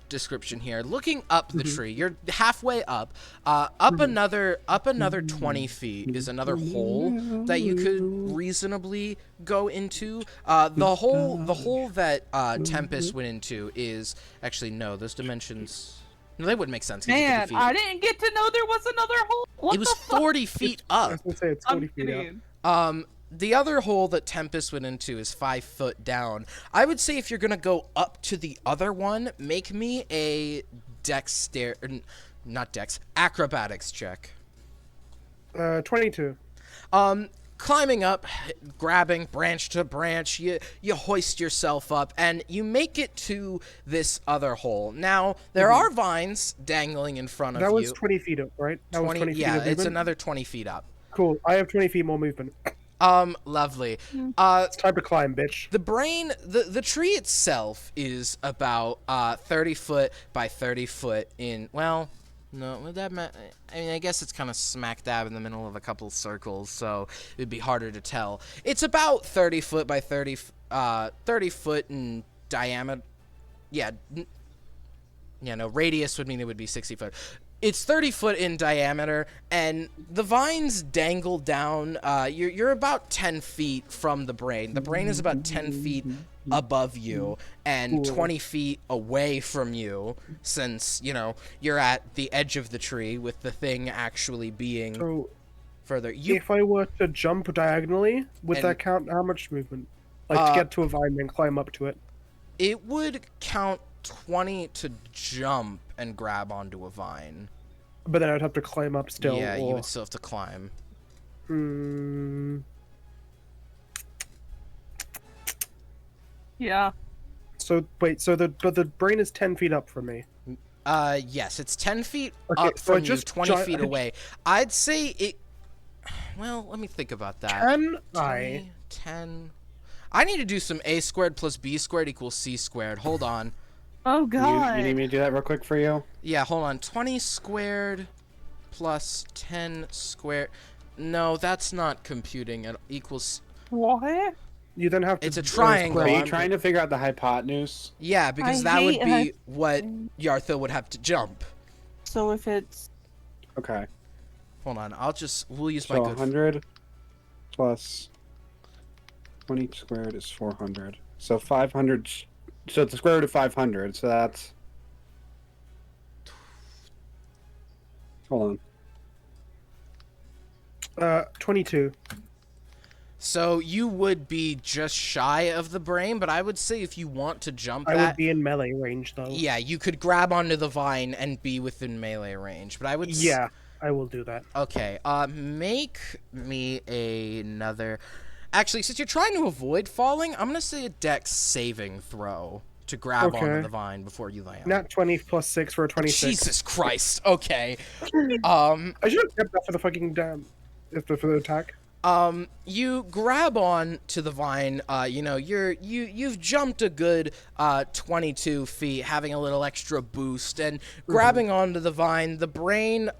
description here. Looking up the tree, you're halfway up. Up another 20 feet is another hole that you could reasonably go into. The hole that Tempest went into is actually no. Those dimensions. No, they wouldn't make sense. 'Cause it's 50 Man, feet. I didn't get to know there was another hole. What It was the fuck? 40 feet I up. was gonna say it's 40 I'm feet up. kidding. The other hole that Tempest went into is 5 foot down. I would say if you're gonna go up to the other one, make me a acrobatics check. 22. climbing up, grabbing branch to branch, you hoist yourself up, and you make it to this other hole. Now, there are vines dangling in front of you. That was 20 feet up, right? That was 20 feet yeah, of movement? it's another 20 feet up. Cool. I have 20 feet more movement. Lovely. It's time to climb, bitch. The brain, the tree itself is about 30 foot by 30 foot in, well, no, would that I mean, I guess it's kind of smack dab in the middle of a couple of circles, so it'd be harder to tell. It's about 30 foot by 30 foot in diameter. Yeah, no, radius would mean it would be 60 foot. It's 30 foot in diameter, and the vines dangle down. You're about 10 feet from the brain. The brain is about 10 feet above you and 20 feet away from you, since, you know, you're at the edge of the tree with the thing actually being further. If I were to jump diagonally, would that count how much movement? Like, to get to a vine and climb up to it? It would count 20 to jump and grab onto a vine. But then I'd have to climb up still. Yeah, or... you would still have to climb. Yeah. So wait, but the brain is 10 feet up from me. Yes, it's 10 feet Okay, up so from you, 20 feet away. I'd say it. Well, let me think about that. 10. I need to do some a squared plus b squared equals c squared. Hold on. Oh god. You need me to do that real quick for you? Yeah, hold on. 20 squared plus 10 squared. No, that's not computing. It equals. What? You then have to. It's a triangle. Are you trying to figure out the hypotenuse? Yeah, because that would be what Yartha would have to jump. So if it's. Okay. Hold on. We'll use my So good. 100 plus 20 squared is 400. So 500. So it's the square root of 500. So that's. Hold on. 22. So you would be just shy of the brain, but I would say if you want to jump I would be in melee range, though. Yeah, you could grab onto the vine and be within melee range, but I would... Yeah, I will do that. Okay, make me another... Actually, since you're trying to avoid falling, I'm going to say a dex saving throw to grab onto the vine before you land. Nat 20 plus 6 for a 26. Jesus Christ, okay. I should have kept that for the fucking for the attack. You grab on to the vine, you know, you've jumped a good 22 feet, having a little extra boost, and grabbing onto the vine, the brain,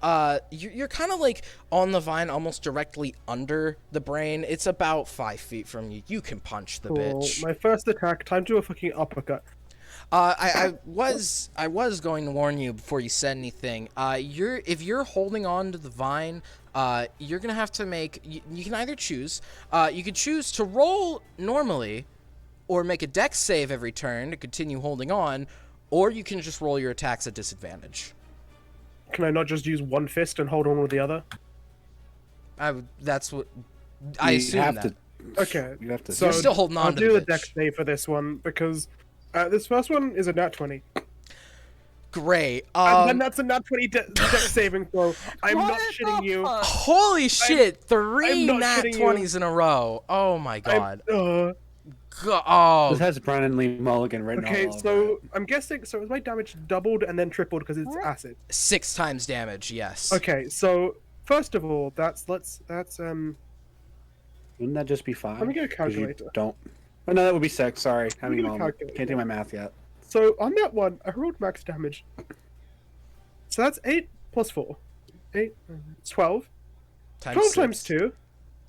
you're kind of like on the vine almost directly under the brain. It's about 5 feet from you. You can punch the bitch. My first attack, time to do a fucking uppercut. I was going to warn you before you said anything. If you're holding on to the vine, you're gonna have to make. You can either choose. You could choose to roll normally, or make a dex save every turn to continue holding on, or you can just roll your attacks at disadvantage. Can I not just use one fist and hold on with the other? That's what I assume that. Okay, you have to. So you're still holding on to the bitch. I'll do the the dex save for this one because this first one is a nat 20. Great. And that's a nat 20 dex saving throw. I'm not shitting you. Holy shit! 3 nat 20s in a row. Oh my god. This has Brennan Lee Mulligan written all over Okay, so it. I'm guessing. So is my damage doubled and then tripled because it's acid? 6 times damage. Yes. Okay, so first of all, that's Wouldn't that just be 5? Let me get a calculator. Don't. Oh no, that would be 6. Sorry, having a moment. Calculator. Can't do my math yet. So on that one, I rolled max damage. So that's 8 plus 4. 8, 12. 12 times 2,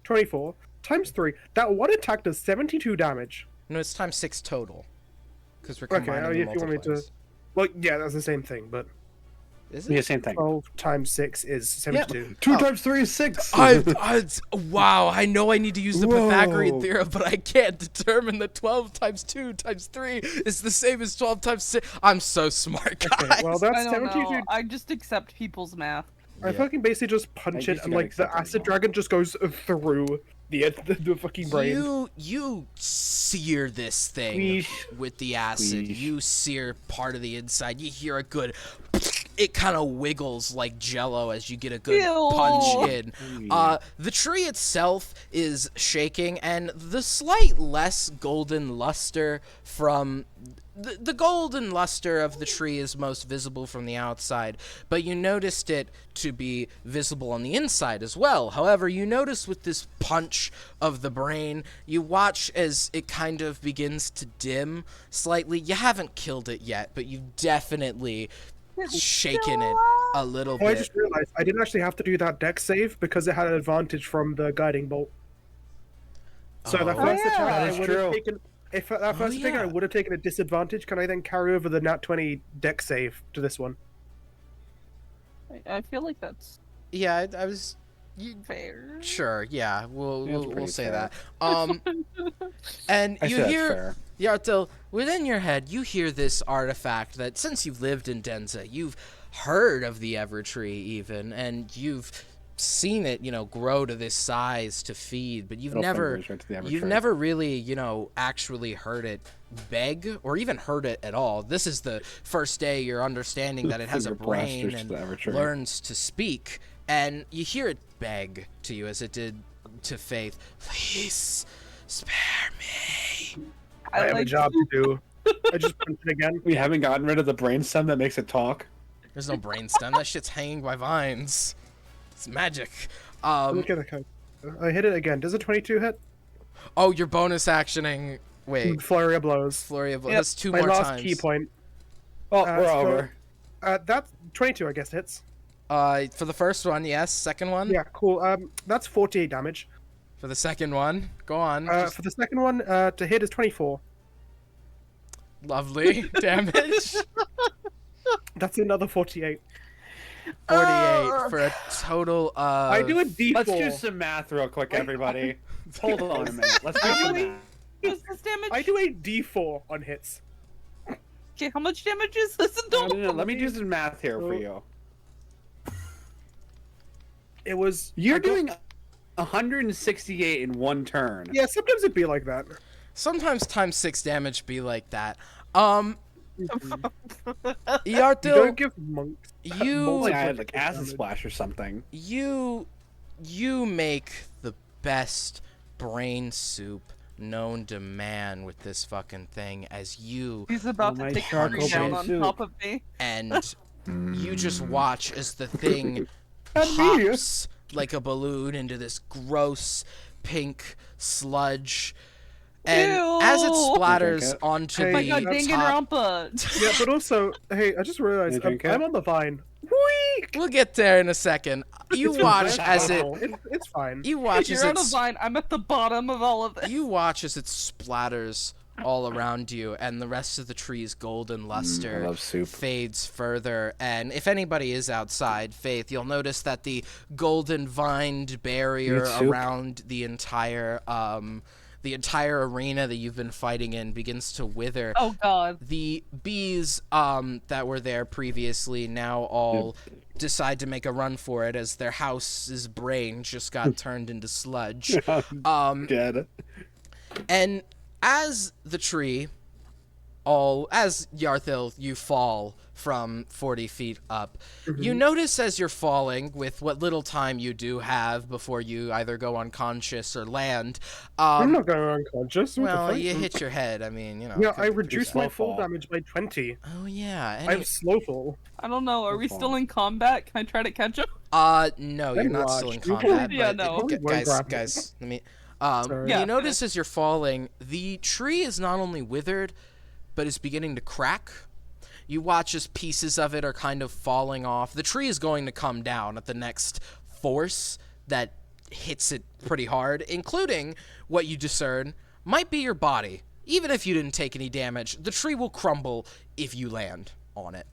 24. Times 3. That one attack does 72 damage. No, it's times 6 total. Because we're combining the if you want me to... multiplies. Well, yeah, that's the same thing, but... Is it? Yeah, same thing. 12 times 6 is 72. Yeah. 2 times 3 is 6! Wow, I know I need to use the Pythagorean theorem, but I can't determine that 12 times 2 times 3 is the same as 12 times 6. I'm so smart, guys. Okay, well, that's I don't 72. know. I just accept people's math. I fucking basically just punch it, and like the acid dragon just goes through the fucking brain. You sear this thing with the acid. Squeeze. You sear part of the inside. You hear a good. it kind of wiggles like jello as you get a good Ew. punch in. The tree itself is shaking, and the slight less golden luster from the golden luster of the tree is most visible from the outside, but you noticed it to be visible on the inside as well. However, you notice with this punch of the brain, you watch as it kind of begins to dim slightly. You haven't killed it yet, but you've definitely shaken it a little Oh, I bit. just realized I didn't actually have to do that deck save because it had an advantage from the guiding bolt. So that Oh. first Oh, yeah. attack, That I is would have true. taken. If that first attack, yeah. I would have taken a disadvantage. Can I then carry over the nat 20 deck save to this one? I feel like that's Yeah, I was. fair. Sure, yeah, we'll Yeah, it's we'll pretty say fair. that. And I you say that's hear fair. Yartil, within your head, you hear this artifact that since you've lived in Denza, you've heard of the Evertree even, and you've seen it, grow to this size to feed, but you've Middle never fingers right to the you've Evertree. never really, actually heard it beg or even heard it at all. This is the first day you're understanding that it has a Finger brain blasters and to the Evertree. learns to speak, and you hear it beg to you as it did to Faith. Please spare me. I have a like job to do. I just punched it again. We haven't gotten rid of the brainstem that makes it talk. There's no brainstem. That shit's hanging by vines. It's magic. Look at it. I hit it again. Does a 22 hit? Oh, you're bonus actioning. Wait, Flurry of blows. flurry of blows. Yep. That's two My more last times. key point. Oh, Uh, we're so- over. That's 22, I guess hits. For the first one, yes. Second one. Yeah, cool. That's 48 damage. For the second one, go on. Just For the second one, to hit is 24. lovely damage. That's another 48. 48 for a total of. I do a D4. Let's do some math real quick, everybody. Hold on a minute. Let's do some math. use this damage. I do a D4 on hits. Okay, how much damage is this in No, total? no, no, let me do some math here for you. It was. You're I got- doing 168 in one turn. Yeah, sometimes it'd be like that. Sometimes times 6 damage be like that. You Yartil, don't give monks. you Like I had like Damage. acid splash or something. you make the best brain soup known to man with this fucking thing as you He's about my to take charcoal Harry down brain on soup. top of me. and you just watch as the thing And me. pops like a balloon into this gross pink sludge. And as it Ew. splatters Drink it. onto Hey, My the god, that's top, Danganronpa. Yeah, but also, hey, I just realized You drink it? I'm on the vine. Whee! we'll get there in a second. You It's watch fine. as it It's fine. you watch as You're on a it vine. I'm at the bottom of all of this. you watch as it splatters all around you, and the rest of the tree's golden luster I love soup. fades further. And if anybody is outside, Faith, you'll notice that the golden vined barrier Eat soup. around the entire arena that you've been fighting in begins to wither. Oh god. The bees that were there previously now all decide to make a run for it as their house's brain just got turned into sludge. Dead. And as the tree, as Yarthil, you fall from 40 feet up, you notice as you're falling, with what little time you do have before you either go unconscious or land, I'm not going unconscious. What the well, fuck? you hit your head. I mean, Yeah, could I be- reduced slow my fall fall. damage by 20. Oh yeah. I'm slow fall. I don't know. Are we Good still call. in combat? Can I try to catch him? No, you're Then not watch. still in You combat. probably- Yeah, but no. Probably won't guys, grab me. let me. Sorry. Yeah. You notice as you're falling, the tree is not only withered, but is beginning to crack. You watch as pieces of it are kind of falling off. The tree is going to come down at the next force that hits it pretty hard, including what you discern might be your body. Even if you didn't take any damage, the tree will crumble if you land on it.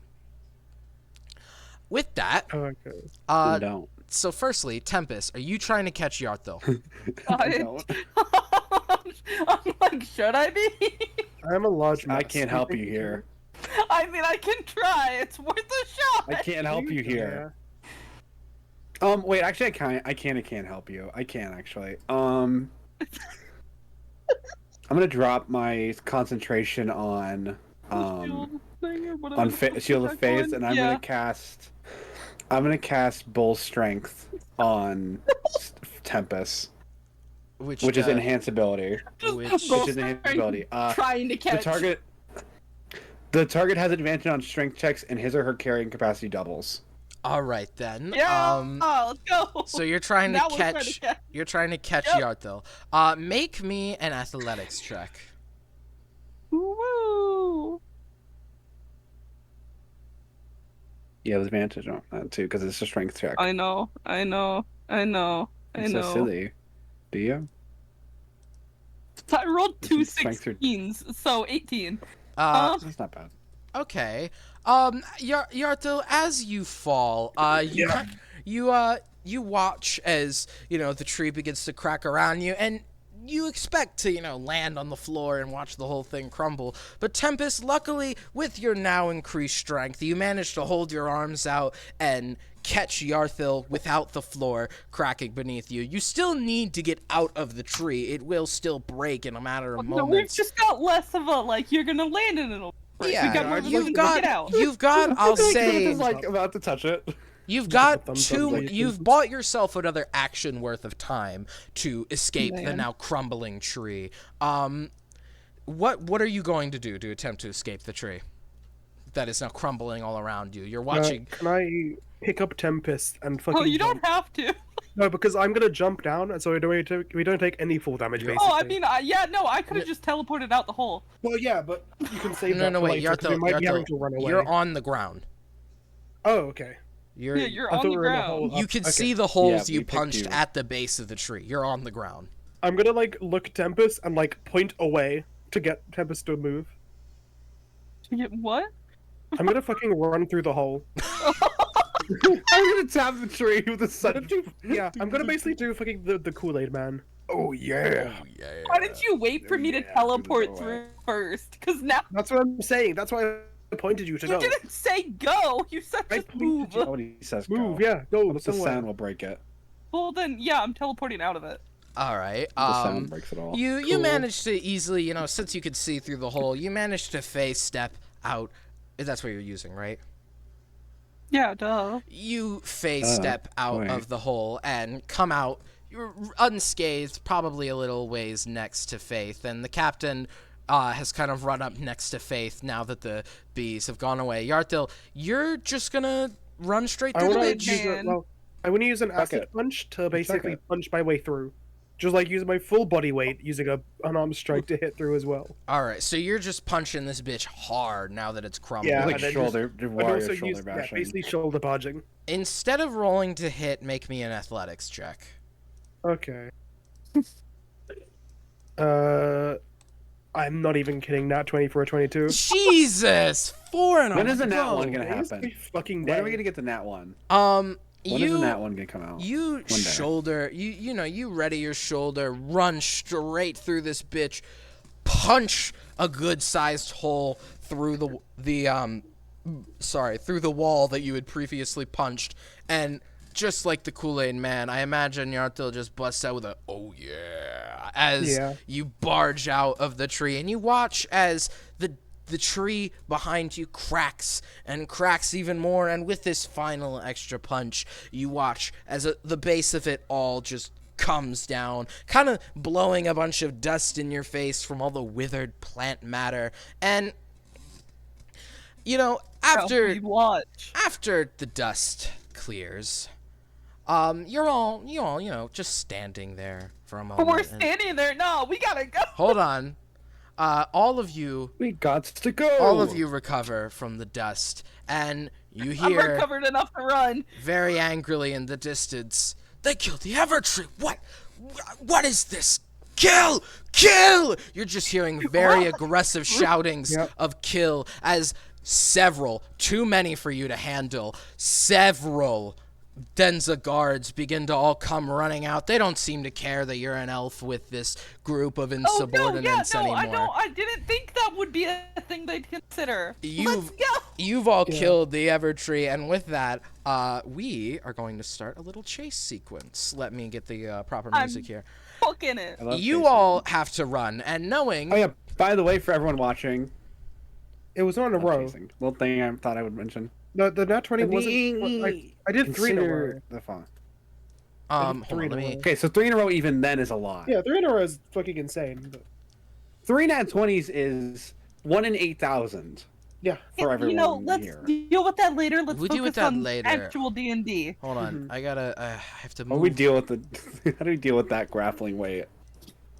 With that, Okay. Don't. so firstly, Tempest, are you trying to catch Yarthil? Don't. I'm like, should I be? I am a large I mess. can't help you here. I mean, I can try. It's worth a shot. I can't help you here. Wait, actually, I can't help you. I can actually. I'm gonna drop my concentration on or whatever. on the fuck Shield was of that Faith, going? and I'm Yeah. gonna cast. I'm gonna cast Bull Strength on Tempest, Which which is does- enhance ability. Which- Bull Which is enhance strength ability. trying to catch. The target has advantage on strength checks, and his or her carrying capacity doubles. All right then. Yeah, let's go. So you're trying to Now we're trying to catch. catch. You're trying to catch Yep. Yarthil. Make me an athletics check. Woo! You have advantage on that too, because it's a strength check. I know. It's so silly. Do you? So I rolled two Strength or- 16s, so 18. That's not bad. Okay. Yarthil, as you fall, you watch as, the tree begins to crack around you, and you expect to, land on the floor and watch the whole thing crumble. But Tempest, luckily, with your now increased strength, you manage to hold your arms out and catch Yarthil without the floor cracking beneath you. You still need to get out of the tree. It will still break in a matter of No, we've moments. just got less of a, you're gonna land in it. Yeah, we got more of a you've get got, out. I'll say, It's like about to touch it. you've got thumbs up, like, you've bought yourself another action worth of time to escape the Man. now crumbling tree. What are you going to do to attempt to escape the tree that is now crumbling all around you? You're watching. Can I pick up Tempest and fucking? Oh, you jump? don't have to. No, because I'm gonna jump down, and so we don't take any full damage. You're- Basically. Oh, I mean, I could have just teleported out the hole. Well, yeah, but you can save No, that no, for wait, later, 'cause we might be having to run away. You're on the ground. Oh, okay. You're. Yeah, you're I on thought the we were in the ground. hole. You can Okay. see the holes Yeah, you we picked punched you. at the base of the tree. You're on the ground. I'm gonna look Tempest and point away to get Tempest to move. What? I'm gonna fucking run through the hole. I'm gonna tap the tree with the sun. Yeah, I'm gonna basically do fucking the Kool-Aid man. Oh yeah. Yeah. Why didn't you wait for me to Yeah, teleport through the through first? Because now That's what I'm saying. That's why I pointed you to you go. didn't say go. You said I just move. pointed Nobody says Move, go. yeah, go. What if the somewhere. sound will break it? Well, then, yeah, I'm teleporting out of it. All right. The sound breaks it all. You Cool. managed to easily, since you could see through the hole, you managed to face step out. That's what you're using, right? Yeah, duh. You face step out wait. of the hole and come out. You're unscathed, probably a little ways next to Faith, and the captain has kind of run up next to Faith now that the bees have gone away. Yarthil, you're just gonna run straight I through the want to bitch. use I want to use an acid it. punch to basically it. punch my way through. Just use my full body weight using an arm strike to hit through as well. All right, so you're just punching this bitch hard now that it's crumbling. Yeah, Like and then shoulder, I'd warrior also shoulder use bashing. basically shoulder barging. Instead of rolling to hit, make me an athletics check. Okay. I'm not even kidding. Nat 20 for a 22. Jesus, 4 and a When is the nat row. one gonna Today's happen? my fucking When are we day. gonna get the nat one? When is You the nat one gonna come out? you day. shoulder you ready your shoulder, run straight through this bitch, punch a good sized hole through through the wall that you had previously punched, and just like the Kool-Aid man, I imagine Yarthil just busts out with a "oh yeah" as Yeah. you barge out of the tree, and you watch as the tree behind you cracks and cracks even more, and with this final extra punch, you watch as the base of it all just comes down, kind of blowing a bunch of dust in your face from all the withered plant matter. And after Watch. the dust clears, you're all just standing there for a moment. But we're and- standing there. No, we gotta go. Hold on. All of you We got to go. all of you recover from the dust, and you I'm hear recovered enough to run. very angrily in the distance, "They killed the Evertree! What is this? Kill! Kill!" You're just hearing very aggressive shoutings Yep. of kill as several, too many for you to handle, several Denza guards begin to all come running out. They don't seem to care that you're an elf with this group of insubordinates I anymore. know. I didn't think that would be a thing they'd consider. Let's go. You've all killed the Evertree, and with that, we are going to start a little chase sequence. Let me get the proper music here. Fucking it. I love You chasing. all have to run, and knowing Oh yeah. By the way, for everyone watching, It was not in a Not row. chasing. Little thing I thought I would mention. The nat 20 wasn't. I did 3 in a row. Consider the font. Hold three on, in let a me. row. Okay, so 3 in a row even then is a lot. Yeah, 3 in a row is fucking insane. But 3 nat 20s is 1 in 8,000 yeah. for everyone You know, let's here. deal with that later. Let's We'll deal with focus that on later. actual D&D. Hold on, Mhm. I have to How move. do we deal with the? How do we deal with that grappling weight?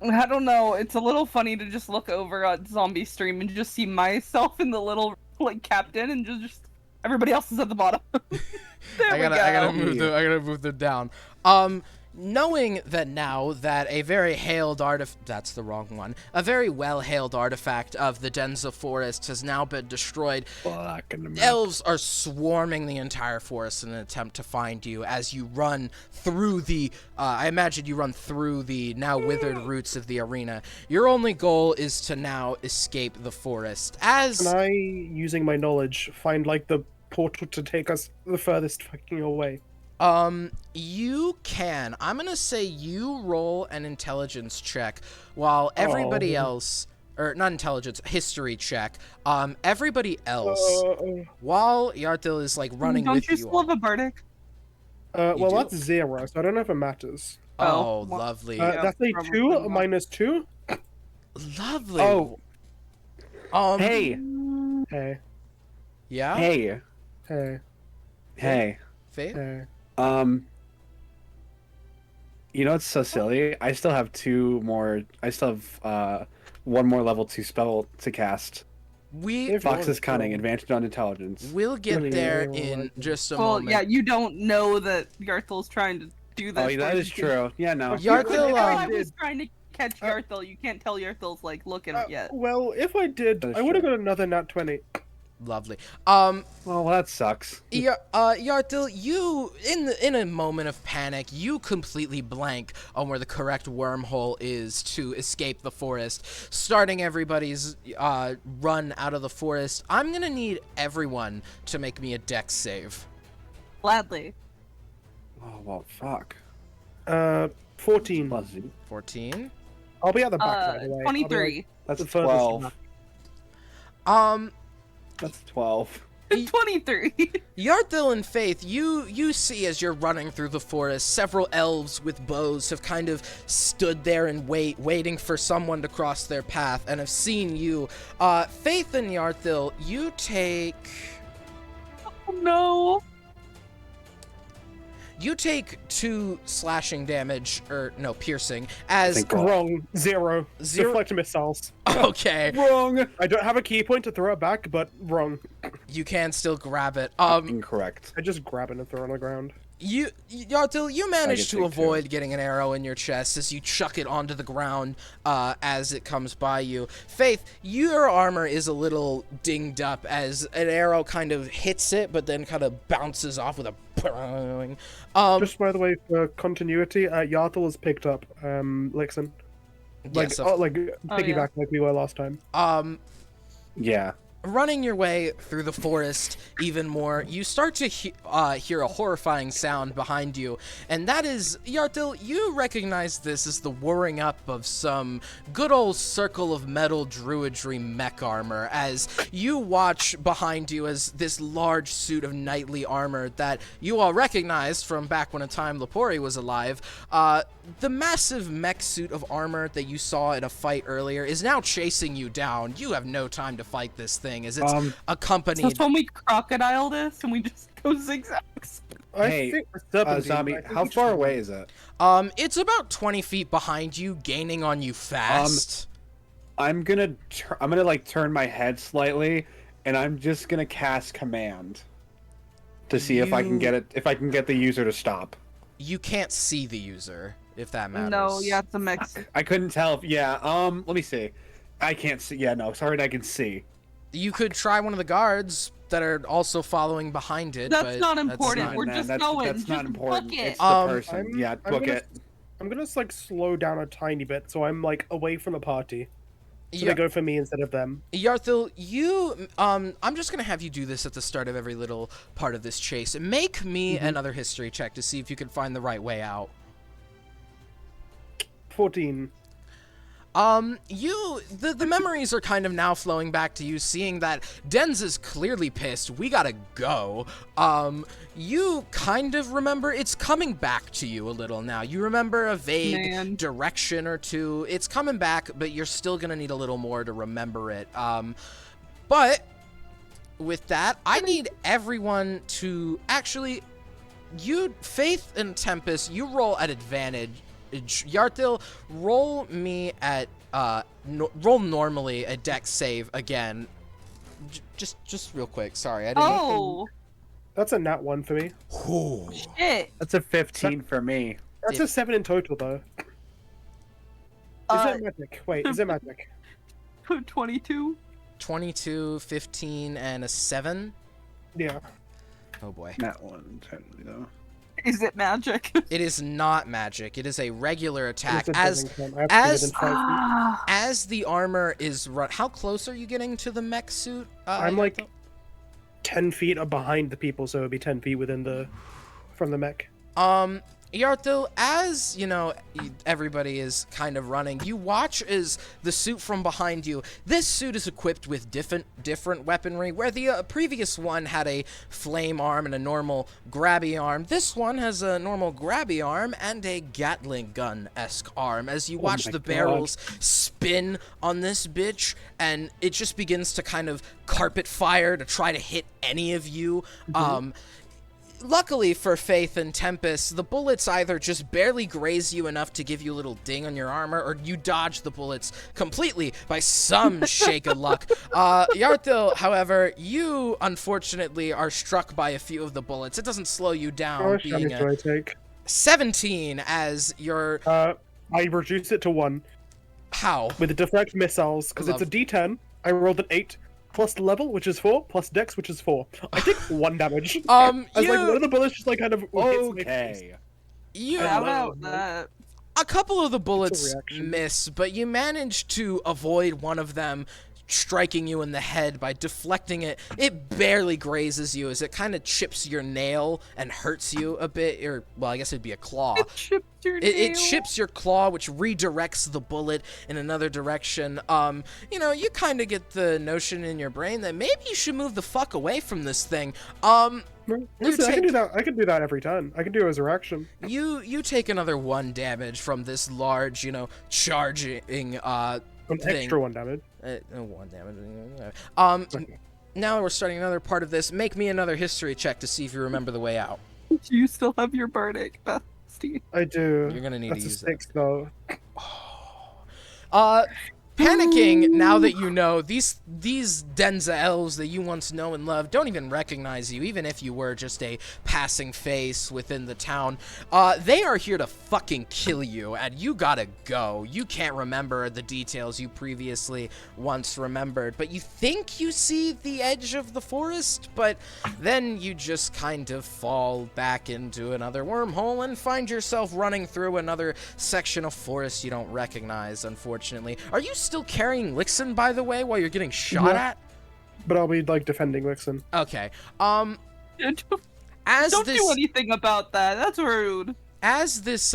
I don't know. It's a little funny to just look over at Zombie Stream and just see myself in the little like captain, and just everybody else is at the bottom. There we go. I gotta move them down. Knowing that now that a very hailed that's the wrong one. A very well-hailed artifact of the Denza Forest has now been destroyed. Elves are swarming the entire forest in an attempt to find you as you run through the, I imagine you run through the now withered roots of the arena. Your only goal is to now escape the forest. Can I, using my knowledge, find like the portal to take us the furthest fucking away? You can. I'm gonna say you roll an intelligence check while everybody else, or not intelligence, history check. Everybody else, while Yartil is like running Don't with you you. still have a bardic? Well, do? that's 0, so I don't know if it matters. Oh, well, lovely. That's a probably 2 not. minus 2. Lovely. Oh. Hey. Hey, Yeah. Hey. hey, Faith? hey. You know what's so silly? I still have 2 more. I still have 1 more level 2 spell to cast. If- Fox's Cunning, advantage on intelligence. We'll get Yeah, there yeah, in yeah. just a Well, moment. yeah, you don't know that Yarthel's trying to do this. Oh, that is true. Yeah, no. Yarthel, If I um, was trying to catch Yarthel, you can't tell Yarthel's like looking yet. Well, if I did, That is I would have true. got another nat 20. Lovely. Well, that sucks. Yartil, you in a moment of panic, you completely blank on where the correct wormhole is to escape the forest, starting everybody's run out of the forest. I'm gonna need everyone to make me a dex save. Gladly. Oh, well, fuck. 14. Plus Z. 14. I'll be at the back, by the way. I'll be, like, 23. That's the furthest 12. back. That's 12. 23. Yarthil and Faith, you see as you're running through the forest, several elves with bows have kind of stood there and waiting for someone to cross their path, and have seen you. Faith and Yarthil, you take Oh no. 2 slashing damage, or no, piercing, as Thank God. Wrong. 0. Zero- Deflect missiles. okay, Wrong. I don't have a key point to throw it back, but wrong. you can still grab it. Incorrect. I just grab it and throw it on the ground. Yartil, you manage get to take two. avoid getting an arrow in your chest as you chuck it onto the ground as it comes by you. Faith, your armor is a little dinged up as an arrow kind of hits it, but then kind of bounces off with a bang. Just by the way, for continuity, Yarthel has picked up Lixen. Like, Yes, like yeah. piggyback like we were last time. Yeah. running your way through the forest even more, you start to hear a horrifying sound behind you, and that is, Yartil, you recognize this as the whirring up of some good old circle of metal druidry mech armor, as you watch behind you as this large suit of knightly armor that you all recognize from back when a time Lepori was alive. The massive mech suit of armor that you saw in a fight earlier is now chasing you down. You have no time to fight this thing as it's accompanied. So it's when we crocodile this and we just go zigzags. Hey, Zombie, how far away is it? It's about 20 feet behind you, gaining on you fast. I'm gonna like turn my head slightly, and I'm just gonna cast command to see if I can get it. If I can get the user to stop. You can't see the user, if that matters. No, yeah, it's a mix. I couldn't tell if. Yeah. Let me see. I can't see. Yeah. No. Sorry. I can see. You could try one of the guards that are also following behind it. That's but not that's important. not- We're just going. That's Just not important. book it. It's the person. Yeah. Book gonna, it. I'm gonna like slow down a tiny bit, so I'm like away from the party. So Yeah. they go for me instead of them. Yarthil, you, I'm just gonna have you do this at the start of every little part of this chase. Make me another history check to see if you can find the right way out. 14. The memories are kind of now flowing back to you, seeing that Denz is clearly pissed. We gotta go. You kind of remember, it's coming back to you a little now. You remember a vague direction or two. It's coming back, but you're still gonna need a little more to remember it. But with that, I need everyone to actually, Faith and Tempest, you roll at advantage. Yartil, roll me at roll normally a dex save again. Just real quick. Sorry, I didn't. Oh, that's a nat 1 for me. Ooh. shit. That's a 15 for me. That's a 7 in total, though. Is it magic? Wait, is it magic? 22. 22, 15, and a 7. Yeah. Oh boy. Nat 1, technically, though. Is it magic? It is not magic. It is a regular attack. It doesn't count. I have to be within 5 feet. As the armor is run, how close are you getting to the mech suit? I'm like 10 feet behind the people, so it'd be 10 feet from the mech. Yartil, as, you know, everybody is kind of running, you watch as the suit from behind you, this suit is equipped with different weaponry, where the previous one had a flame arm and a normal grabby arm. This one has a normal grabby arm and a Gatling gun-esque arm, as you watch the barrels spin on this bitch, and it just begins to kind of carpet fire to try to hit any of you. Luckily for Faith and Tempest, the bullets either just barely graze you enough to give you a little ding on your armor, or you dodge the bullets completely by some shake of luck. Yartil, however, you unfortunately are struck by a few of the bullets. It doesn't slow you down. How much damage do I take? 17 as your... I reduce it to 1. How? With the deflect missiles, because it's a D10. I rolled an 8. Plus level, which is 4, plus dex, which is 4. I take 1 damage. I was like, one of the bullets just like kind of Okay. How about that? A couple of the bullets miss, but you manage to avoid one of them striking you in the head by deflecting it. It barely grazes you as it kind of chips your nail and hurts you a bit, or, well, I guess it'd be a claw. It chips your nail. It chips your claw, which redirects the bullet in another direction. You know, you kind of get the notion in your brain that maybe you should move the fuck away from this thing. Listen, I can do that. I can do that every time. I can do it as a reaction. You take another 1 damage from this large, you know, charging thing. Extra 1 damage. 1 damage. Okay. Now we're starting another part of this. Make me another history check to see if you remember the way out. Do you still have your bardic, bestie? I do. You're gonna need to use a 6 though. Panicking now that you know these Denza elves that you once know and loved don't even recognize you, even if you were just a passing face within the town. They are here to fucking kill you, and you gotta go. You can't remember the details you previously once remembered, but you think you see the edge of the forest, but then you just kind of fall back into another wormhole and find yourself running through another section of forest you don't recognize, unfortunately. Are you still carrying Lixen, by the way, while you're getting shot at? But I'll be, like, defending Lixen. Okay. Don't do anything about that. That's rude. As this,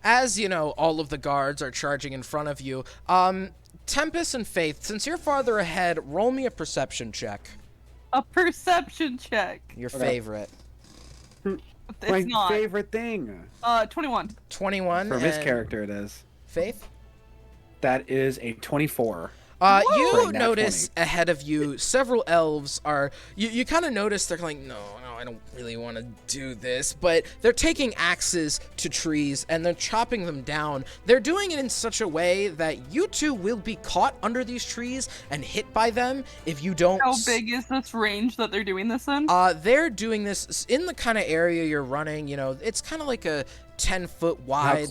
as, you know, all of the guards are charging in front of you, Tempest and Faith, since you're farther ahead, roll me a perception check. A perception check. Your favorite. My favorite thing. 21. 21. For his character, it is. Faith? That is a 24. You notice ahead of you, several elves are... You kind of notice they're like, no, I don't really want to do this. But they're taking axes to trees, and they're chopping them down. They're doing it in such a way that you two will be caught under these trees and hit by them if you don't... How big is this range that they're doing this in? They're doing this in the kind of area you're running. You know, it's kind of like a 10-foot wide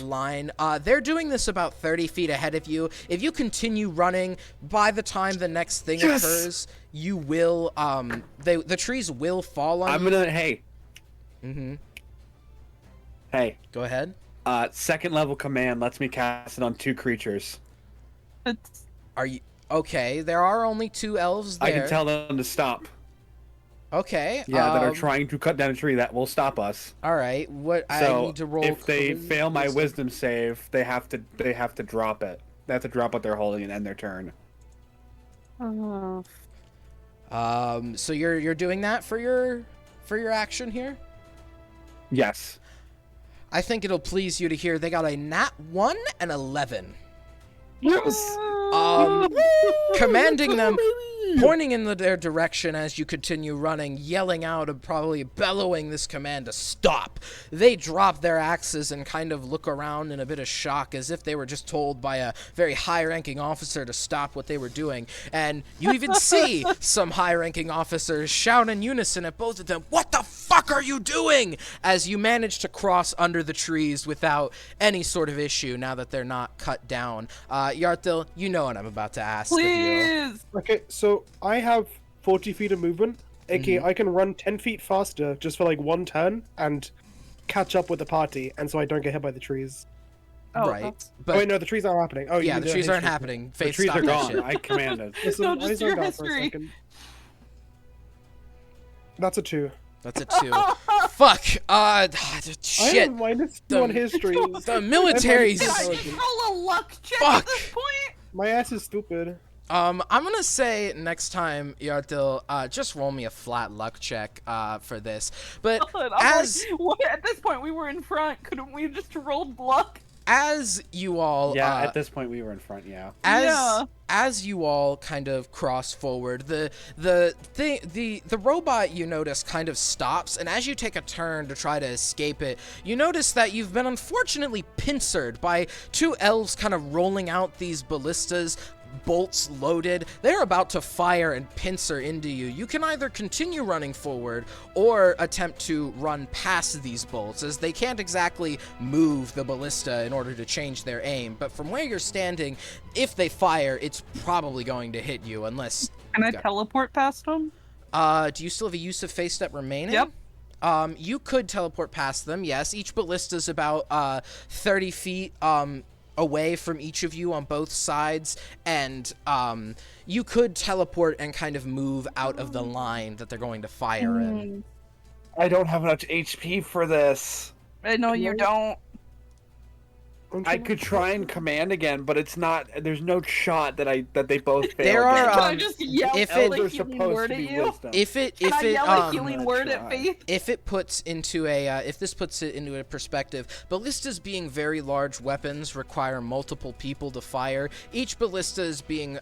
line. They're doing this about 30 feet ahead of you. If you continue running, by the time the next thing occurs, you will, the trees will fall on you. Hey. Hey. Go ahead. Second level command lets me cast it on 2 creatures. Are you, okay, there are only 2 elves there. I can tell them to stop. Okay. Yeah, that are trying to cut down a tree that will stop us. All right. What so I need to roll. If they fail my wisdom save, they have to drop it. They have to drop what they're holding and end their turn. Oh. So you're doing that for your action here? Yes. I think it'll please you to hear they got a nat 1 and 11. Yes. Commanding them, pointing in their direction as you continue running, yelling out and probably bellowing this command to stop. They drop their axes and kind of look around in a bit of shock as if they were just told by a very high-ranking officer to stop what they were doing. And you even see some high-ranking officers shout in unison at both of them, "What the fuck are you doing?" As you manage to cross under the trees without any sort of issue now that they're not cut down. Yarthil, you know what I'm about to ask of you. Please. Okay, so I have 40 feet of movement. Okay, I can run 10 feet faster just for like one turn and catch up with the party, and so I don't get hit by the trees. Oh, Right. Oh But wait, no, the trees aren't happening. Oh yeah, you the did trees aren't history. happening. The Faith, trees stop are that gone. shit. I commanded. Listen, No, just I zoned your out for a history. second. That's a 2. That's a 2. Fuck. I Shit. have -2 The- on history. The military's. Did I Intelligence. just roll a luck check Fuck. at this point? My ass is stupid. I'm gonna say next time, Yartil, just roll me a flat luck check for this. But I'm as like, what? At this point, we were in front. Couldn't we have just rolled luck? as you all Yeah, at this point we were in front, yeah. as Yeah. you all kind of cross forward, the robot, you notice, kind of stops, and as you take a turn to try to escape it, you notice that you've been unfortunately pincered by 2 elves kind of rolling out these ballistas, bolts loaded. They're about to fire and pincer into you. You can either continue running forward or attempt to run past these bolts, as they can't exactly move the ballista in order to change their aim. But from where you're standing, if they fire, it's probably going to hit you, unless... Can I teleport past them? Do you still have a use of phase step remaining? Yep. You could teleport past them, yes. Each ballista's about 30 feet away from each of you on both sides, and you could teleport and kind of move out of the line that they're going to fire in. I don't have enough HP for this. I know you don't. I could try and command again, but it's not. There's no shot that they both fail. There are, again. Can I just yell if a it- Elves are healing supposed word to at be you? wisdom. If it Can I yell a healing I'm word gonna at try. Faith? if it puts into if this puts it into a perspective, ballistas being very large weapons require multiple people to fire. Each ballista is being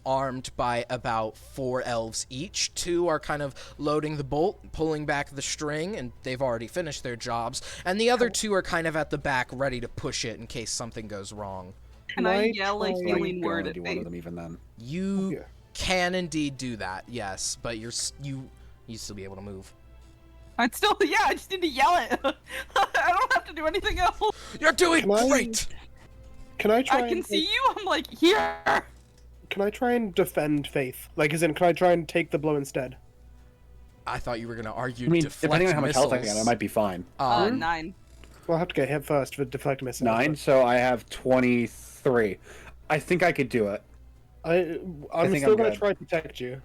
armed by about 4 elves each. 2 are kind of loading the bolt, pulling back the string, and they've already finished their jobs. And the other 2 are kind of at the back, ready to push it in case something goes wrong. Can I yell a try- healing You can word only at do one of Faith? them even then. You Yeah. can indeed do that, yes, but you still be able to move. I'd still, yeah, I just need to yell it. I don't have to do anything else. You're doing Can I- great. Can I try? I can and, see you. I'm like, here. Can I try and defend Faith? Like, as in, can I try and take the blow instead? I thought you were gonna argue I mean, deflect depending on how much missiles. health I got, I might be fine. 9. Well, I'll have to get hit first for deflect missile. 9, so I have 23. I think I could do it. I'm think still I'm gonna good. try to protect you.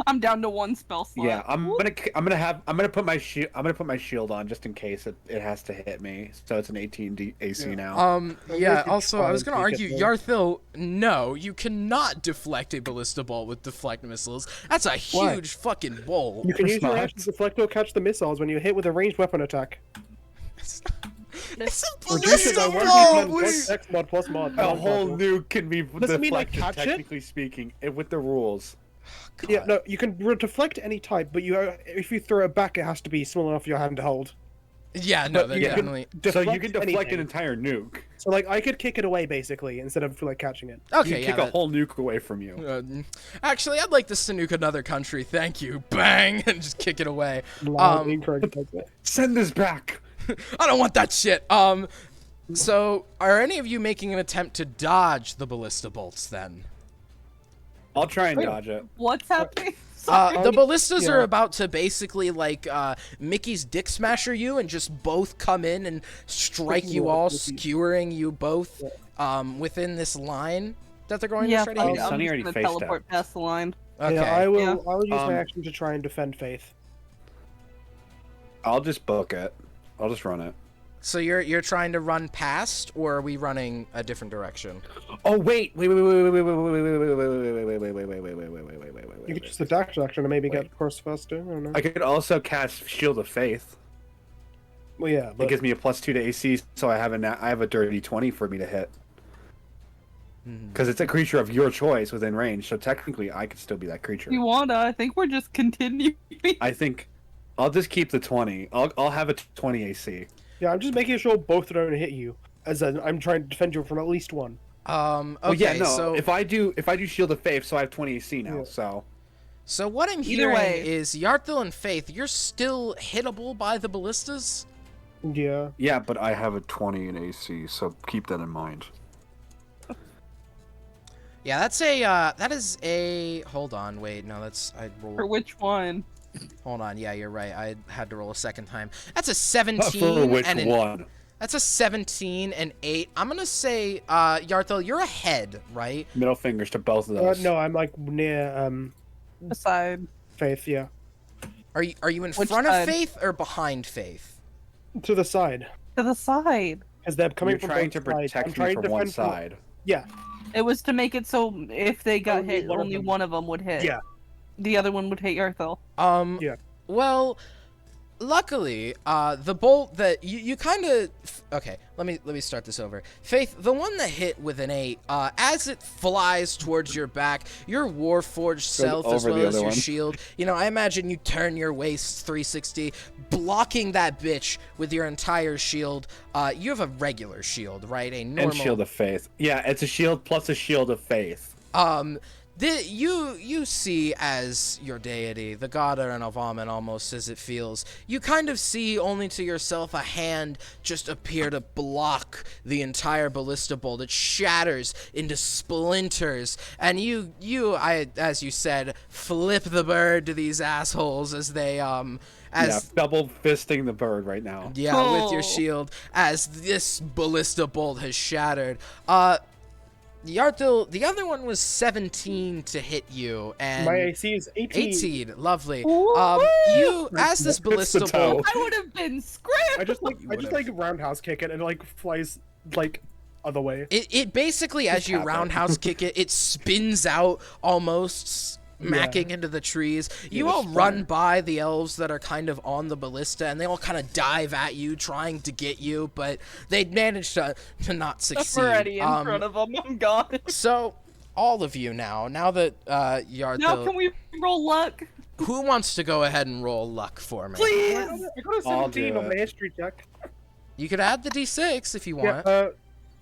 I'm down to 1 spell slot. Yeah, I'm gonna put my shield on just in case it has to hit me. So it's an 18 AC now. I'm Yeah, gonna also, I was try gonna and take argue, it though. Yarthil, no, you cannot deflect a ballista bolt with deflect missiles. That's a Why? huge fucking bolt. You can use your not. action to deflect or catch the missiles when you hit with a ranged weapon attack. It's a Reduce it by ballista 1d10 bolt! plus X mod plus mod. A whole nuke can be Doesn't mean I deflected, catch it? technically speaking, with the rules. Yeah, no, you can deflect any type, but if you throw it back, it has to be small enough for your hand to hold. Yeah, no, But that you can definitely... So you can deflect anything. an entire nuke. So, like, I could kick it away, basically, instead of, like, catching it. Okay, You yeah, kick that- a whole nuke away from you. Actually, I'd like this to nuke another country, thank you. Bang! And just kick it away. Loud, incorrect, like that. Send this back. I don't want that shit. So, are any of you making an attempt to dodge the ballista bolts, then? I'll try and dodge it. What's happening? Sorry. The ballistas Yeah. are about to basically, like, Mickey's Dick Smasher you and just both come in and strike you all, Mickey. skewering you both within this line that they're going Yeah, to try fuck to it, hit. Sonny I'm already just gonna faced teleport past the line. Okay. Yeah, I will use Um, my action to try and defend Faith. I'll just book it. I'll just run it. So you're trying to run past, or are we running a different direction? Oh wait. You could use the dash action to maybe Wait. get across faster. I don't know. I could also cast Shield of Faith. Well, yeah, It but gives me a +2 to AC, so I have a dirty 20 for me to hit. Because it's a creature of your choice within range, so technically I could still be that creature. You wanna? I think we're just continuing. I think I'll just keep the 20. I'll have a 20 AC. yeah, I'm just making sure both don't hit you. As in, I'm trying to defend you from at least one. Okay, Well, yeah, no. so If I do Shield of Faith, so I have 20 AC now. Yeah. So what I'm Either hearing way. is Yarthil and Faith, you're still hittable by the ballistas? Yeah. Yeah, but I have a 20 in AC, so keep that in mind. Yeah, that is a, hold on, wait, no, I For rolled, which one? hold on, yeah, you're right, I had to roll a second time. That's a 17 For which and an, one? that's a 17 and 8. I'm gonna say, Yarthil, you're ahead, right? Middle fingers to both of those. No, I'm like near Aside. Faith. Yeah, Are you in Which front side? of Faith or behind Faith? to the side, To the side. as they're coming You're from trying both to sides. I'm protect me trying from to one defend from- side. Yeah, It was to make it so if they got Only hit, one of only them. one of them would hit. Yeah. The other one would hit Yarthil. Yeah. Well, luckily, the bolt that you kind of, okay, let me start this over. Faith, the one that hit with an 8, as it flies towards your back, your Warforged self as over the well as other your one. shield, I imagine you turn your waist 360, blocking that bitch with your entire shield. You have a regular shield, right? A normal And Shield of Faith. Yeah, it's a shield plus a Shield of Faith. You see as your deity, the god of Renovamen, almost as it feels, you kind of see only to yourself a hand just appear to block the entire ballista bolt. It shatters into splinters, and as you said, flip the bird to these assholes as they, Yeah, double fisting the bird right now. yeah, with your Oh. shield, as this ballista bolt has shattered. Yarthil, the other one was 17 to hit you, and my AC is 18. 18, lovely. Woo! You, as this It's the ballista toe. bolt, I would have been screwed. I just would've. like roundhouse kick it and it like flies like other way. it basically, as you happen. roundhouse kick it, it spins out almost smacking into the trees. You all run by the elves that are kind of on the ballista, and they all kind of dive at you, trying to get you, but they manage to not succeed. I'm already in front of them. I'm gone. So, all of you now that Yarthil, Now can we roll luck? who wants to go ahead and roll luck for me? Please. I got a I'll 17 do on it. the history check. You could add the d6 if you want. Yeah.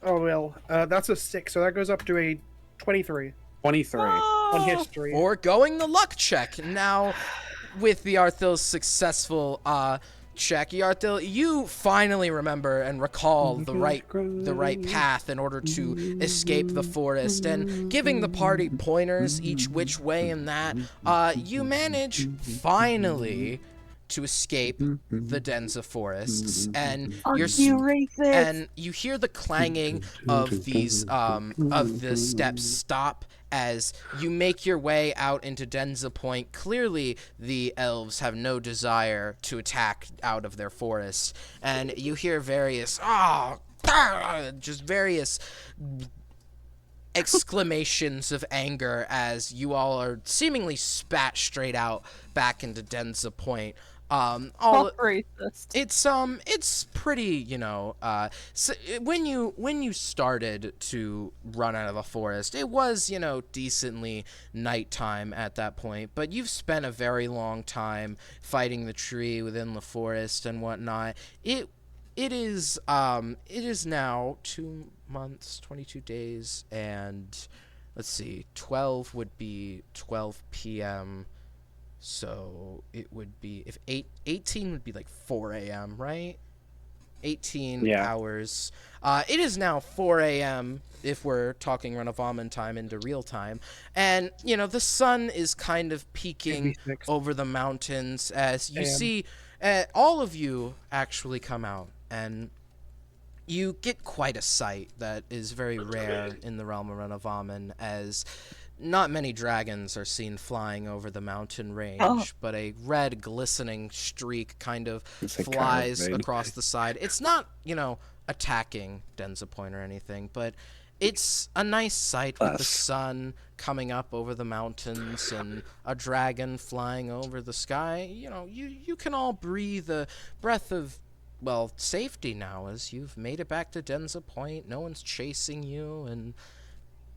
Oh well. That's a 6, so that goes up to a 23 23. on history. Or going the luck check. Now, with the Yarthil's successful check, Yarthil, you finally remember and recall the right path in order to escape the forest, and giving the party pointers each which way in that, you manage finally to escape the Denza forests, and and you hear the clanging of these of the steps stop as you make your way out into Denza Point. Clearly, the elves have no desire to attack out of their forest, and you hear various just various exclamations of anger as you all are seemingly spat straight out back into Denza Point. All Racist. it's pretty, so when you started to run out of the forest, it was, decently nighttime at that point, but you've spent a very long time fighting the tree within the forest and whatnot. It is now 2 months, 22 days, and let's see, 12 would be 12 p.m. So it would be, if 18 would be like 4 a.m., right? 18 hours. It is now 4 a.m. if we're talking Renovamen time into real time. And, the sun is kind of peeking 86. over the mountains as you see all of you actually come out. And you get quite a sight that is very rare in the realm of Renovamen, as not many dragons are seen flying over the mountain range, but a red glistening streak kind of It's like flies kind of across the side. It's not, attacking Denza Point or anything, but it's a nice sight with the sun coming up over the mountains and a dragon flying over the sky. You can all breathe a breath of, well, safety now as you've made it back to Denza Point. No one's chasing you, and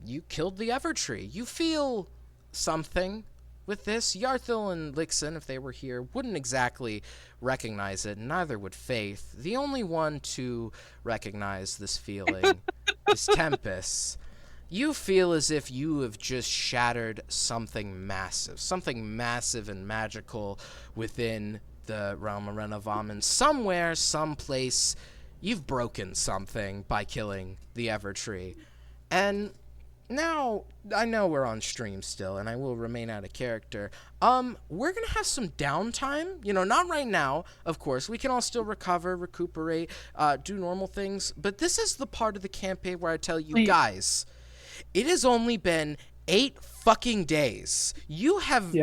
you killed the Evertree. You feel something with this. Yarthil and Lixen, if they were here, wouldn't exactly recognize it, and neither would Faith. The only one to recognize this feeling is Tempest. You feel as if you have just shattered something massive and magical within the realm of Renovamen. Somewhere, someplace, you've broken something by killing the Evertree. And now, I know we're on stream still, and I will remain out of character. We're gonna have some downtime. Not right now, of course. We can all still recover, recuperate, do normal things. But this is the part of the campaign where I tell you, guys, it has only been 8 fucking days. You have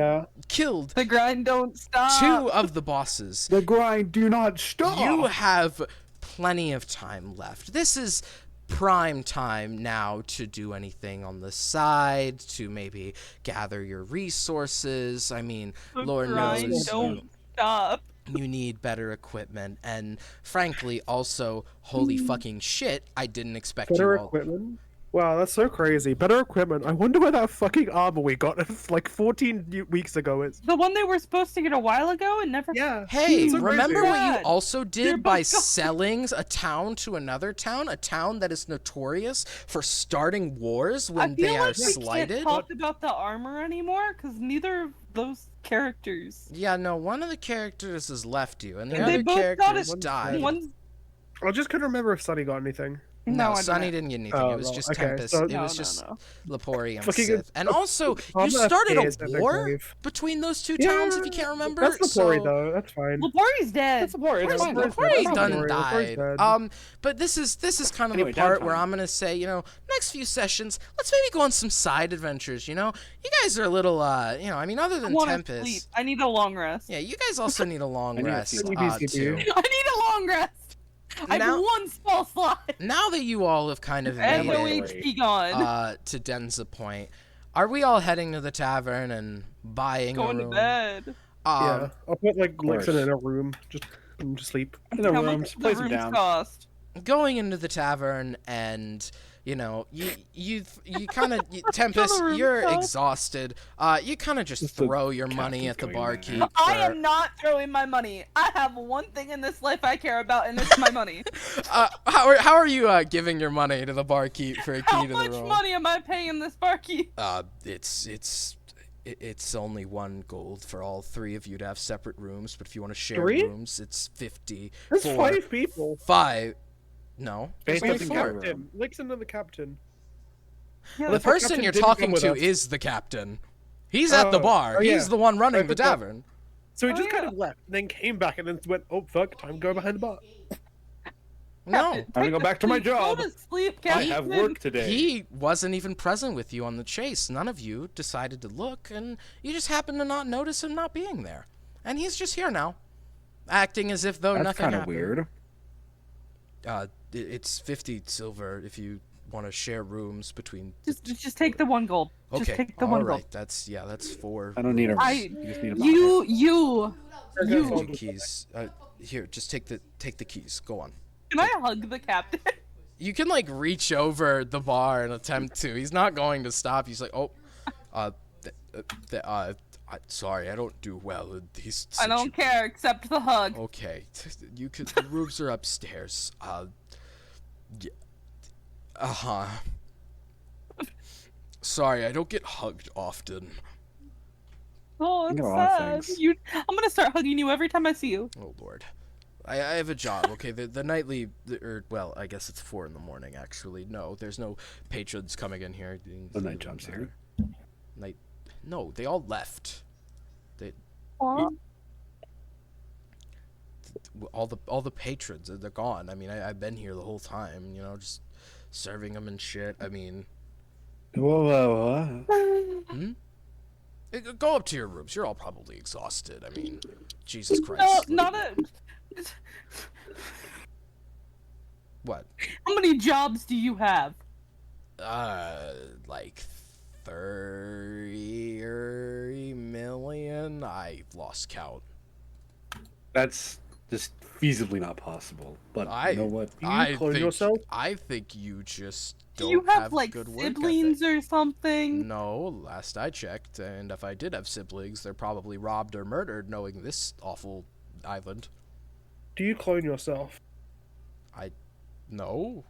killed the grind don't stop. 2 of the bosses. The grind do not stop. You have plenty of time left. This is prime time now to do anything on the side, to maybe gather your resources. I mean, Lord knows don't stop. You need better equipment, and frankly, also, holy fucking shit, I didn't expect Better you all. equipment? Wow, that's so crazy. Better equipment. I wonder where that fucking armor we got like 14 weeks ago is. The one they were supposed to get a while ago and never. Yeah. Hey, So remember crazy. what you God. also They're did both by gone. selling a town to another town, a town that is notorious for starting wars when I feel they are like we slighted? can't talk about the armor anymore because neither of those characters. Yeah, no, one of the characters has left you, and the They other both got characters it. died. One's I just couldn't remember if Sunny got anything. No, I Sonny didn't. didn't get anything. Oh, it was well, just okay, Tempest. so- It No, was no, just no. Lepori and Fucking Sith. And also, you Armor started is a in their war grave. between those 2 towns, if you can't remember. That's Lepori, so... though. That's fine. Lepori's dead. That's Lepori. It's fine. Lepori That's done Lepori. Lepori's died. dead. But this is kind of Anyway, the part where downtime. I'm gonna say, next few sessions, let's maybe go on some side adventures. You guys are a little, I mean, other I than want to Tempest. sleep. I need a long rest. Yeah, you guys also need a long I need a rest few sleepies, too. you do. I need a long rest. I Now- have 1 small slot. Now that you all have kind of And made no it HP gone. to Denza Point, are we all heading to the tavern and buying Going a to room? bed. Yeah. I'll put like course. Lixen in a room. Just to sleep. In the How much rooms, does place the them rooms down. cost? Going into the tavern and you kind of Tempest, room you're cost. exhausted. You kind of just Just the throw your money captain at the going barkeep. mad. I am not throwing my money. I have one thing in this life I care about, and it's my money. How are you giving your money to the barkeep for a key How to the much room? money am I paying this barkeep? It's only 1 gold for all 3 of you to have separate rooms, but if you want to share 3? rooms, it's 50. That's for 5 people. 5. No. Faith Wait, doesn't the get a captain. room. Lixen and the captain. Yeah, The If the person captain you're didn't come talking with to us- is the captain. He's at the Oh, bar. oh, yeah. He's the one running I the forgot. tavern. So he Oh, just kind yeah. of left, then came back, and then went, "Oh fuck, time to go behind the bar." No. Captain, I'm gonna go take back a to my sleep. job. Go to sleep, I Captain. have work today. He wasn't even present with you on the chase. None of you decided to look, and you just happened to not notice him not being there. And he's just here now, acting as if though That's nothing kind of happened. weird. It's 50 silver if you want to share rooms between. Just take the 1 gold. Okay, Just take the all 1 right. gold. That's 4. I don't need a. I- You just need a You. Your keys. Here, just take the keys. Go on. Can I hug the captain? You can like reach over the bar and attempt to. He's not going to stop. He's like, oh, sorry, I don't do well in these. I don't care, except the hug. Okay, you could. The rooms are upstairs. Yeah. Sorry, I don't get hugged often. Oh, You it's know a lot of sad. things. I'm gonna start hugging you every time I see you. Oh lord. I have a job, okay? The nightly, or well, I guess it's 4 in the morning. Actually, no, there's no patrons coming in here. The night job's here. No, they all left. Aw. All the patrons, they're gone. I mean, I've been here the whole time, just serving them and shit. I mean, Whoa. Go up to your rooms. You're all probably exhausted. I mean, Jesus No, Christ. not a. What? How many jobs do you have? Like 30 million? I lost count. That's just feasibly not possible. But you know what? I think you just Do don't you have have like good work siblings ethic. or something? No, last I checked, and if I did have siblings, they're probably robbed or murdered knowing this awful island. Do you clone yourself? No.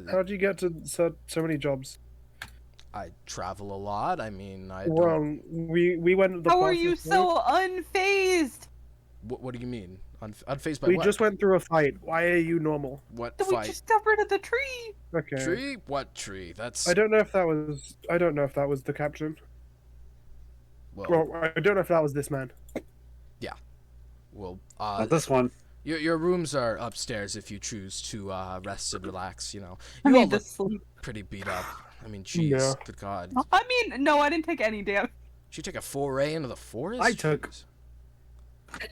How'd you get to so many jobs? I travel a lot. I mean, I don't... Wrong. We went the How are fastest you way. so unfazed? What do you mean? Unfazed by We what? just went through a fight. Why are you normal? What Did we fight? just got rid of the tree? Okay. Tree? What tree? That's... I don't know if that was the captain. Well, Well, I don't know if that was this man. well, Not this one. your rooms are upstairs if you choose to rest and relax, you know. I You all need to look sleep. pretty beat up. I mean, jeez, Yeah. good God. I mean, no, I didn't take any damage. Did you take a foray into the forest? I took- Jeez.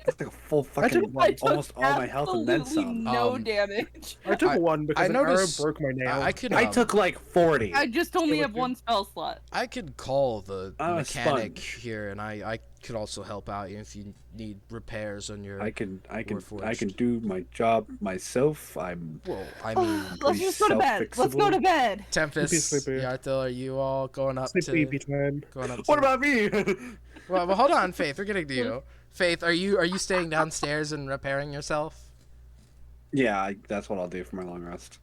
That's like a full fucking I took almost all my health and then Absolutely some. no Um, damage. I took I- one because an arrow noticed- broke my nail. I could I took like 40. I just only Yeah, have but one spell slot. I could call the I'm a mechanic sponge. here, and I could also help out if you need repairs on your. I can Warforged. do my job myself. I'm Well, I mean, Let's pretty just go to bed. Let's go to self-fixable. bed. Tempest, Sleepy. Yarthil, are you all going up Sleepy to? time. Going up. What to- about me? Well, hold on, Faith. We're getting to you. Faith, are you staying downstairs and repairing yourself? Yeah, that's what I'll do for my long rest.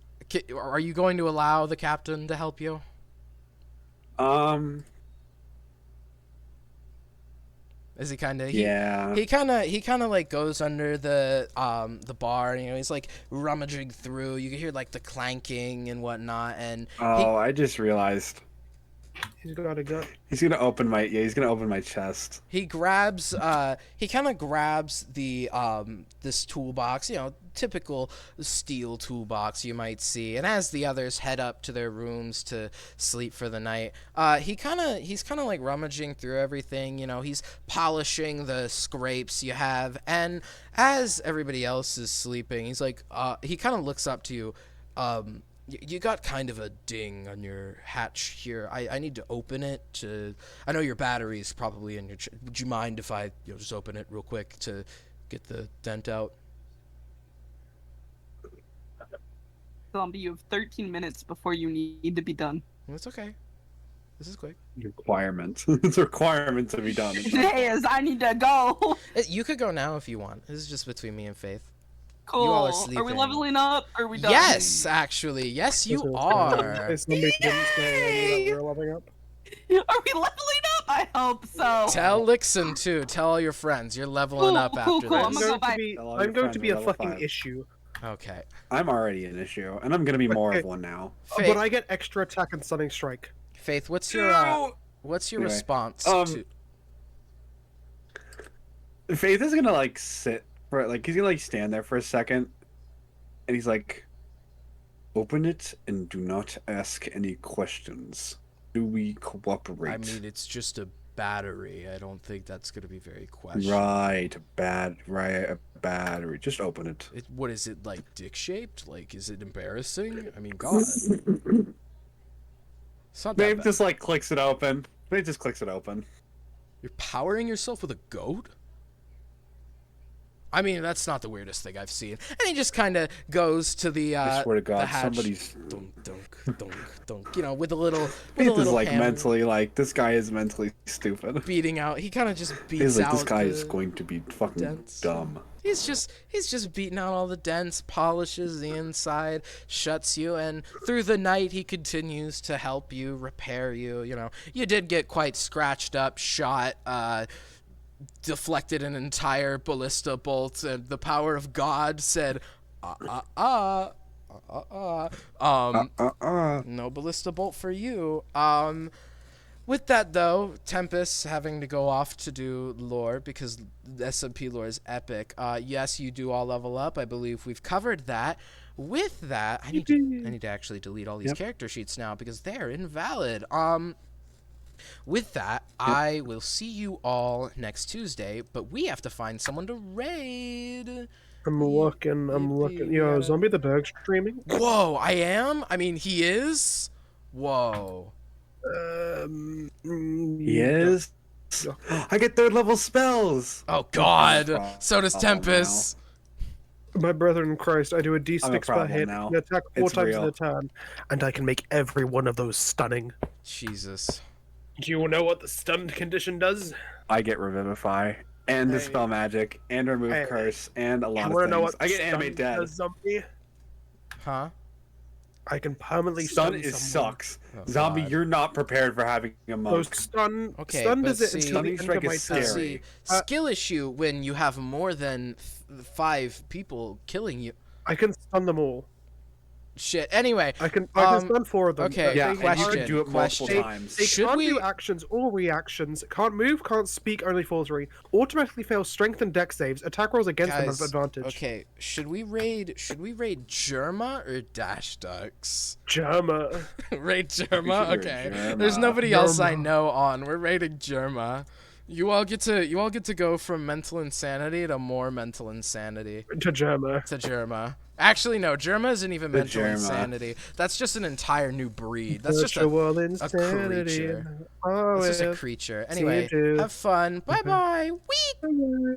Are you going to allow the captain to help you? Is he kind of? Yeah. He kind of like goes under the bar. You know, he's like rummaging through. You can hear like the clanking and whatnot. And Oh, I just realized He's got a gun. he's gonna open my chest. he grabs he kind of grabs the this toolbox, you know, typical steel toolbox you might see, and as the others head up to their rooms to sleep for the night, he's kind of like rummaging through everything, you know, he's polishing the scrapes you have, and as everybody else is sleeping, he's like he kind of looks up to you. You got kind of a ding on your hatch here. I need to open it to... I know your battery's probably in your... Would you mind if I just open it real quick to get the dent out? Zombie, you have 13 minutes before you need to be done. It's okay. This is quick. Requirement. It's a requirement to be done. Today is I need to go. You could go now if you want. This is just between me and Faith. Cool. all are Are we sleeping. leveling up? Are we done? Yes, actually. Yes, you are. Somebody didn't say that we're leveling up. Are we leveling up? I hope so. Tell Lixon, too. Tell all your friends. You're leveling Cool, up cool, after cool. I'm I'm this. gonna going go to be. Tell all I'm your going friends to be a we're level fucking 5. issue. Okay. I'm already an issue, and I'm gonna be more Okay. of one now. Faith, But I get extra attack and stunning strike. Faith, what's your Anyway, response um, to... Faith is gonna like sit for he's gonna like stand there for a second, and he's like, "Open it and do not ask any questions. Do we cooperate?" I mean, it's just a battery. I don't think that's going to be very questionable. right, a battery. Just open it. What is it, like, dick-shaped? Like, is it embarrassing? I mean, God. It's not that Maeve bad. just like clicks it open. Maeve just clicks it open. You're powering yourself with a goat? I mean, that's not the weirdest thing I've seen. And he just kind of goes to the I swear to the God, hatch. somebody's. Dunk, dunk, dunk, dunk. You know, with a little, with a Faith is little like hammer mentally like this guy is mentally stupid. beating out. He kind of just beats He's like out this guy the is going to be fucking dents. dumb. He's just beating out all the dents, polishes the inside, shuts you, and through the night he continues to help you, repair you. You know, you did get quite scratched up, shot, deflected an entire ballista bolt, and the power of God said, no ballista bolt for you. With that, though, Tempest having to go off to do lore because the SMP lore is epic. Yes, you do all level up. I believe we've covered that. With that, I need to actually delete all these character sheets now because they're invalid. With that, I will see you all next Tuesday, but we have to find someone to raid. I'm looking. Yo, Zombie the Dog streaming? Whoa, I am? I mean, he is? Whoa. He is. I get 3rd level spells. Oh, God. So does Tempest. My brother in Christ, I do a d6 per hit, now. and attack 4 It's times real. in a turn, and I can make every one of those stunning. Jesus. Do you know what the stunned condition does? I get Revivify and Hey. Dispel Magic and Remove Hey. Curse and a lot You of wanna things. know what I get stun Animate Dead. does, Zombie? Huh? I can permanently Stun stun is someone. sucks. Oh, Zombie, God. you're not prepared for having a So monk. stun, Okay, stun but does it see- until the Stunning end strike of my is turn. scary. See, skill issue when you have more than 5 people killing you. I can stun them all. Shit. Anyway, I can stun 4 of them. okay, Yeah, They and you question, can do it multiple question. times. They Should can't we- do actions or reactions, can't move, can't speak, only faltery. Automatically fail strength and dex saves. Attack rolls against them Guys, have advantage. okay, should we raid Germa or Dash Ducks? Germa. Raid Germa? should raid Okay. Germa. There's nobody else I Germa. know on. We're raiding Germa. You all get to go from mental insanity to more mental insanity. To Germa. To Germa. Actually, no, Germa isn't even To mental Germa. insanity. That's just an entire new breed. That's just Virtual a insanity. creature. Oh, That's just a yeah. creature. See you Anyway, too. have fun. Bye bye. Wee. Bye.